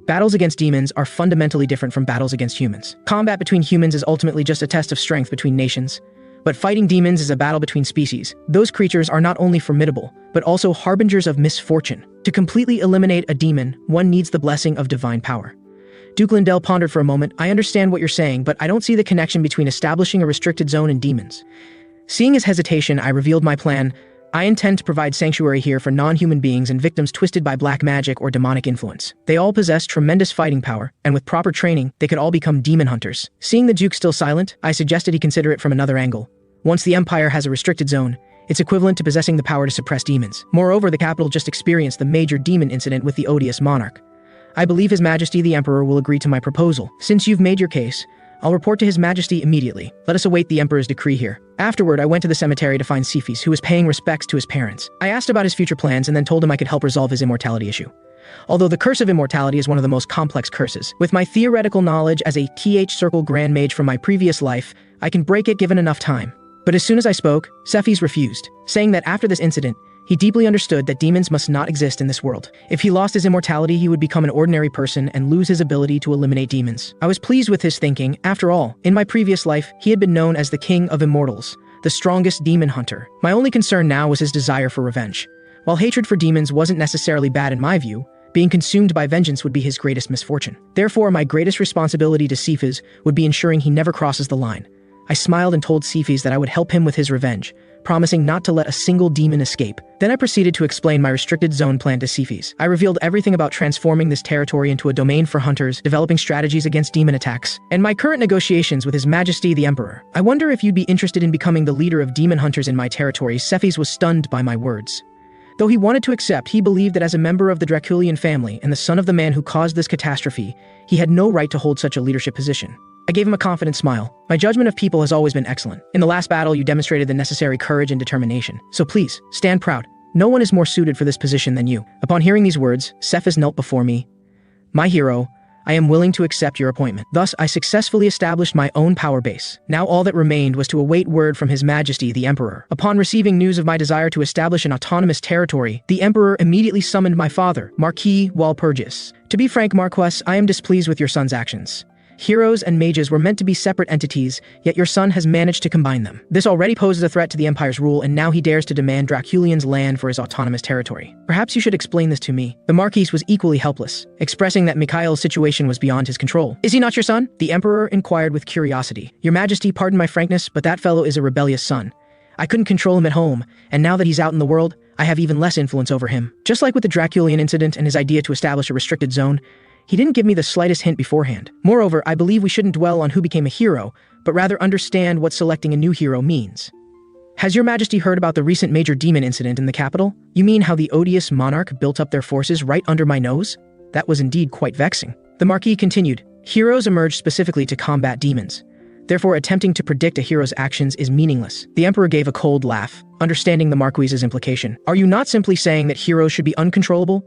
Battles against demons are fundamentally different from battles against humans. Combat between humans is ultimately just a test of strength between nations. But fighting demons is a battle between species. Those creatures are not only formidable, but also harbingers of misfortune. To completely eliminate a demon, one needs the blessing of divine power. Duke Lindell pondered for a moment. I understand what you're saying, but I don't see the connection between establishing a restricted zone and demons. Seeing his hesitation, I revealed my plan. I intend to provide sanctuary here for non-human beings and victims twisted by black magic or demonic influence. They all possess tremendous fighting power, and with proper training, they could all become demon hunters. Seeing the Duke still silent, I suggested he consider it from another angle. Once the Empire has a restricted zone, it's equivalent to possessing the power to suppress demons. Moreover, the capital just experienced the major demon incident with the odious monarch. I believe His Majesty the Emperor will agree to my proposal. Since you've made your case, I'll report to His Majesty immediately. Let us await the Emperor's decree here. Afterward, I went to the cemetery to find Cephas, who was paying respects to his parents. I asked about his future plans and then told him I could help resolve his immortality issue. Although the curse of immortality is one of the most complex curses, with my theoretical knowledge as a Circle Grand Mage from my previous life, I can break it given enough time. But as soon as I spoke, Cephas refused, saying that after this incident, he deeply understood that demons must not exist in this world. If he lost his immortality, he would become an ordinary person and lose his ability to eliminate demons. I was pleased with his thinking. After all, in my previous life, he had been known as the King of Immortals, the strongest demon hunter. My only concern now was his desire for revenge. While hatred for demons wasn't necessarily bad in my view, being consumed by vengeance would be his greatest misfortune. Therefore, my greatest responsibility to Cephas would be ensuring he never crosses the line. I smiled and told Cephas that I would help him with his revenge, promising not to let a single demon escape. Then I proceeded to explain my restricted zone plan to Cephas. I revealed everything about transforming this territory into a domain for hunters, developing strategies against demon attacks, and my current negotiations with His Majesty the Emperor. I wonder if you'd be interested in becoming the leader of demon hunters in my territory. Cephas was stunned by my words. Though he wanted to accept, he believed that as a member of the Draculian family and the son of the man who caused this catastrophe, he had no right to hold such a leadership position. I gave him a confident smile. My judgment of people has always been excellent. In the last battle, you demonstrated the necessary courage and determination. So please, stand proud. No one is more suited for this position than you. Upon hearing these words, Cephas knelt before me. My hero, I am willing to accept your appointment. Thus, I successfully established my own power base. Now all that remained was to await word from His Majesty the Emperor. Upon receiving news of my desire to establish an autonomous territory, the Emperor immediately summoned my father, Marquis Walpurgis. To be frank, Marquess, I am displeased with your son's actions. Heroes and mages were meant to be separate entities, yet your son has managed to combine them. This already poses a threat to the Empire's rule, and now he dares to demand Draculian's land for his autonomous territory. Perhaps you should explain this to me. The Marquis was equally helpless, expressing that Mikhail's situation was beyond his control. Is he not your son? The Emperor inquired with curiosity. Your Majesty, pardon my frankness, but that fellow is a rebellious son. I couldn't control him at home, and now that he's out in the world, I have even less influence over him. Just like with the Draculian incident and his idea to establish a restricted zone, he didn't give me the slightest hint beforehand. Moreover, I believe we shouldn't dwell on who became a hero, but rather understand what selecting a new hero means. Has your Majesty heard about the recent major demon incident in the capital? You mean how the odious monarch built up their forces right under my nose? That was indeed quite vexing. The Marquis continued, heroes emerged specifically to combat demons. Therefore, attempting to predict a hero's actions is meaningless. The Emperor gave a cold laugh, understanding the Marquis's implication. Are you not simply saying that heroes should be uncontrollable?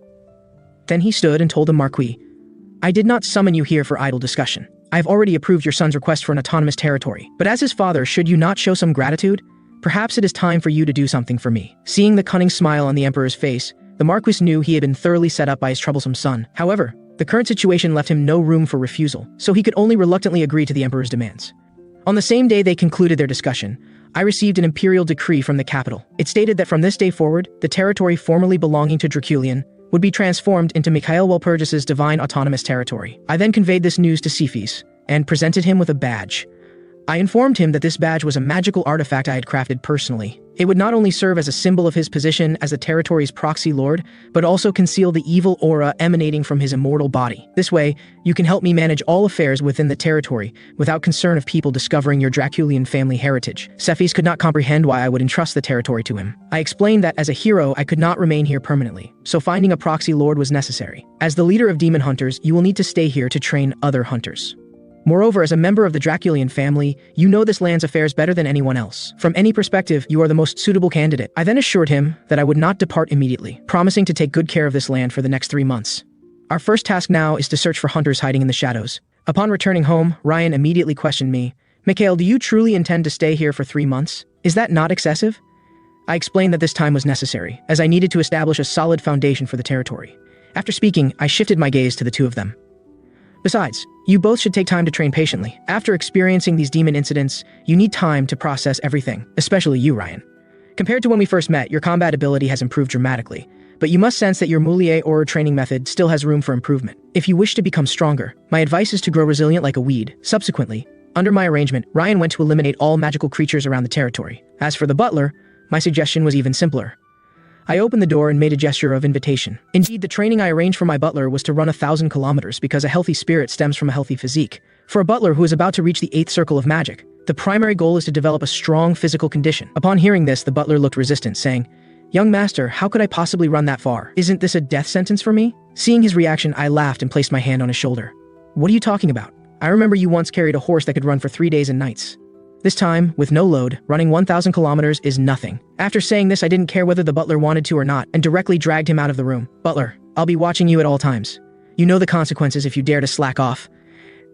Then he stood and told the Marquis, I did not summon you here for idle discussion. I have already approved your son's request for an autonomous territory. But as his father, should you not show some gratitude? Perhaps it is time for you to do something for me. Seeing the cunning smile on the Emperor's face, the Marquis knew he had been thoroughly set up by his troublesome son. However, the current situation left him no room for refusal, so he could only reluctantly agree to the Emperor's demands. On the same day they concluded their discussion, I received an imperial decree from the capital. It stated that from this day forward, the territory formerly belonging to Draculian would be transformed into Mikhail Walpurgis's divine autonomous territory. I then conveyed this news to Cephas, and presented him with a badge. I informed him that this badge was a magical artifact I had crafted personally. It would not only serve as a symbol of his position as the territory's proxy lord, but also conceal the evil aura emanating from his immortal body. This way, you can help me manage all affairs within the territory, without concern of people discovering your Draculian family heritage. Cephas could not comprehend why I would entrust the territory to him. I explained that as a hero, I could not remain here permanently, so finding a proxy lord was necessary. As the leader of demon hunters, you will need to stay here to train other hunters. Moreover, as a member of the Draculian family, you know this land's affairs better than anyone else. From any perspective, you are the most suitable candidate. I then assured him that I would not depart immediately, promising to take good care of this land for the next 3 months. Our first task now is to search for hunters hiding in the shadows. Upon returning home, Ryan immediately questioned me, Mikhail, do you truly intend to stay here for 3 months? Is that not excessive? I explained that this time was necessary, as I needed to establish a solid foundation for the territory. After speaking, I shifted my gaze to the two of them. Besides, you both should take time to train patiently. After experiencing these demon incidents, you need time to process everything, especially you, Ryan. Compared to when we first met, your combat ability has improved dramatically, but you must sense that your Moulier aura training method still has room for improvement. If you wish to become stronger, my advice is to grow resilient like a weed. Subsequently, under my arrangement, Ryan went to eliminate all magical creatures around the territory. As for the butler, my suggestion was even simpler. I opened the door and made a gesture of invitation. Indeed, the training I arranged for my butler was to run 1,000 kilometers because a healthy spirit stems from a healthy physique. For a butler who is about to reach the 8th circle of magic, the primary goal is to develop a strong physical condition. Upon hearing this, the butler looked resistant, saying, Young master, how could I possibly run that far? Isn't this a death sentence for me? Seeing his reaction, I laughed and placed my hand on his shoulder. What are you talking about? I remember you once carried a horse that could run for 3 days and nights. This time, with no load, running 1,000 kilometers is nothing. After saying this, I didn't care whether the butler wanted to or not, and directly dragged him out of the room. Butler, I'll be watching you at all times. You know the consequences if you dare to slack off.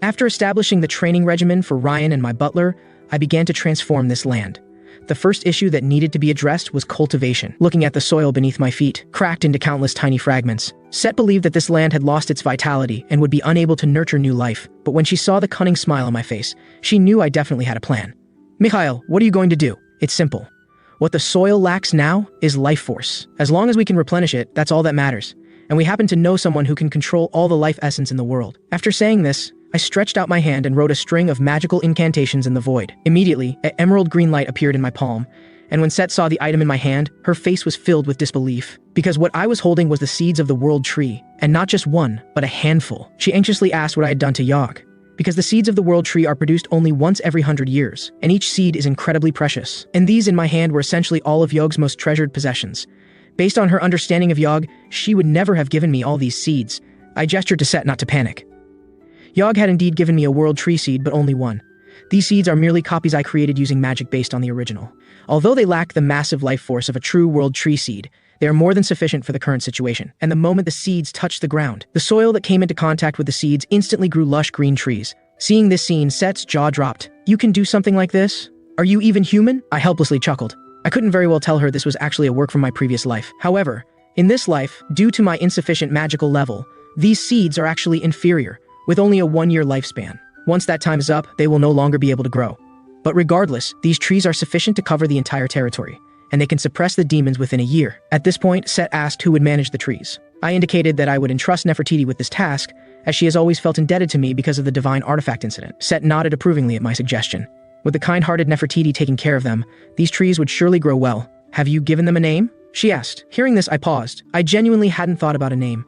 After establishing the training regimen for Ryan and my butler, I began to transform this land. The first issue that needed to be addressed was cultivation. Looking at the soil beneath my feet, cracked into countless tiny fragments, Set believed that this land had lost its vitality and would be unable to nurture new life, but when she saw the cunning smile on my face, she knew I definitely had a plan. Mikhail, what are you going to do? It's simple. What the soil lacks now is life force. As long as we can replenish it, that's all that matters. And we happen to know someone who can control all the life essence in the world. After saying this, I stretched out my hand and wrote a string of magical incantations in the void. Immediately, an emerald green light appeared in my palm, and when Set saw the item in my hand, her face was filled with disbelief. Because what I was holding was the seeds of the world tree, and not just one, but a handful. She anxiously asked what I had done to Yog. Because the seeds of the world tree are produced only once every 100 years, and each seed is incredibly precious. And these in my hand were essentially all of Yog's most treasured possessions. Based on her understanding of Yog, she would never have given me all these seeds. I gestured to Set not to panic. Yog had indeed given me a world tree seed, but only one. These seeds are merely copies I created using magic based on the original. Although they lack the massive life force of a true world tree seed, They are more than sufficient for the current situation. And the moment the seeds touched the ground, the soil that came into contact with the seeds instantly grew lush green trees. Seeing this scene, Set's jaw dropped. You can do something like this? Are you even human? I helplessly chuckled. I couldn't very well tell her this was actually a work from my previous life. However, in this life, due to my insufficient magical level, these seeds are actually inferior, with only a 1-year lifespan. Once that time is up, they will no longer be able to grow. But regardless, these trees are sufficient to cover the entire territory, and they can suppress the demons within a year. At this point, Set asked who would manage the trees. I indicated that I would entrust Nefertiti with this task, as she has always felt indebted to me because of the divine artifact incident. Set nodded approvingly at my suggestion. With the kind-hearted Nefertiti taking care of them, these trees would surely grow well. Have you given them a name? She asked. Hearing this, I paused. I genuinely hadn't thought about a name.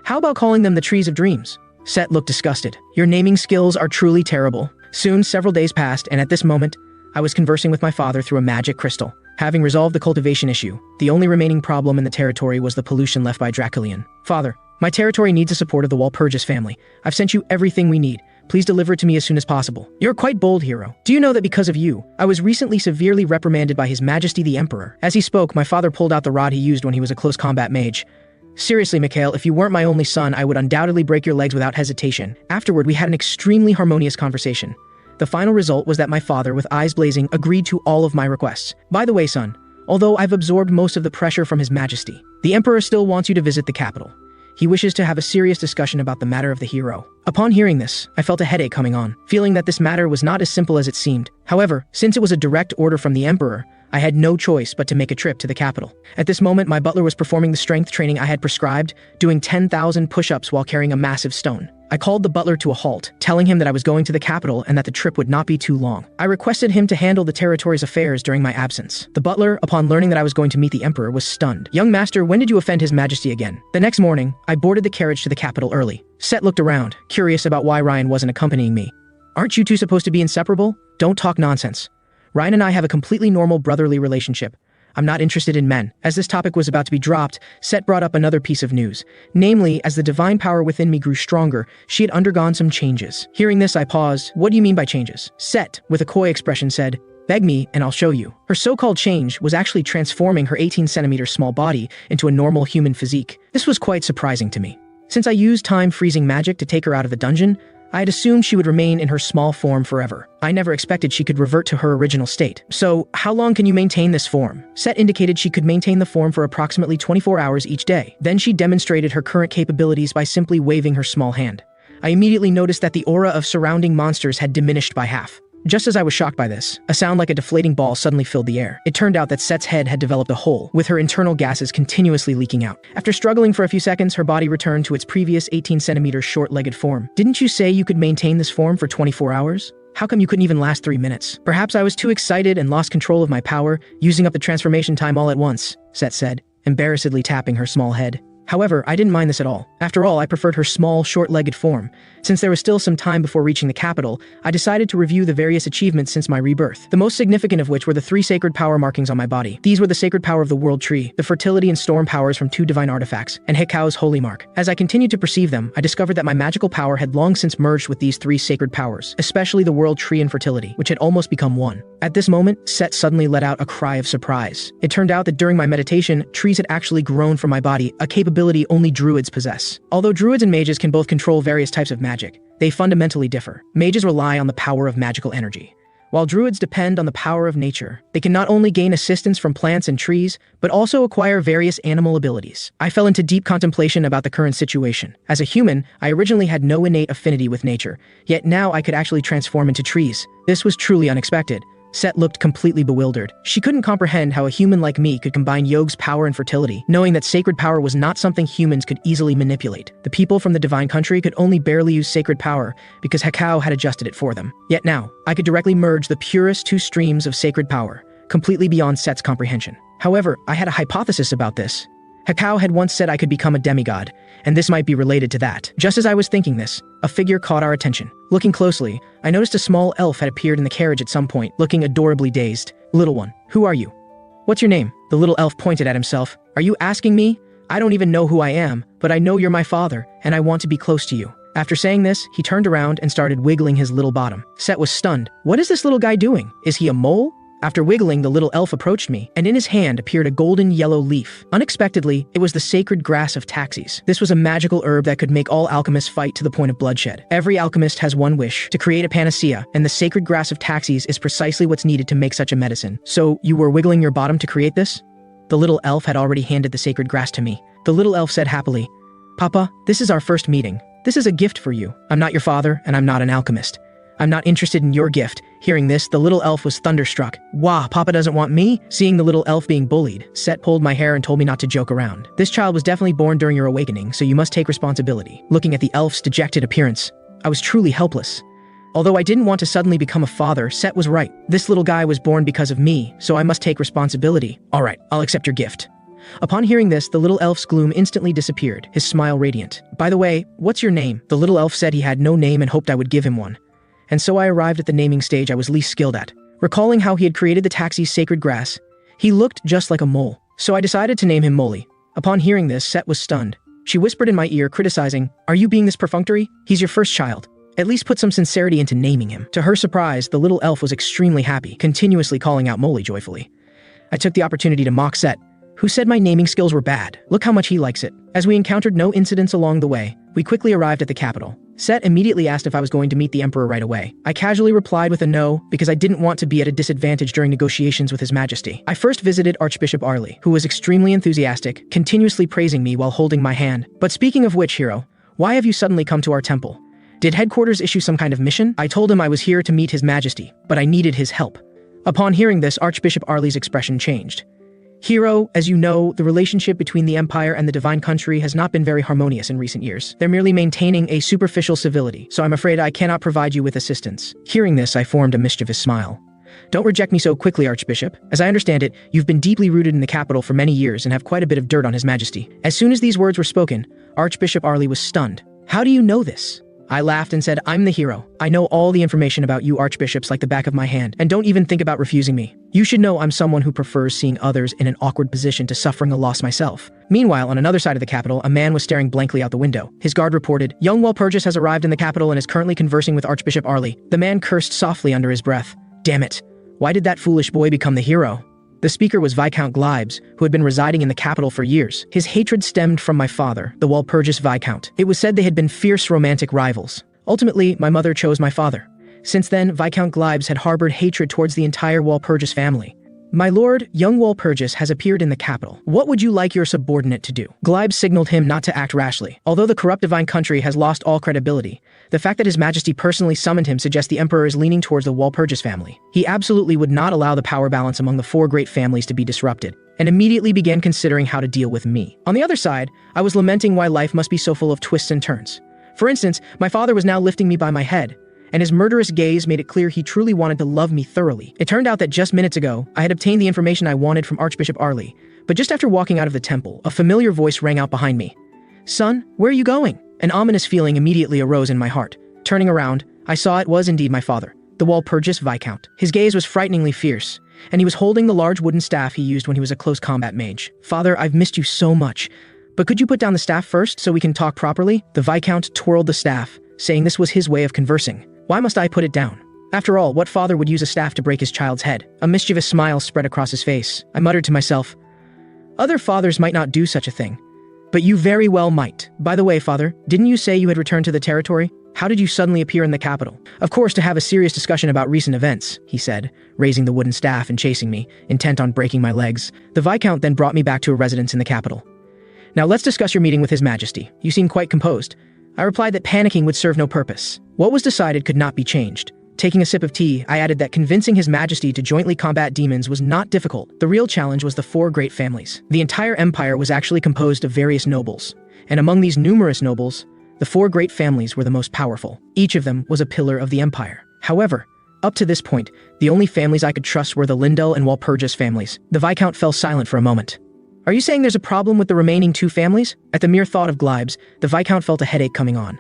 How about calling them the Trees of Dreams? Set looked disgusted. Your naming skills are truly terrible. Soon, several days passed, and at this moment, I was conversing with my father through a magic crystal. Having resolved the cultivation issue, the only remaining problem in the territory was the pollution left by Draculian. Father, my territory needs the support of the Walpurgis family. I've sent you everything we need. Please deliver it to me as soon as possible. You're quite bold, hero. Do you know that because of you, I was recently severely reprimanded by His Majesty the Emperor? As he spoke, my father pulled out the rod he used when he was a close combat mage. Seriously, Mikhail, if you weren't my only son, I would undoubtedly break your legs without hesitation. Afterward, we had an extremely harmonious conversation. The final result was that my father, with eyes blazing, agreed to all of my requests. By the way, son, although I've absorbed most of the pressure from His Majesty, the Emperor still wants you to visit the capital. He wishes to have a serious discussion about the matter of the hero. Upon hearing this, I felt a headache coming on, feeling that this matter was not as simple as it seemed. However, since it was a direct order from the Emperor, I had no choice but to make a trip to the capital. At this moment, my butler was performing the strength training I had prescribed, doing 10,000 push-ups while carrying a massive stone. I called the butler to a halt, telling him that I was going to the capital and that the trip would not be too long. I requested him to handle the territory's affairs during my absence. The butler, upon learning that I was going to meet the Emperor, was stunned. Young master, when did you offend His Majesty again? The next morning, I boarded the carriage to the capital early. Set looked around, curious about why Ryan wasn't accompanying me. Aren't you two supposed to be inseparable? Don't talk nonsense. Ryan and I have a completely normal brotherly relationship. I'm not interested in men. As this topic was about to be dropped, Set brought up another piece of news. Namely, as the divine power within me grew stronger, she had undergone some changes. Hearing this, I paused. What do you mean by changes? Set, with a coy expression, said, "Beg me, and I'll show you." Her so-called change was actually transforming her 18-centimeter small body into a normal human physique. This was quite surprising to me. Since I used time-freezing magic to take her out of the dungeon, I had assumed she would remain in her small form forever. I never expected she could revert to her original state. So, how long can you maintain this form? Set indicated she could maintain the form for approximately 24 hours each day. Then she demonstrated her current capabilities by simply waving her small hand. I immediately noticed that the aura of surrounding monsters had diminished by half. Just as I was shocked by this, a sound like a deflating ball suddenly filled the air. It turned out that Set's head had developed a hole, with her internal gases continuously leaking out. After struggling for a few seconds, her body returned to its previous 18-centimeter short-legged form. Didn't you say you could maintain this form for 24 hours? How come you couldn't even last 3 minutes? Perhaps I was too excited and lost control of my power, using up the transformation time all at once, Set said, embarrassedly tapping her small head. However, I didn't mind this at all. After all, I preferred her small, short-legged form. Since there was still some time before reaching the capital, I decided to review the various achievements since my rebirth, the most significant of which were the 3 sacred power markings on my body. These were the sacred power of the World Tree, the fertility and storm powers from 2 divine artifacts, and Hekao's holy mark. As I continued to perceive them, I discovered that my magical power had long since merged with these 3 sacred powers, especially the World Tree and fertility, which had almost become one. At this moment, Set suddenly let out a cry of surprise. It turned out that during my meditation, trees had actually grown from my body, a capability only druids possess. Although druids and mages can both control various types of magic, they fundamentally differ. Mages rely on the power of magical energy, while druids depend on the power of nature. They can not only gain assistance from plants and trees, but also acquire various animal abilities. I fell into deep contemplation about the current situation. As a human, I originally had no innate affinity with nature, yet now I could actually transform into trees. This was truly unexpected. Set looked completely bewildered. She couldn't comprehend how a human like me could combine Yog's power and fertility, knowing that sacred power was not something humans could easily manipulate. The people from the divine country could only barely use sacred power because Hekao had adjusted it for them. Yet now, I could directly merge the purest 2 streams of sacred power, completely beyond Set's comprehension. However, I had a hypothesis about this. Hekao had once said I could become a demigod, and this might be related to that. Just as I was thinking this, a figure caught our attention. Looking closely, I noticed a small elf had appeared in the carriage at some point, looking adorably dazed. "Little one, who are you? What's your name?" The little elf pointed at himself. "Are you asking me? I don't even know who I am, but I know you're my father, and I want to be close to you." After saying this, he turned around and started wiggling his little bottom. Set was stunned. What is this little guy doing? Is he a mole? After wiggling, the little elf approached me, and in his hand appeared a golden yellow leaf. Unexpectedly, it was the sacred grass of taxis. This was a magical herb that could make all alchemists fight to the point of bloodshed. Every alchemist has one wish, to create a panacea, and the sacred grass of taxis is precisely what's needed to make such a medicine. So, you were wiggling your bottom to create this? The little elf had already handed the sacred grass to me. The little elf said happily, "Papa, this is our first meeting. This is a gift for you. I'm not your father, and I'm not an alchemist. I'm not interested in your gift." Hearing this, the little elf was thunderstruck. "Wah, Papa doesn't want me?" Seeing the little elf being bullied, Set pulled my hair and told me not to joke around. "This child was definitely born during your awakening, so you must take responsibility." Looking at the elf's dejected appearance, I was truly helpless. Although I didn't want to suddenly become a father, Set was right. This little guy was born because of me, so I must take responsibility. "All right, I'll accept your gift." Upon hearing this, the little elf's gloom instantly disappeared, his smile radiant. "By the way, what's your name?" The little elf said he had no name and hoped I would give him one. And so I arrived at the naming stage I was least skilled at. Recalling how he had created the taxi's sacred grass, he looked just like a mole. So I decided to name him Molly. Upon hearing this, Set was stunned. She whispered in my ear, criticizing, "Are you being this perfunctory? He's your first child. At least put some sincerity into naming him." To her surprise, the little elf was extremely happy, continuously calling out Molly joyfully. I took the opportunity to mock Set, who said my naming skills were bad. Look how much he likes it. As we encountered no incidents along the way, we quickly arrived at the capital. Set immediately asked if I was going to meet the emperor right away. I casually replied with a no, because I didn't want to be at a disadvantage during negotiations with His Majesty. I first visited Archbishop Arley, who was extremely enthusiastic, continuously praising me while holding my hand. "But speaking of which, hero, why have you suddenly come to our temple? Did headquarters issue some kind of mission?" I told him I was here to meet His Majesty, but I needed his help. Upon hearing this, Archbishop Arley's expression changed. "Hero, as you know, the relationship between the Empire and the Divine Country has not been very harmonious in recent years. They're merely maintaining a superficial civility, so I'm afraid I cannot provide you with assistance." Hearing this, I formed a mischievous smile. "Don't reject me so quickly, Archbishop. As I understand it, you've been deeply rooted in the capital for many years and have quite a bit of dirt on His Majesty." As soon as these words were spoken, Archbishop Arley was stunned. "How do you know this?" I laughed and said, "I'm the hero. I know all the information about you archbishops like the back of my hand, and don't even think about refusing me. You should know I'm someone who prefers seeing others in an awkward position to suffering a loss myself." Meanwhile, on another side of the capital, a man was staring blankly out the window. His guard reported, "Young Walpurgis has arrived in the capital and is currently conversing with Archbishop Arley." The man cursed softly under his breath. "Damn it. Why did that foolish boy become the hero?" The speaker was Viscount Glibes, who had been residing in the capital for years. His hatred stemmed from my father, the Walpurgis Viscount. It was said they had been fierce romantic rivals. Ultimately, my mother chose my father. Since then, Viscount Glibes had harbored hatred towards the entire Walpurgis family. "My lord, young Walpurgis has appeared in the capital. What would you like your subordinate to do?" Glibes signaled him not to act rashly. Although the corrupt Divine Country has lost all credibility, the fact that His Majesty personally summoned him suggests the Emperor is leaning towards the Walpurgis family. He absolutely would not allow the power balance among the four great families to be disrupted, and immediately began considering how to deal with me. On the other side, I was lamenting why life must be so full of twists and turns. For instance, my father was now lifting me by my head, and his murderous gaze made it clear he truly wanted to love me thoroughly. It turned out that just minutes ago, I had obtained the information I wanted from Archbishop Arley, but just after walking out of the temple, a familiar voice rang out behind me. "Son, where are you going?" An ominous feeling immediately arose in my heart. Turning around, I saw it was indeed my father, the Walpurgis Viscount. His gaze was frighteningly fierce, and he was holding the large wooden staff he used when he was a close combat mage. "Father, I've missed you so much. But could you put down the staff first so we can talk properly?" The Viscount twirled the staff, saying this was his way of conversing. Why must I put it down? After all, what father would use a staff to break his child's head? A mischievous smile spread across his face. I muttered to myself, "Other fathers might not do such a thing, but you very well might. By the way, father, didn't you say you had returned to the territory? How did you suddenly appear in the capital?" "Of course, to have a serious discussion about recent events," he said, raising the wooden staff and chasing me, intent on breaking my legs. The Viscount then brought me back to a residence in the capital. "Now let's discuss your meeting with His Majesty. You seem quite composed." I replied that panicking would serve no purpose. What was decided could not be changed. Taking a sip of tea, I added that convincing His Majesty to jointly combat demons was not difficult. The real challenge was the four great families. The entire empire was actually composed of various nobles, and among these numerous nobles, the four great families were the most powerful. Each of them was a pillar of the empire. However, up to this point, the only families I could trust were the Lindell and Walpurgis families. The Viscount fell silent for a moment. "Are you saying there's a problem with the remaining two families?" At the mere thought of Glibes, the Viscount felt a headache coming on.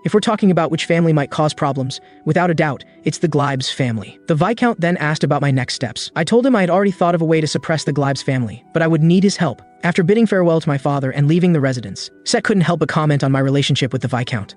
If we're talking about which family might cause problems, without a doubt, it's the Glibes family. The Viscount then asked about my next steps. I told him I had already thought of a way to suppress the Glibes family, but I would need his help. After bidding farewell to my father and leaving the residence, Set couldn't help but comment on my relationship with the Viscount.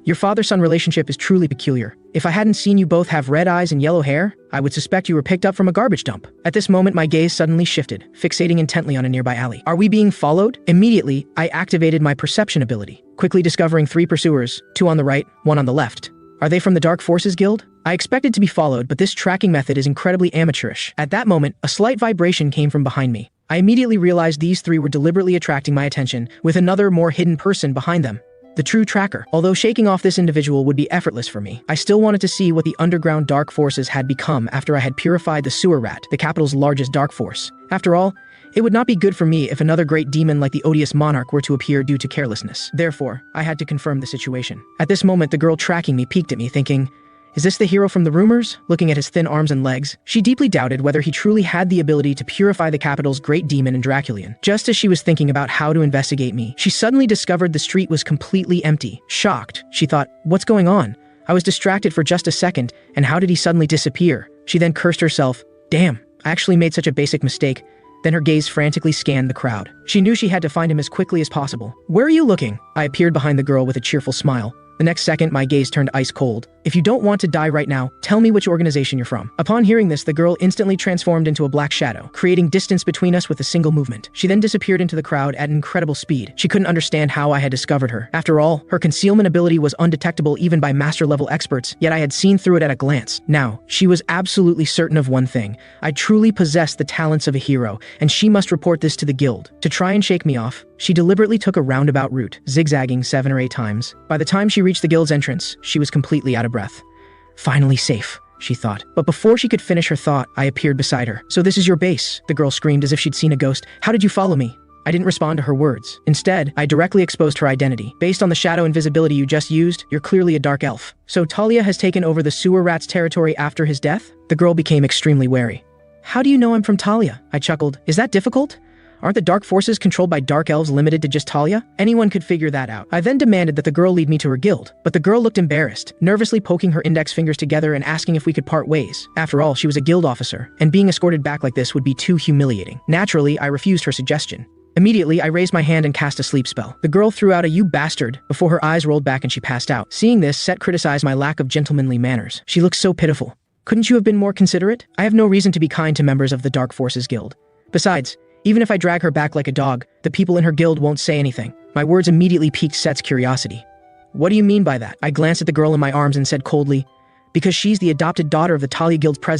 Your father-son relationship is truly peculiar. If I hadn't seen you both have red eyes and yellow hair, I would suspect you were picked up from a garbage dump. At this moment, my gaze suddenly shifted, fixating intently on a nearby alley. Are we being followed? Immediately, I activated my perception ability, quickly discovering 3 pursuers, 2 on the right, 1 on the left. Are they from the Dark Forces Guild? I expected to be followed, but this tracking method is incredibly amateurish. At that moment, a slight vibration came from behind me. I immediately realized these 3 were deliberately attracting my attention, with another, more hidden person behind them. The true tracker. Although shaking off this individual would be effortless for me, I still wanted to see what the underground dark forces had become after I had purified the sewer rat, the capital's largest dark force. After all, it would not be good for me if another great demon like the odious monarch were to appear due to carelessness. Therefore, I had to confirm the situation. At this moment, the girl tracking me peeked at me, thinking, is this the hero from the rumors? Looking at his thin arms and legs, she deeply doubted whether he truly had the ability to purify the capital's great demon and Draculian. Just as she was thinking about how to investigate me, she suddenly discovered the street was completely empty. Shocked, she thought, what's going on? I was distracted for just a second, and how did he suddenly disappear? She then cursed herself. Damn, I actually made such a basic mistake. Then her gaze frantically scanned the crowd. She knew she had to find him as quickly as possible. Where are you looking? I appeared behind the girl with a cheerful smile. The next second, my gaze turned ice cold. If you don't want to die right now, tell me which organization you're from. Upon hearing this, the girl instantly transformed into a black shadow, creating distance between us with a single movement. She then disappeared into the crowd at incredible speed. She couldn't understand how I had discovered her. After all, her concealment ability was undetectable even by master-level experts, yet I had seen through it at a glance. Now, she was absolutely certain of one thing. I truly possessed the talents of a hero, and she must report this to the guild. To try and shake me off, she deliberately took a roundabout route, zigzagging 7 or 8 times. By the time she reached the guild's entrance, she was completely out of breath. Finally safe, she thought. But before she could finish her thought, I appeared beside her. So this is your base, the girl screamed as if she'd seen a ghost. How did you follow me? I didn't respond to her words. Instead, I directly exposed her identity. Based on the shadow invisibility you just used, you're clearly a dark elf. So Talia has taken over the sewer rat's territory after his death? The girl became extremely wary. How do you know I'm from Talia? I chuckled. Is that difficult? Aren't the dark forces controlled by dark elves limited to just Talia? Anyone could figure that out. I then demanded that the girl lead me to her guild, but the girl looked embarrassed, nervously poking her index fingers together and asking if we could part ways. After all, she was a guild officer, and being escorted back like this would be too humiliating. Naturally, I refused her suggestion. Immediately, I raised my hand and cast a sleep spell. The girl threw out a "you bastard" before her eyes rolled back and she passed out. Seeing this, Set criticized my lack of gentlemanly manners. She looked so pitiful. Couldn't you have been more considerate? I have no reason to be kind to members of the Dark Forces Guild. Besides, even if I drag her back like a dog, the people in her guild won't say anything. My words immediately piqued Set's curiosity. What do you mean by that? I glanced at the girl in my arms and said coldly, because she's the adopted daughter of the Talia Guild's president.